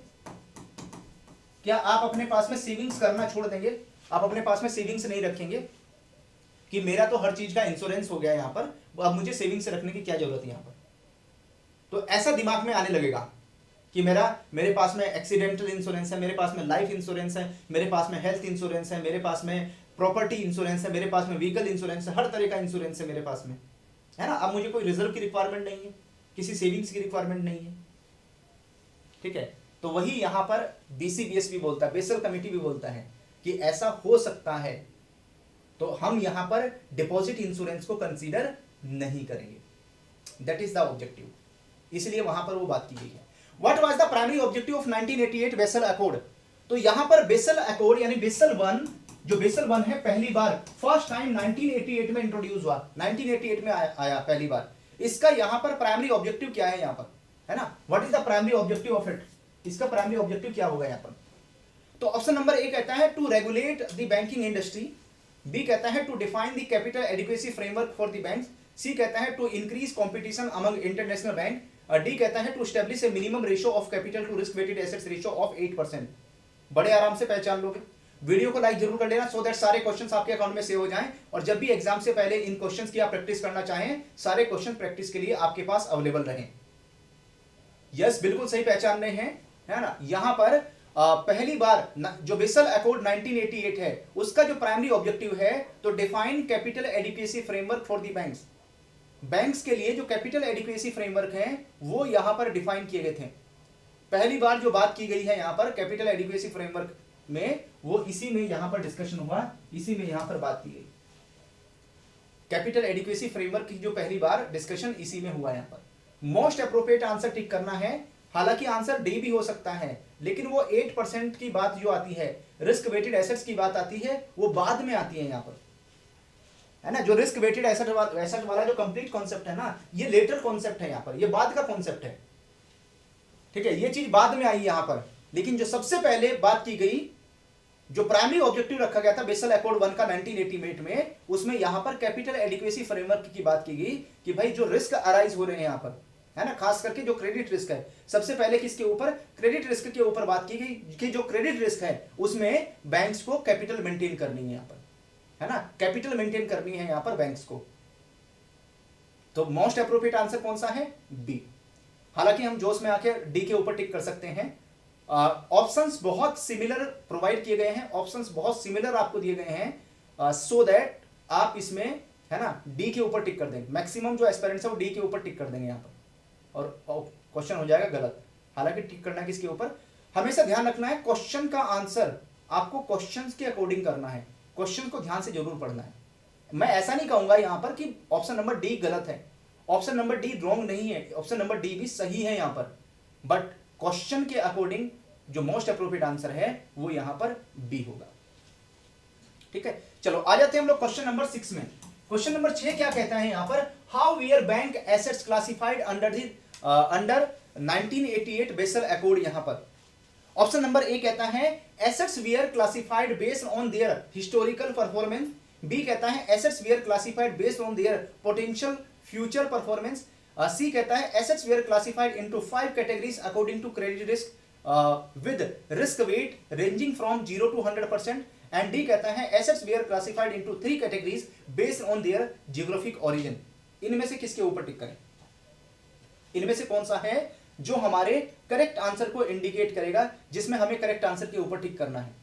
क्या आप अपने पास में सेविंग्स करना छोड़ देंगे? आप अपने पास में सेविंग्स नहीं रखेंगे कि मेरा तो हर चीज का इंश्योरेंस हो गया यहां पर, अब मुझे सेविंग्स रखने की क्या जरूरत है यहां पर? तो ऐसा दिमाग में आने लगेगा कि मेरे पास में एक्सीडेंटल इंश्योरेंस है, मेरे पास में लाइफ इंश्योरेंस है, मेरे पास में हेल्थ इंश्योरेंस है, मेरे पास में प्रॉपर्टी इंश्योरेंस है, मेरे पास में व्हीकल इंश्योरेंस है, हर तरह का इंश्योरेंस है मेरे पास में, है ना। अब मुझे कोई रिजर्व की रिक्वायरमेंट नहीं है, किसी सेविंग्स की रिक्वायरमेंट नहीं है, ठीक है। तो वही यहां पर बीसीबीएस भी बोलता है, बेसल कमेटी भी बोलता है कि ऐसा हो सकता है, तो हम यहां पर डिपॉजिट इंश्योरेंस को कंसीडर नहीं करेंगे। दैट इज द ऑब्जेक्टिव, इसलिए वहां पर वो बात की गई है। What was the primary objective of 1988 Basel accord? तो यहां पर बेसल अकॉर्ड यानी बेसल 1, जो बेसल 1 है पहली बार फर्स्ट टाइम 1988 में इंट्रोड्यूस हुआ, 1988 में आया पहली बार। इसका यहां पर प्राइमरी ऑब्जेक्टिव क्या है यहां पर, है ना, what is the primary objective of it? इसका प्राइमरी ऑब्जेक्टिव क्या होगा यहां पर? तो ऑप्शन नंबर ए कहता है to regulate the banking industry, B कहता है to define the capital adequacy framework for the banks, C कहता है to increase competition among international bank, D कहता है to establish a minimum ratio of capital to risk weighted assets ratio of 8%। बड़े आराम से पहचान लोगे। वीडियो को लाइक जरूर कर लेना सो दैट सारे क्वेश्चंस आपके अकाउंट में सेव हो जाएं, और जब भी एग्जाम से पहले इन क्वेश्चंस की आप प्रैक्टिस करना चाहें, सारे क्वेश्चन प्रैक्टिस के लिए आपके पास अवेलेबल रहें। यस, बिल्कुल सही पहचान रहे हैं, है ना। यहां पर पहली बार जो बेसल अकॉर्ड 1988 है उसका जो प्राइमरी ऑब्जेक्टिव है तो define capital adequacy framework for the banks. Banks के लिए जो कैपिटल एडिक्वेसी फ्रेमवर्क है वो यहां पर डिफाइन किए गए थे। पहली बार जो बात की गई है यहां पर कैपिटल एडिक्वेसी फ्रेमवर्क में, वो इसी में यहां पर डिस्कशन हुआ, इसी में यहां पर बात की गई। कैपिटल एडिक्वेसी फ्रेमवर्क की जो पहली बार डिस्कशन इसी में हुआ। यहां पर मोस्ट अप्रोप्रिएट आंसर टिक करना है। हालांकि आंसर डी भी हो सकता है, लेकिन वो 8% की बात जो आती है, रिस्क वेटेड एसेट्स की बात आती है, वो बाद में आती है यहां पर, है ना। जो रिस्क वेटेड एसेट वाला जो कंप्लीट कॉन्सेप्ट है ना, ये लेटर कॉन्सेप्ट है यहां पर, ये बाद का कॉन्सेप्ट है, ठीक है। ये चीज बाद में आई यहां पर, लेकिन जो सबसे पहले बात की गई, जो प्राइमरी ऑब्जेक्टिव रखा गया था बेसल अकॉर्ड 1 का 1988 में, उसमें यहां पर कैपिटल एडिक्वेसी फ्रेमवर्क की बात की गई कि भाई जो रिस्क अराइज हो रहे हैं यहां पर, है ना, खास करके जो क्रेडिट रिस्क है, सबसे पहले किसके ऊपर, क्रेडिट रिस्क के ऊपर बात की गई कि जो क्रेडिट रिस्क है उसमें बैंक्स को कैपिटल मेंटेन करनी है यहां पर, है ना, कैपिटल मेंटेन करनी है यहां पर बैंक्स को। तो मोस्ट अप्रोप्रिएट आंसर कौन सा है, बी। हालांकि हम जोश में आके डी के ऊपर टिक कर सकते हैं। ऑप्शंस बहुत सिमिलर प्रोवाइड किए गए हैं, ऑप्शंस बहुत सिमिलर आपको दिए गए हैं, सो दैट आप इसमें, है ना, डी के ऊपर टिक कर देंगे। मैक्सिमम जो एस्पिरेंट्स है वो डी के ऊपर टिक कर देंगे यहां पर, और क्वेश्चन हो जाएगा गलत। हालांकि टिक करना है किसके ऊपर, हमेशा ध्यान रखना है क्वेश्चन का आंसर आपको क्वेश्चन के अकॉर्डिंग करना है, क्वेश्चन को ध्यान से जरूर पढ़ना है। मैं ऐसा नहीं कहूंगा यहां पर कि ऑप्शन नंबर डी गलत है, ऑप्शन नंबर डी रॉन्ग नहीं है, ऑप्शन नंबर डी भी सही है यहां पर, बट क्वेश्चन के अकॉर्डिंग जो मोस्ट अप्रोप्रिएट आंसर है वो यहां पर बी होगा, ठीक है। चलो आ जाते हैं हम लोग क्वेश्चन नंबर 6 में। क्वेश्चन नंबर 6 क्या कहता है यहां पर, how were bank assets classified under 1988 Basel accord. यहां पर ऑप्शन नंबर ए कहता है assets were classified based on their historical performance, B कहता है assets were classified based on their potential future performance, C कहता है assets were classified into 5 categories according to credit risk with risk weight ranging from 0 to 100%, and D कहता है assets were classified into 3 categories based on their geographic origin। इनमें से किसके ऊपर टिक करें, इनमें से कौन सा है जो हमारे करेक्ट आंसर को इंडिकेट करेगा, जिसमें हमें करेक्ट आंसर के ऊपर टिक करना है।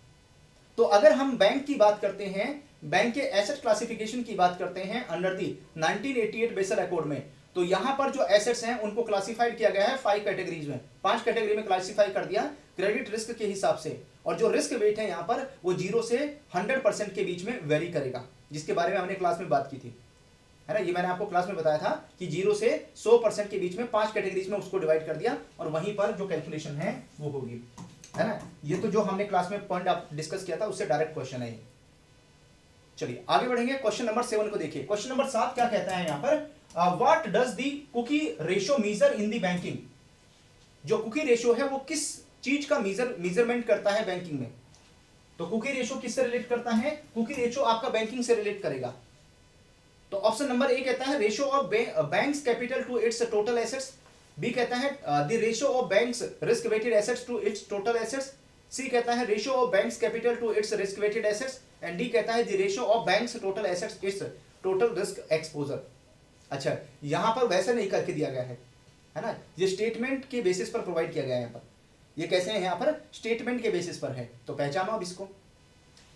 तो अगर हम बैंक की बात करते हैं, बैंक के एसेट क्लासिफिकेशन की बात करते हैं अंडर दी 1988 बेसल अकॉर्ड में, तो यहां पर जो एसेट्स हैं उनको क्लासिफाइड किया गया है 5 कैटेगरीज में, 5 कैटेगरी में क्लासिफाई कर दिया क्रेडिट रिस्क के हिसाब से, और जो रिस्क वेट है यहां पर वो 0 से 100% के बीच में वेरी करेगा, जिसके बारे में हमने क्लास में बात की थी, है ना। ये मैंने आपको क्लास में बताया था कि 0 से 100% के बीच में 5 कैटेगरीज में उसको डिवाइड कर दिया, और वहीं पर जो कैलकुलेशन है वो होगी, है ना। ये तो जो हमने क्लास में पॉइंट आप डिस्कस किया था उससे डायरेक्ट क्वेश्चन है ये। चलिए आगे बढ़ेंगे, क्वेश्चन नंबर 7 को देखिए। क्वेश्चन नंबर 7 क्या कहता है यहां पर, what does the Cooke ratio measure in the banking. जो कुकी रेशियो है वो किस चीज का मेजरमेंट करता है बैंकिंग में। तो कुकी रेशियो किससे रिलेट करता है, कुकी रेशियो आपका बैंकिंग से रिलेट करेगा। तो ऑप्शन नंबर ए कहता है ratio of banks capital to its total assets, B कहता है the ratio of banks risk weighted assets to its total assets, C कहता है ratio of banks capital to its risk weighted assets, and D कहता है the ratio of banks total assets its total risk exposure. अच्छा, यहां पर वैसे नहीं करके दिया गया है ना, ये स्टेटमेंट के बेसिस पर प्रोवाइड किया गया है यहाँ पर। ये कैसे है, यहाँ पर स्टेटमेंट के बेसिस पर है, तो पहचानो अब इसको।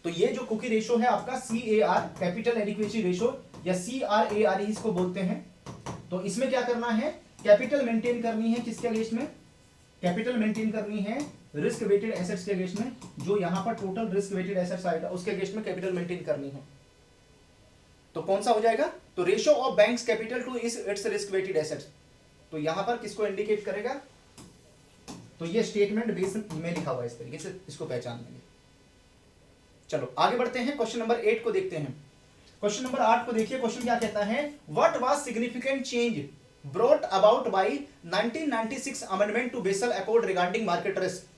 तो ये जो कुकी रेशियो है आपका CAR कैपिटल एडिक्वेसी रेशियो, या CRAR इसको बोलते हैं। तो इसमें क्या करना है, कैपिटल मेंटेन करनी है किसके अगेंस्ट में, कैपिटल मेंटेन करनी है रिस्क वेटेड एसेट्स के अगेंस्ट में, जो यहाँ पर टोटल रिस्क वेटेड एसेट्स आएगा उसके अगेंस्ट में कैपिटल मेंटेन करनी है। तो कौन सा हो जाएगा, तो ratio of banks capital to its risk weighted assets, तो यहां पर किसको इंडिकेट करेगा, तो ये स्टेटमेंट बेस में लिखा हुआ है, इस तरीके से इसको पहचान लेंगे। चलो आगे बढ़ते हैं, क्वेश्चन नंबर 8 को देखते हैं। क्वेश्चन नंबर 8 को देखिए, क्वेश्चन क्या कहता है, what was significant change brought about by 1996 amendment to Basel accord regarding market risk.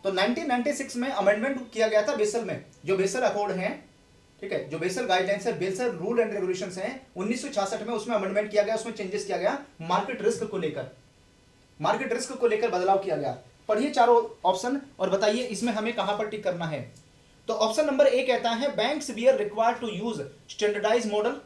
तो 1996 में अमेंडमेंट किया गया था बेसल में, जो बेसल अकॉर्ड है, ठीक है, जो बेसल गाइडलाइंस है, बेसल रूल एंड रेगुलेशंस हैं 1966 में, उसमें अमेंडमेंट किया गया, उसमें चेंजेस किया गया मार्केट रिस्क को लेकर, मार्केट रिस्क को लेकर बदलाव किया गया। पढ़िए चारों ऑप्शन और बताइए इसमें हमें कहां पर टिक करना है। तो ऑप्शन नंबर ए कहता है banks were required to use standardize model,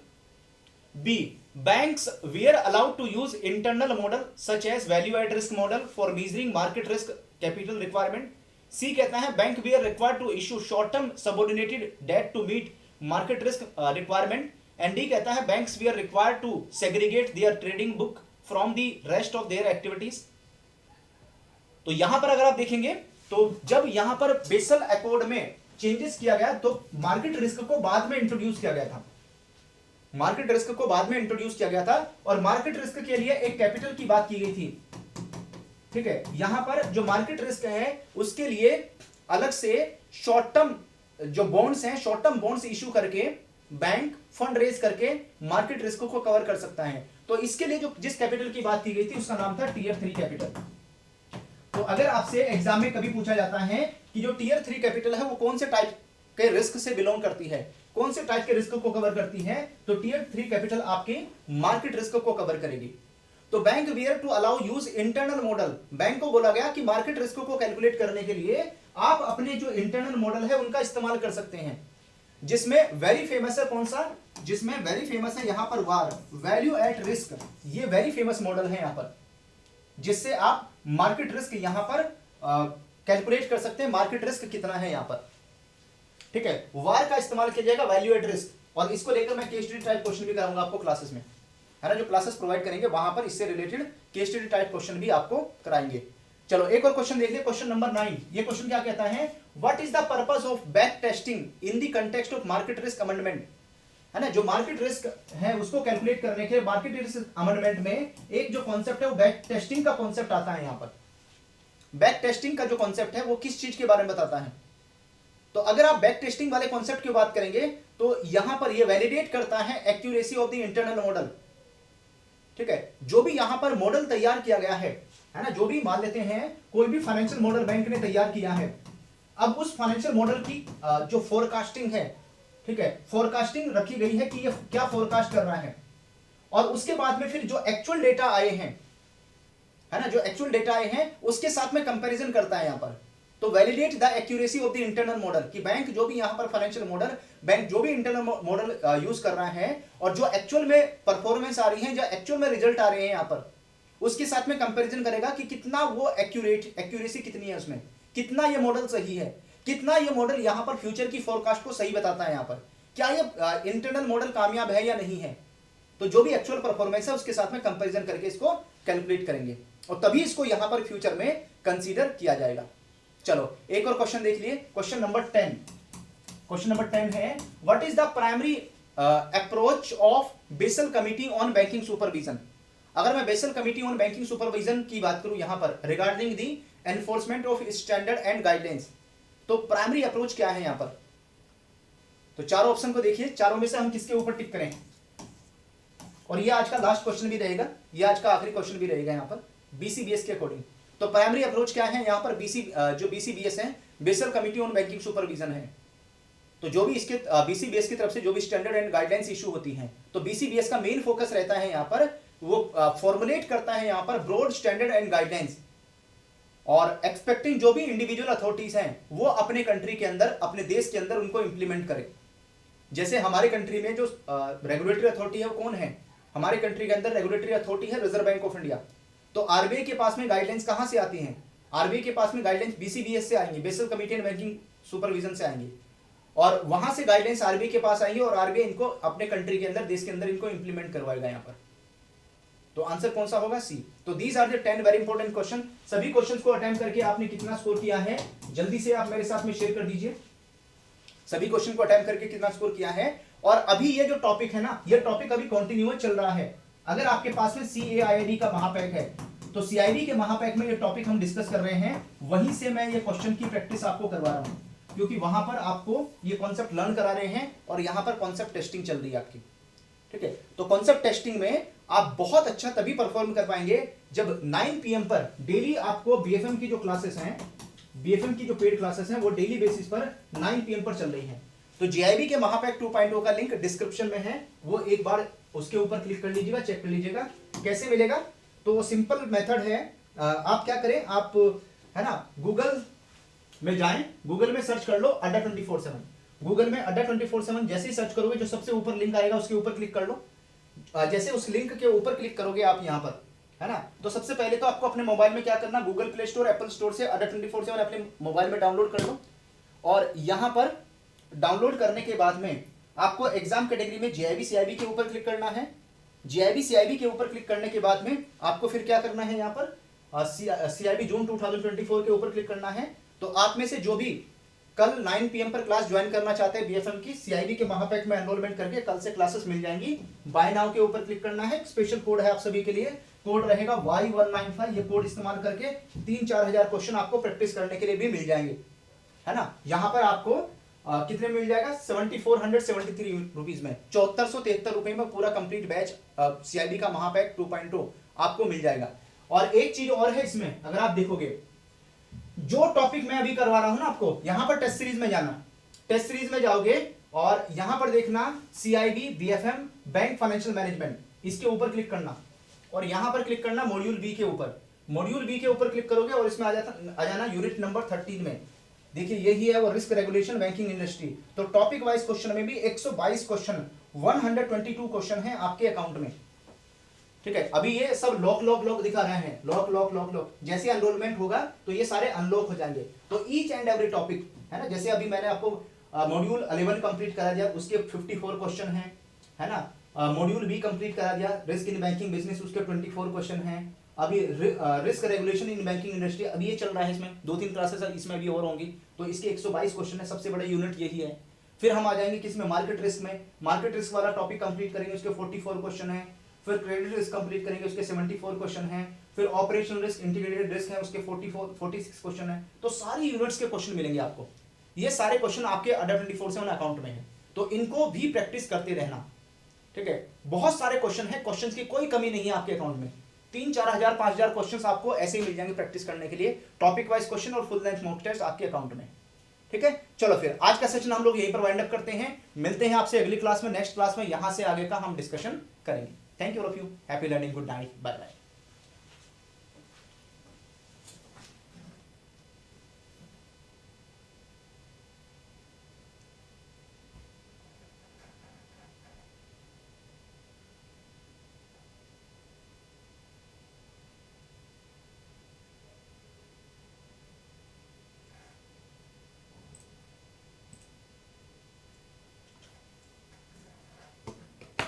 B banks were allowed to use internal model such as value at risk model for measuring market risk capital requirement, C कहता है bank were required to issue short term subordinated debt to meet market risk requirement. And D कहता है banks were required to segregate their trading book from the rest of their activities. तो यहां पर अगर आप देखेंगे तो जब यहां पर बेसल अकॉर्ड में चेंजेस किया गया तो मार्केट रिस्क को बाद में इंट्रोड्यूस किया गया था, मार्केट रिस्क को बाद में इंट्रोड्यूस किया गया था और मार्केट रिस्क के लिए एक कैपिटल की बात की गई थी। ठीक है, यहां पर जो मार्केट रिस्क है उसके लिए अलग से शॉर्ट टर्म जो बॉन्ड्स हैं, शॉर्ट टर्म बॉन्ड्स इशू करके बैंक फंड रेज करके मार्केट रिस्क को कवर कर सकता है। तो इसके लिए जो जिस कैपिटल की बात की गई थी उसका नाम था टीयर 3 कैपिटल। तो अगर आपसे एग्जाम में कभी पूछा जाता है कि जो टीयर 3 कैपिटल है वो कौन से टाइप के रिस्क से बिलोंग करती है, कौन से टाइप के रिस्क को कवर करती है, तो टीयर 3 कैपिटल आपके मार्केट रिस्क को कवर करेगी। तो bank were to allow use internal model, bank को बोला गया कि मार्केट रिस्क को कैलकुलेट करने के लिए आप अपने जो इंटरनल मॉडल है उनका इस्तेमाल कर सकते हैं, जिसमें वेरी फेमस है कौन सा, जिसमें वेरी फेमस है यहां पर वार वैल्यू एट रिस्क। ये वेरी फेमस मॉडल है यहां पर, जिससे आप मार्केट रिस्क यहां पर कैलकुलेट कर सकते हैं, मार्केट रिस्क कितना है यहां पर। ठीक है, वार का इस्तेमाल किया जाएगा वैल्यू एट रिस्क, और इसको लेकर मैं केस स्टडी टाइप क्वेश्चन भी कराऊंगा आपको क्लासेस में, है ना, जो क्लासेस प्रोवाइड करेंगे वहां पर इससे related case study type question भी आपको कराएंगे। चलो एक और क्वेश्चन देख ले, क्वेश्चन नंबर 9। ये क्वेश्चन क्या कहता है, what is the purpose of back testing in the context of market risk amendment, है ना, जो मार्केट रिस्क है उसको कैलकुलेट करने के मार्केट रिस्क अमेंडमेंट में एक जो कॉन्सेप्ट है वो बैक टेस्टिंग का कॉन्सेप्ट आता है। यहां पर बैक टेस्टिंग का जो कॉन्सेप्ट है वो किस चीज के बारे में बताता है, तो अगर आप बैक टेस्टिंग वाले कॉन्सेप्ट की बात करेंगे तो यहां पर ये वैलिडेट करता है accuracy of the internal model. ठीक है, जो भी यहां पर मॉडल तैयार किया गया है ना, जो भी मान लेते हैं कोई भी फाइनेंशियल मॉडल बैंक ने तैयार किया है, अब उस फाइनेंशियल मॉडल की जो फोरकास्टिंग है, ठीक है, फोरकास्टिंग रखी गई है कि ये क्या फोरकास्ट कर रहा है, और उसके बाद में फिर जो एक्चुअल डेटा आए हैं, है ना, जो एक्चुअल डेटा आए हैं उसके साथ में कंपैरिजन करता है यहां पर। तो validate the accuracy of the internal model, कि बैंक जो भी यहां पर फाइनेंशियल मॉडल, बैंक जो भी इंटरनल मॉडल यूज कर रहा है और जो एक्चुअल में परफॉर्मेंस आ रही है, जो एक्चुअल में रिजल्ट आ रहे हैं यहां पर, उसके साथ में कंपैरिजन करेगा कि कितना वो एक्यूरेसी कितनी है उसमें, कितना ये मॉडल सही है, कितना ये मॉडल यहां पर फ्यूचर की फोरकास्ट को सही बताता है, यहां पर क्या ये इंटरनल मॉडल कामयाब है या नहीं है। तो जो भी एक्चुअल परफॉर्मेंस है उसके साथ में कंपैरिजन करके इसको कैलकुलेट करेंगे और तभी इसको यहां पर फ्यूचर में कंसीडर किया जाएगा। चलो एक और क्वेश्चन देख लिए, क्वेश्चन नंबर 10। क्वेश्चन नंबर 10 है, what is the primary approach of Basel committee on banking supervision. अगर मैं Basel committee on banking supervision की बात करूं यहां पर regarding the enforcement of standard and guidelines, तो प्राइमरी अप्रोच क्या है यहां पर, तो चारों ऑप्शन को देखिए, चारों में से हम किसके ऊपर टिक करें, और ये आज का लास्ट क्वेश्चन भी रहेगा, ये आज का आखिरी क्वेश्चन भी रहेगा यहां पर बीसीबीएस के अकॉर्डिंग। तो प्राइमरी अप्रोच क्या है यहां पर, जो बीसीबीएस है, Basel committee on banking supervision है, तो जो भी इसके बीसीबीएस की तरफ से जो भी स्टैंडर्ड एंड गाइडलाइंस इशू होती हैं, तो बीसीबीएस का मेन फोकस रहता है यहां पर, वो फॉर्मुलेट करता है यहां पर ब्रॉड स्टैंडर्ड एंड गाइडलाइंस, और एक्सपेक्टिंग जो भी इंडिविजुअल अथॉरिटीज हैं वो अपने कंट्री के अंदर, अपने देश के अंदर उनको इंप्लीमेंट करें। जैसे हमारे कंट्री में जो रेगुलेटरी अथॉरिटी है वो कौन है, हमारे कंट्री के अंदर रेगुलेटरी अथॉरिटी है रिजर्व बैंक ऑफ इंडिया। तो आरबीआई के पास में गाइडलाइंस कहां से आती हैं, आरबीआई के पास में गाइडलाइंस बीसीबीएस से आएंगी, Basel committee and banking supervision से आएंगी, और वहां से गाइडलाइंस आरबीआई के पास आएंगी और आरबीआई इनको अपने कंट्री के अंदर, देश के अंदर इनको इंप्लीमेंट करवाएगा यहां पर। तो आंसर कौन सा होगा, सी। तो these are the 10 very important question. सभी क्वेश्चंस को अटेम्प्ट करके आपने कितना स्कोर किया है जल्दी से आप मेरे साथ में शेयर कर दीजिए, सभी क्वेश्चन को अटेम्प्ट करके कितना स्कोर किया है। और अभी ये जो टॉपिक है ना, ये टॉपिक अभी कंटिन्यू चल रहा है। अगर आपके पास में CAID का महापैक है तो CID के महापैक में ये टॉपिक हम डिस्कस कर रहे हैं, वहीं से मैं ये क्वेश्चन की प्रैक्टिस आपको करवा रहा हूं, क्योंकि वहां पर आपको ये कॉन्सेप्ट लर्न करा रहे हैं और यहां पर कॉन्सेप्ट टेस्टिंग चल रही है आपकी। ठीक है, तो कॉन्सेप्ट टेस्टिंग में आप बहुत अच्छा तभी परफॉर्म कर पाएंगे जब 9 PM पर डेली आपको BFM की जो क्लासेस हैं, BFM की जो पेड क्लासेस हैं वो डेली बेसिस पर 9 PM पर चल रही हैं। तो GIB के महापैक 2.0 का लिंक डिस्क्रिप्शन में है, वो एक बार उसके ऊपर क्लिक कर लीजिएगा, चेक कर लीजिएगा कैसे मिलेगा। तो वो सिंपल मेथड है, आप क्या करें, आप है ना गूगल में जाएं, गूगल में सर्च कर लो अड्डा 24/7, गूगल में अड्डा 24/7 जैसे ही सर्च करोगे जो सबसे ऊपर लिंक आएगा उसके ऊपर क्लिक कर लो। जैसे उस लिंक के ऊपर क्लिक करोगे आप यहाँ पर, है ना। तो सबसे पहले तो आपको अपने मोबाइल में क्या करना, Google play store, Apple store से अड्डा 24/7 अपने मोबाइल में डाउनलोड कर लो। और यहां पर डाउनलोड करने के बाद में आपको एग्जाम कैटेगरी में जीआईबी सीआईबी के ऊपर क्लिक करना है। जीआईबी सीआईबी के ऊपर क्लिक करने के बाद में आपको फिर क्या करना है, यहाँ पर सीआईबी जून 2024 के ऊपर क्लिक करना है। तो आप में से जो भी कल 9 PM पर क्लास ज्वाइन करना चाहते हैं बीएफएम की, सीआईबी के महापैक में एनरोलमेंट करके कल से क्लासेस मिल जाएंगी। बाय नाउ के ऊपर क्लिक करना है। स्पेशल कोड है आप सभी के लिए, कोड रहेगा Y195। ये कोड इस्तेमाल करके 3-4 हजार क्वेश्चन आपको प्रैक्टिस करने के लिए भी मिल जाएंगे, है ना। यहाँ पर आपको कितने मिल जाएगा, 7473 रुपीज में, 7473 रुपए में पूरा कंप्लीट बैच सीआईबी का महापैक 2.0 आपको मिल जाएगा। और एक चीज और है इसमें, अगर आप देखोगे जो टॉपिक मैं अभी करवा रहा हूं ना आपको, यहां पर टेस्ट सीरीज में जाना, टेस्ट सीरीज में जाओगे और यहां पर देखना CIB BFM bank financial management, इसके ऊपर क्लिक करना और यहां पर क्लिक करना मॉड्यूल बी के ऊपर। मॉड्यूल बी के ऊपर क्लिक करोगे और इसमें आ जाना यूनिट नंबर 13 में। देखिए यही है वो रिस्क रेगुलेशन बैंकिंग इंडस्ट्री। तो टॉपिक वाइज क्वेश्चन में भी 122 क्वेश्चन, 122 क्वेश्चन है आपके अकाउंट में, ठीक है। अभी ये सब लॉक दिखा रहे हैं, लॉक। जैसे एनरोलमेंट होगा तो ये सारे अनलॉक हो जाएंगे। तो ईच एंड एवरी टॉपिक, है ना, जैसे अभी मैंने आपको मॉड्यूल 11 कंप्लीट करा दिया, उसके 54 क्वेश्चन है ना। मॉड्यूल बी कंप्लीट करा दिया, रिस्क इन बैंकिंग बिजनेस, उसके 24 क्वेश्चन हैं। अभी risk regulation in banking industry अभी ये चल रहा है, इसमें 2-3 क्लासेस इसमें भी और होंगी, तो इसके 122 क्वेश्चन है। सबसे बड़ा यूनिट यही है। फिर हम आ जाएंगे किसमें, मार्केट रिस्क में। मार्केट रिस्क वाला टॉपिक कंप्लीट करेंगे, उसके 44 क्वेश्चन है। फिर क्रेडिट रिस्क कंप्लीट करेंगे, उसके 74 क्वेश्चन है। फिर ऑपरेशनल रिस्क, इंटीग्रेटेड रिस्क है, उसके 46 क्वेश्चन है। तो सारी यूनिट्स के क्वेश्चन मिलेंगे आपको। ये सारे क्वेश्चन आपके अड्डा 24/7 अकाउंट में है, तो इनको भी प्रैक्टिस करते रहना, ठीक है। बहुत सारे क्वेश्चन है, क्वेश्चंस की कोई कमी नहीं है आपके अकाउंट में। 3-4 हजार 5 हजार क्वेश्चन आपको ऐसे ही मिल जाएंगे प्रैक्टिस करने के लिए, टॉपिक वाइज क्वेश्चन और फुल लेंथ मॉक टेस्ट आपके अकाउंट में, ठीक है। चलो फिर आज का सेशन हम लोग यहीं पर वाइंड अप करते हैं। मिलते हैं आपसे अगली क्लास में, नेक्स्ट क्लास में, यहां से आगे का हम डिस्कशन करेंगे। Thank you all of you, happy learning, good night, bye bye.